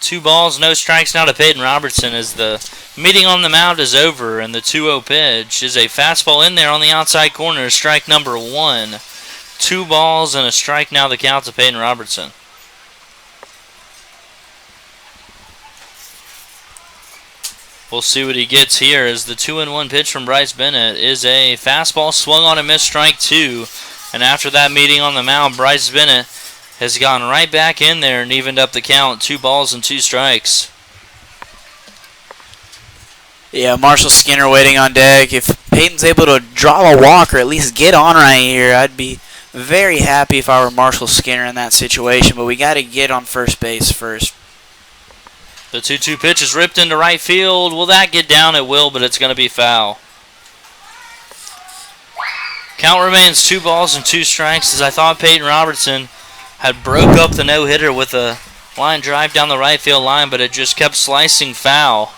2 balls, no strikes now to Payton Robertson as the meeting on the mound is over, and the 2-0 pitch is a fastball in there on the outside corner, strike number 1. 2 balls and a strike now the count to Payton Robertson. We'll see what he gets here as the 2-1 pitch from Bryce Bennett is a fastball swung on and missed, strike 2. And after that meeting on the mound, Bryce Bennett has gone right back in there and evened up the count. 2 balls and 2 strikes. Yeah, Marshall Skinner waiting on deck. If Peyton's able to draw a walk or at least get on right here, I'd be very happy if I were Marshall Skinner in that situation. But we got to get on first base first. The 2-2 pitch is ripped into right field. Will that get down? It will, but it's going to be foul. Count remains 2 balls and 2 strikes as I thought Payton Robertson had broke up the no-hitter with a line drive down the right field line, but it just kept slicing foul.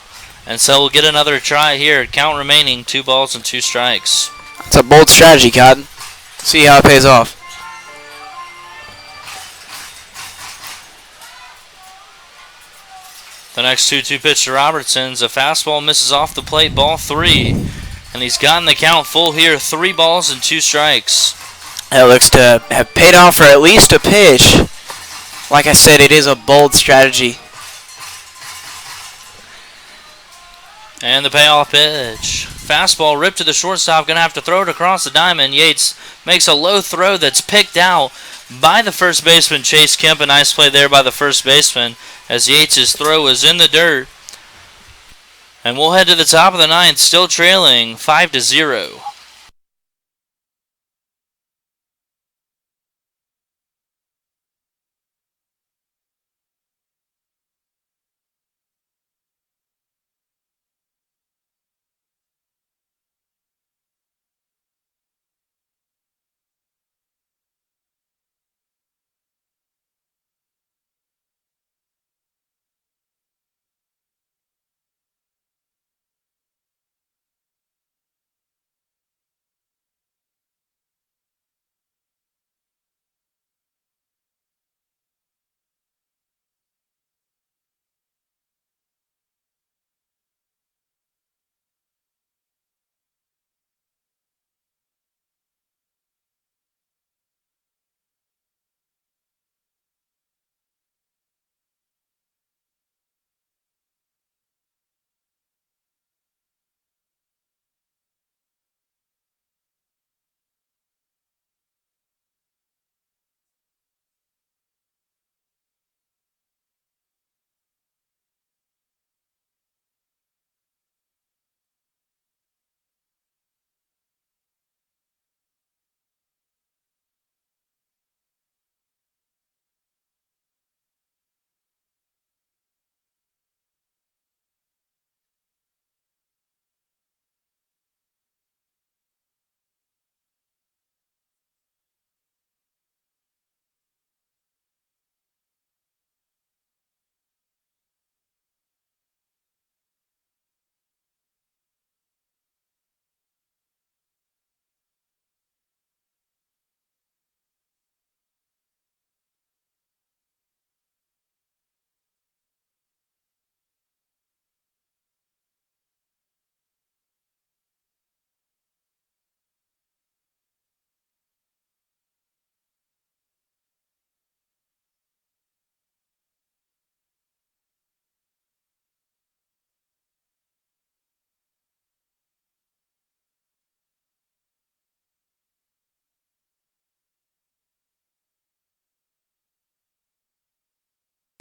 And so we'll get another try here. Count remaining 2 balls and 2 strikes. It's a bold strategy, Cotton. See how it pays off. The next 2-2 pitch to Robertson's a fastball, misses off the plate, ball 3. And he's gotten the count full here, 3 balls and 2 strikes. That looks to have paid off for at least a pitch. Like I said, it is a bold strategy. And the payoff pitch. Fastball ripped to the shortstop, going to have to throw it across the diamond. Yates makes a low throw that's picked out by the first baseman, Chase Kemp. A nice play there by the first baseman as Yates' throw is in the dirt. And we'll head to the top of the 9th, still trailing 5-0.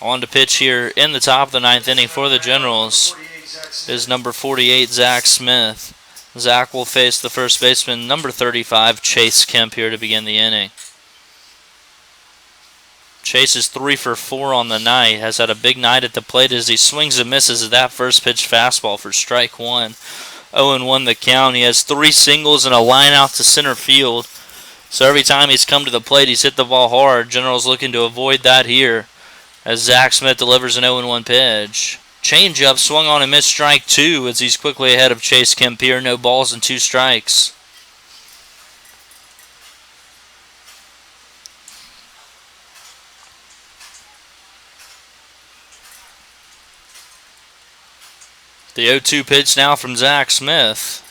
On to pitch here in the top of the 9th inning for the Generals is number 48, Zack Smith. Zack will face the first baseman, number 35, Chase Kemp, here to begin the inning. Chase is 3 for 4 on the night, has had a big night at the plate as he swings and misses at that first pitch fastball for strike 1. 0-1 the count. He has 3 singles and a line out to center field. So every time he's come to the plate, he's hit the ball hard. Generals looking to avoid that here as Zack Smith delivers an 0-1 pitch. Changeup swung on and missed, strike 2 as he's quickly ahead of Chase Kemp here. No balls and 2 strikes. The 0-2 pitch now from Zack Smith.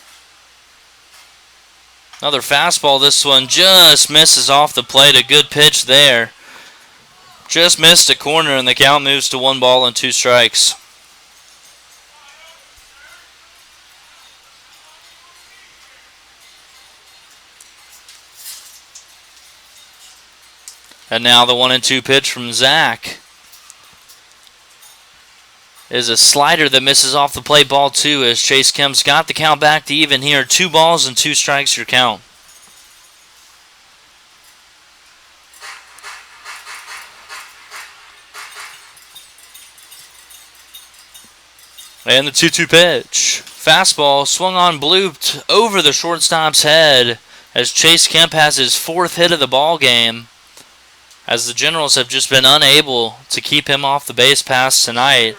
Another fastball. This one just misses off the plate. A good pitch there. Just missed a corner, and the count moves to 1-2 strikes. And now the 1-2 pitch from Zack is a slider that misses off the plate. Ball 2 as Chase Kemp's got the count back to even here. 2-2 strikes your count. And the 2-2 pitch. Fastball swung on, blooped over the shortstop's head as Chase Kemp has his 4th hit of the ball game, as the Generals have just been unable to keep him off the base pass tonight.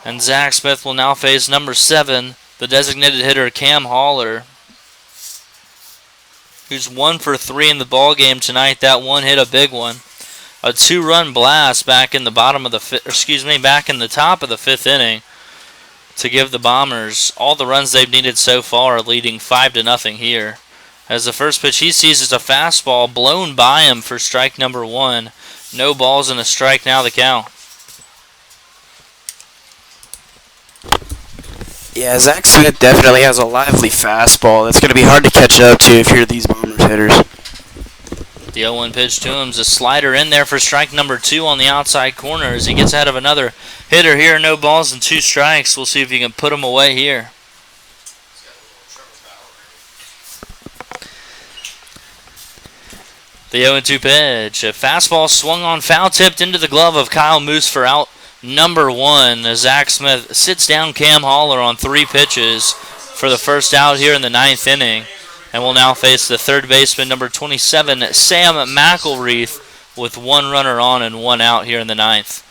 And Zack Smith will now face number 7, the designated hitter Cam Haller, who's 1 for 3 in the ball game tonight. That one hit a big one. A 2-run blast back in the top of the 5th inning to give the Bombers all the runs they've needed so far, leading 5-0 here. As the first pitch he sees is a fastball blown by him for strike number 1. No balls and a strike now the count. Yeah, Zack Smith definitely has a lively fastball. That's going to be hard to catch up to if you're these Bombers hitters. The 0-1 pitch to him is a slider in there for strike number 2 on the outside corner as he gets ahead of another hitter here. No balls and 2 strikes. We'll see if he can put him away here. The 0-2 pitch. A fastball swung on, foul tipped into the glove of Kyle Moose for out number 1. As Zack Smith sits down Cam Haller on 3 pitches for the first out here in the 9th inning. And will now face the third baseman, number 27, Sam Mackel, with 1 runner on and 1 out here in the 9th.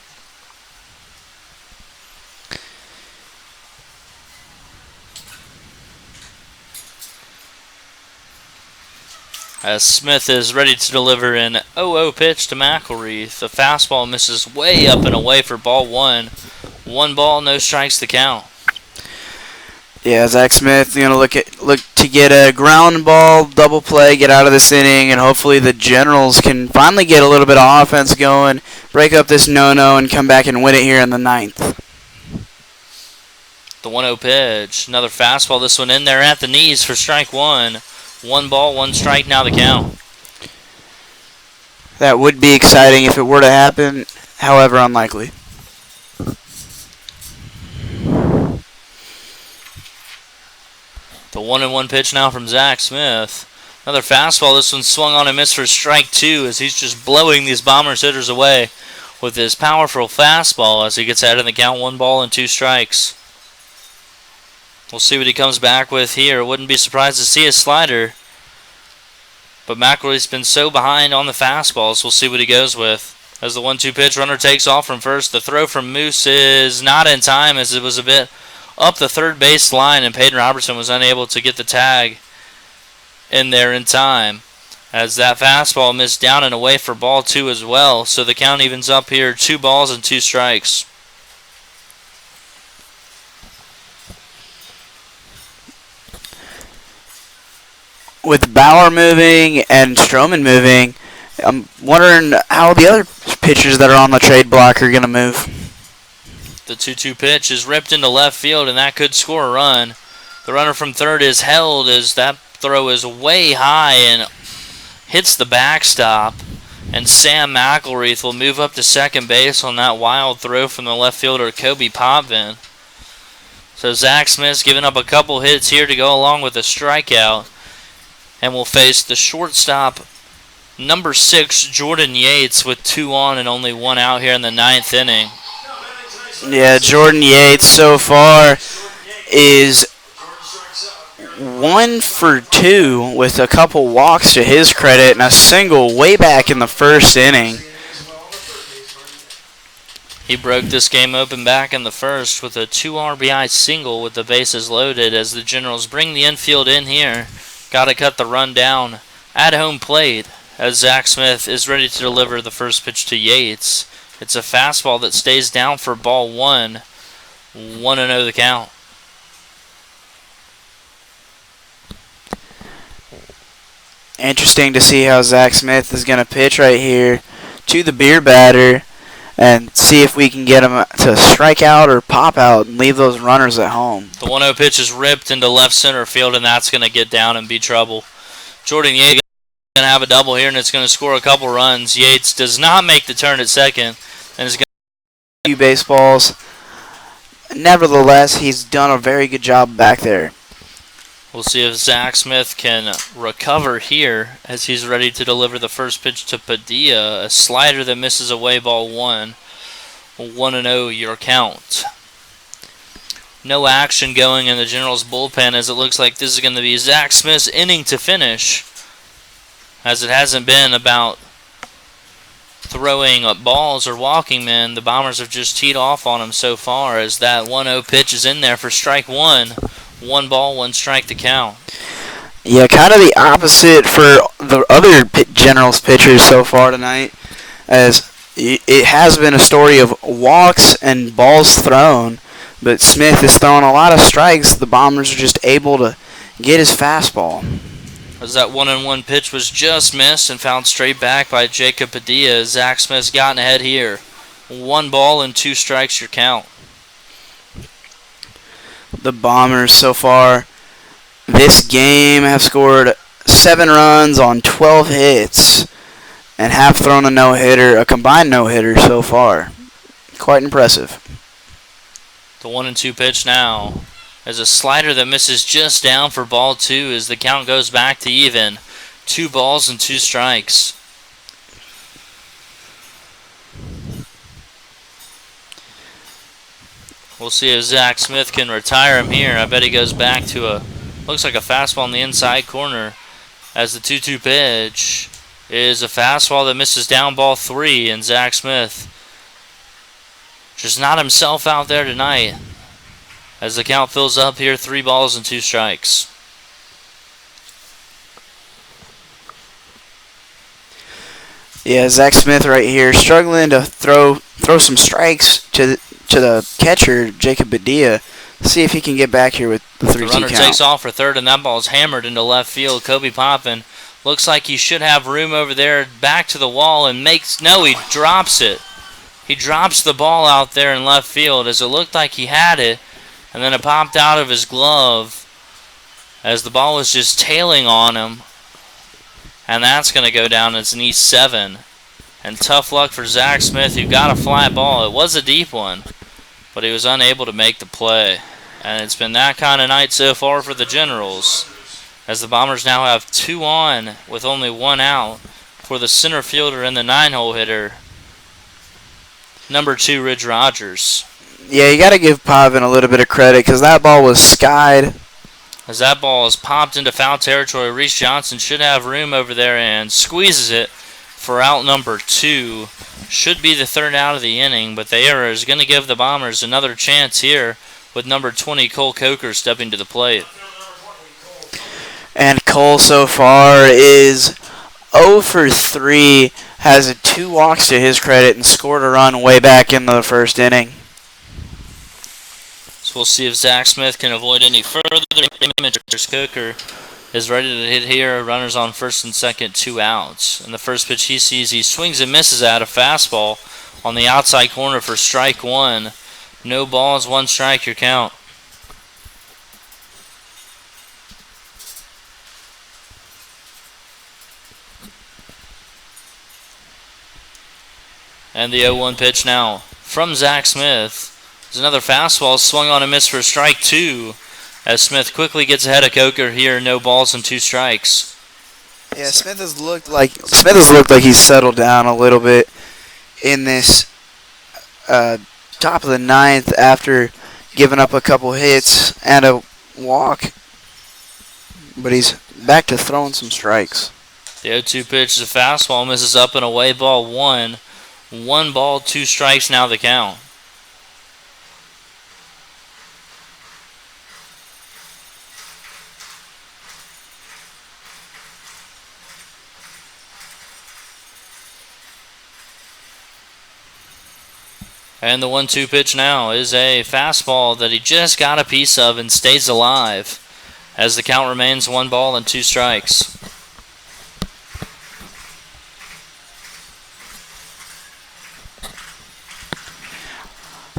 As Smith is ready to deliver an 0-0 pitch to Mackel. The fastball misses way up and away for ball 1. 1 ball, no strikes to count. Yeah, Zack Smith going to look to get a ground ball, double play, get out of this inning, and hopefully the Generals can finally get a little bit of offense going, break up this no-no, and come back and win it here in the 9th. The 1-0 pitch, another fastball. This one in there at the knees for strike 1. 1 ball, 1 strike now the count. That would be exciting if it were to happen, however unlikely. The 1-1 pitch now from Zack Smith. Another fastball. This one swung on and missed for strike 2 as he's just blowing these Bombers hitters away with his powerful fastball as he gets out of the count. 1 ball and 2 strikes. We'll see what he comes back with here. Wouldn't be surprised to see a slider. But Mackel's been so behind on the fastballs. We'll see what he goes with. As the 1-2 pitch, runner takes off from first. The throw from Moose is not in time as it was a bit up the third base line, and Payton Robertson was unable to get the tag in there in time. As that fastball missed down and away for ball 2 as well. So the count evens up here, 2 balls and 2 strikes. With Bauer moving and Stroman moving, I'm wondering how the other pitchers that are on the trade block are going to move. The 2-2 pitch is ripped into left field, and that could score a run. The runner from third is held as that throw is way high and hits the backstop. And Sam Mackel will move up to second base on that wild throw from the left fielder Kobe Pavan. So Zack Smith's giving up a couple hits here to go along with a strikeout. And will face the shortstop, number 6, Jordan Yates, with 2 on and only 1 out here in the 9th inning. Yeah, Jordan Yates so far is 1 for 2 with a couple walks to his credit and a single way back in the first inning. He broke this game open back in the first with a 2 RBI single with the bases loaded as the Generals bring the infield in here. Got to cut the run down at home plate as Zack Smith is ready to deliver the first pitch to Yates. It's a fastball that stays down for ball 1. 1-0 the count. Interesting to see how Zack Smith is going to pitch right here to the beer batter and see if we can get him to strike out or pop out and leave those runners at home. The 1-0 pitch is ripped into left center field, and that's going to get down and be trouble. Jordan Yates going to have a double here, and it's going to score a couple runs. Yates does not make the turn at second, and is going to baseballs. Nevertheless, he's done a very good job back there. We'll see if Zack Smith can recover here as he's ready to deliver the first pitch to Padilla. A slider that misses away, ball one. 1-0 your count. No action going in the Generals bullpen as it looks like this is going to be Zack Smith's inning to finish, as it hasn't been about throwing balls or walking men. The Bombers have just teed off on him so far as that 1-0 pitch is in there for strike one. 1 ball, 1 strike to count. Yeah, kind of the opposite for the other Generals pitchers so far tonight, as it has been a story of walks and balls thrown, but Smith is throwing a lot of strikes. The Bombers are just able to get his fastball. As that 1-1 pitch was just missed and fouled straight back by Jacob Padilla. Zack Smith's gotten ahead here. 1 ball and 2 strikes your count. The Bombers so far this game have scored 7 runs on 12 hits and have thrown a no-hitter, a combined no-hitter so far. Quite impressive. The 1-2 pitch now as a slider that misses just down for ball 2 as the count goes back to even. 2 balls and 2 strikes. We'll see if Zack Smith can retire him here. I bet he goes back to looks like a fastball in the inside corner as the 2-2 pitch is a fastball that misses down ball 3, and Zack Smith just not himself out there tonight as the count fills up here. 3 balls and 2 strikes. Yeah, Zack Smith right here struggling to throw some strikes to the catcher, Jacob Padilla. See if he can get back here with the 3-2 count. The runner takes off for third, and that ball is hammered into left field. Kobe Pavan looks like he should have room over there, back to the wall, and he drops it. He drops the ball out there in left field as it looked like he had it, and then it popped out of his glove as the ball was just tailing on him. And that's going to go down as an E7. And tough luck for Zack Smith, who got a fly ball. It was a deep one, but he was unable to make the play. And it's been that kind of night so far for the Generals, as the Bombers now have 2 on with only 1 out for the center fielder and the 9-hole hitter, number 2, Ridge Rodgers. Yeah, you got to give Pavan a little bit of credit because that ball was skied. As that ball is popped into foul territory, Reese Johnson should have room over there and squeezes it for out number 2. Should be the 3rd out of the inning, but the error is going to give the Bombers another chance here with number 20, Colt Coker, stepping to the plate. And Cole so far is 0 for 3, has 2 walks to his credit, and scored a run way back in the first inning. So we'll see if Zack Smith can avoid any further damage. Coker is ready to hit here. Runners on first and second, 2 outs. And the first pitch he sees, he swings and misses at a fastball on the outside corner for strike 1. No balls, 1 strike, your count. And the 0-1 pitch now from Zack Smith. There's another fastball swung on and missed for strike 2 as Smith quickly gets ahead of Coker here. No balls and 2 strikes. Yeah, Smith has looked like he's settled down a little bit in this top of the 9th after giving up a couple hits and a walk. But he's back to throwing some strikes. The 0-2 pitch is a fastball, misses up and away, ball 1. 1 ball, 2 strikes, now the count. And the 1-2 pitch now is a fastball that he just got a piece of and stays alive as the count remains 1 ball and 2 strikes.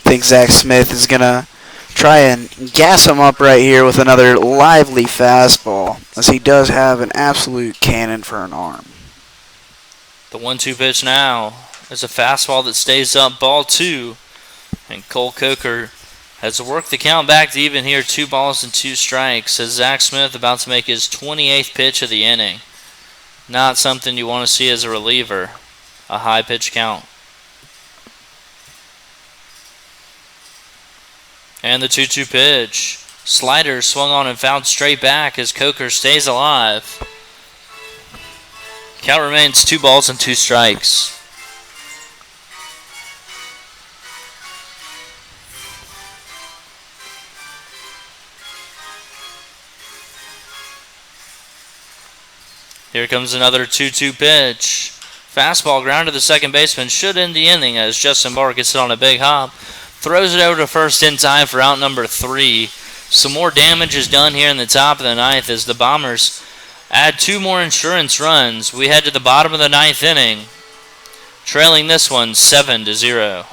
think Zack Smith is going to try and gas him up right here with another lively fastball, as he does have an absolute cannon for an arm. The 1-2 pitch now is a fastball that stays up, ball 2. And Colt Coker has worked the count back to even here, 2 balls and 2 strikes, as Zack Smith about to make his 28th pitch of the inning. Not something you want to see as a reliever, a high pitch count. And the 2-2 pitch. Slider swung on and fouled straight back as Coker stays alive. Count remains 2 balls and 2 strikes. Here comes another 2-2 pitch. Fastball ground to the second baseman. Should end the inning as Justin Barr gets it on a big hop. Throws it over to first in time for out number 3. Some more damage is done here in the top of the 9th as the Bombers add 2 more insurance runs. We head to the bottom of the 9th inning, trailing this one 7-0.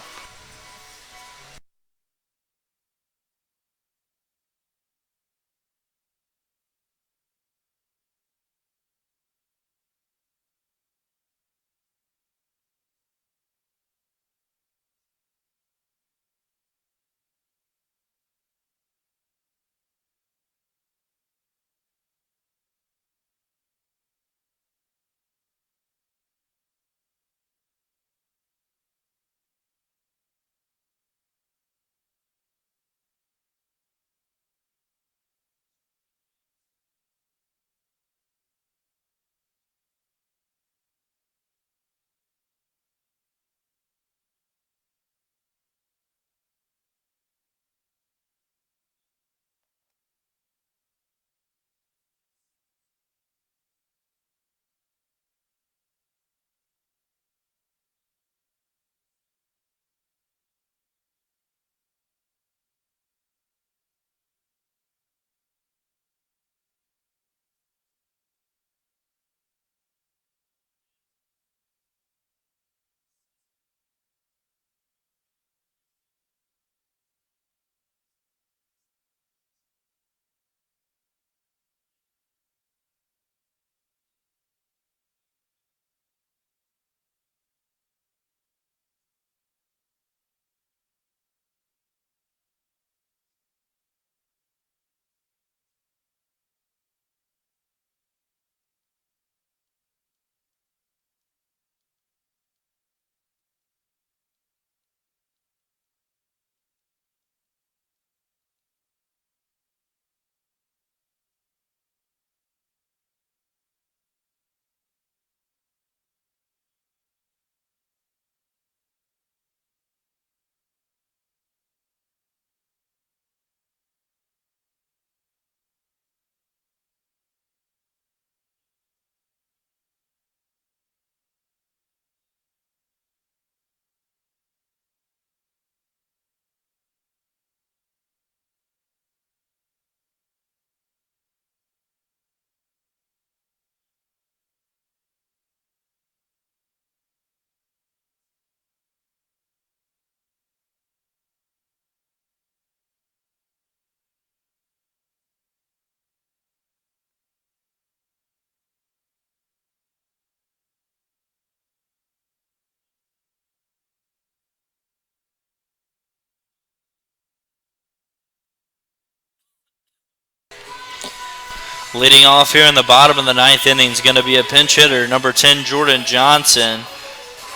Leading off here in the bottom of the 9th inning is going to be a pinch hitter, number 10, Jordan Johnson.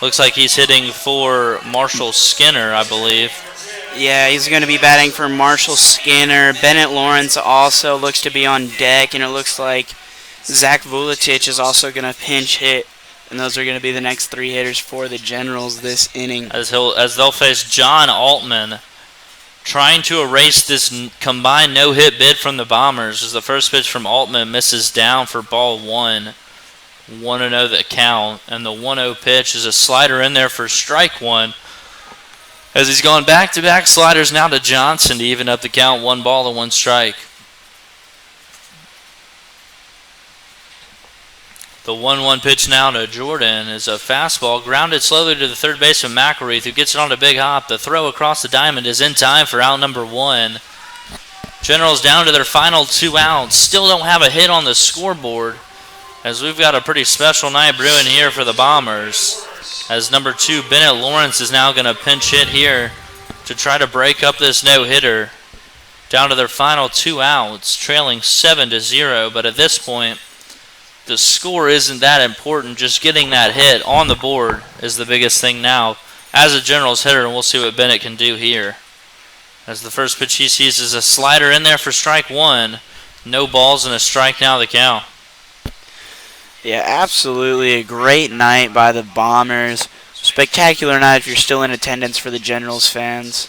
Looks like he's hitting for Marshall Skinner, I believe. Yeah, he's going to be batting for Marshall Skinner. Bennett Lawrence also looks to be on deck, and it looks like Zach Vuletic is also going to pinch hit. And those are going to be the next 3 hitters for the Generals this inning. As they'll face John Altman, trying to erase this combined no-hit bid from the Bombers, as the first pitch from Altman misses down for ball 1. 1-0 the count, and the 1-0 pitch is a slider in there for strike 1. As he's gone back-to-back sliders now to Johnson to even up the count, 1 ball and 1 strike. The 1-1 pitch now to Jordan is a fastball grounded slowly to the third baseman Mackel, who gets it on a big hop. The throw across the diamond is in time for out number 1. Generals down to their final 2 outs. Still don't have a hit on the scoreboard, as we've got a pretty special night brewing here for the Bombers, as number 2 Bennett Lawrence is now going to pinch hit here to try to break up this no-hitter. Down to their final 2 outs, trailing 7-0, but at this point, the score isn't that important. Just getting that hit on the board is the biggest thing now as a Generals hitter, and we'll see what Bennett can do here. As the first pitch he sees is a slider in there for strike 1. No balls and a strike now the count. Yeah, absolutely a great night by the Bombers. Spectacular night if you're still in attendance for the Generals fans.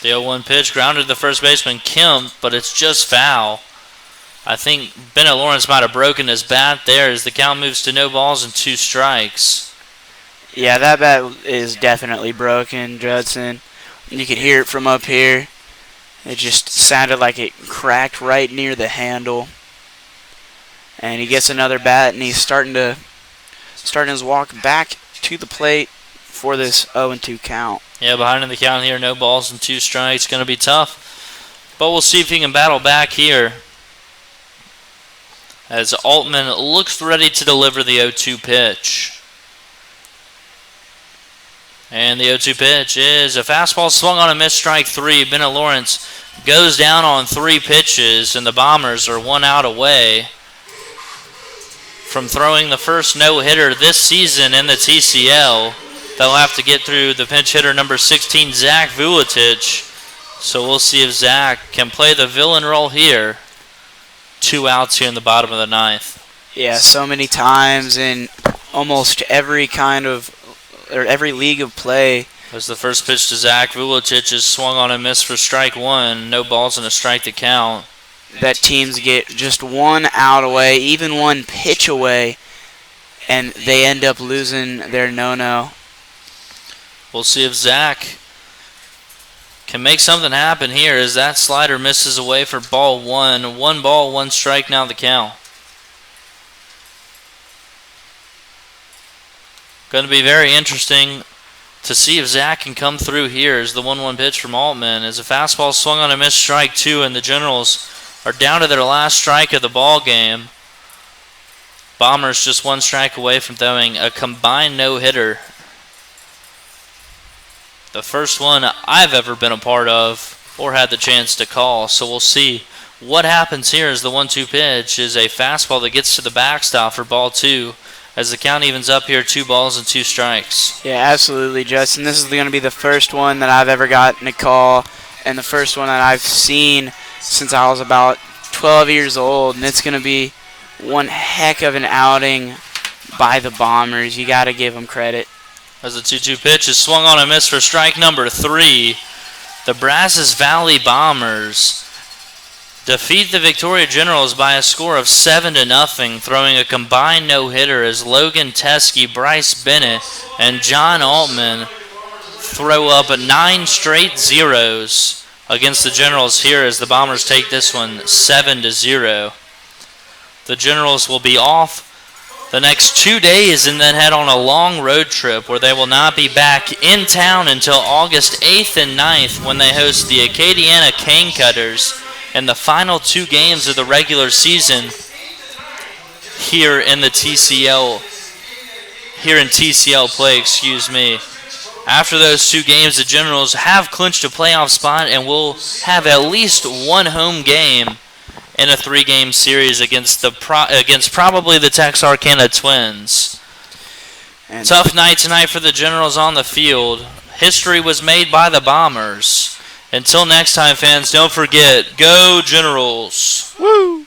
The 0-1 pitch grounded to the first baseman Kemp, but it's just foul. I think Bennett Lawrence might have broken his bat there as the count moves to no balls and 2 strikes. Yeah, that bat is definitely broken, Judson. You could hear it from up here. It just sounded like it cracked right near the handle. And he gets another bat, and he's starting his walk back to the plate for this 0-2 count. Yeah, behind in the count here, no balls and 2 strikes. Going to be tough, but we'll see if he can battle back here, as Altman looks ready to deliver the 0-2 pitch. And the 0-2 pitch is a fastball swung on a missed, strike 3. Bennett Lawrence goes down on 3 pitches, and the Bombers are 1 out away from throwing the first no-hitter this season in the TCL. They'll have to get through the pinch hitter number 16, Zach Vuletich. So we'll see if Zach can play the villain role here. 2 outs here in the bottom of the 9th. Yeah, so many times in almost every every league of play. As the first pitch to Zach Vuletich is swung on and missed for strike 1. No balls and a strike to count. That teams get just 1 out away, even 1 pitch away, and they end up losing their no-no. We'll see if Zach can make something happen here as that slider misses away for ball 1. 1 ball, 1 strike now the count. Going to be very interesting to see if Zach can come through here as the 1-1 pitch from Altman. As a fastball swung on a missed, strike 2, and the Generals are down to their last strike of the ball game. Bombers just 1 strike away from throwing a combined no-hitter. The first one I've ever been a part of or had the chance to call. So we'll see what happens here as the 1-2 pitch is a fastball that gets to the backstop for ball 2. As the count evens up here, 2 balls and 2 strikes. Yeah, absolutely, Justin. This is going to be the first one that I've ever gotten a call, and the first one that I've seen since I was about 12 years old, and it's going to be one heck of an outing by the Bombers. You got to give them credit. As the 2-2 pitch is swung on and missed for strike number 3, the Brazos Valley Bombers defeat the Victoria Generals by a score of 7-0, throwing a combined no-hitter as Logan Teskey, Bryce Bennett, and John Altman throw up 9 straight zeros against the Generals here as the Bombers take this one 7-0. The Generals will be off the next 2 days and then head on a long road trip where they will not be back in town until August 8th and 9th when they host the Acadiana Cane Cutters in the final 2 games of the regular season here in TCL play, After those 2 games, the Generals have clinched a playoff spot and will have at least 1 home game in a 3-game series against probably the Texarkana Twins. And tough night tonight for the Generals on the field. History was made by the Bombers. Until next time, fans, don't forget, go Generals! Woo!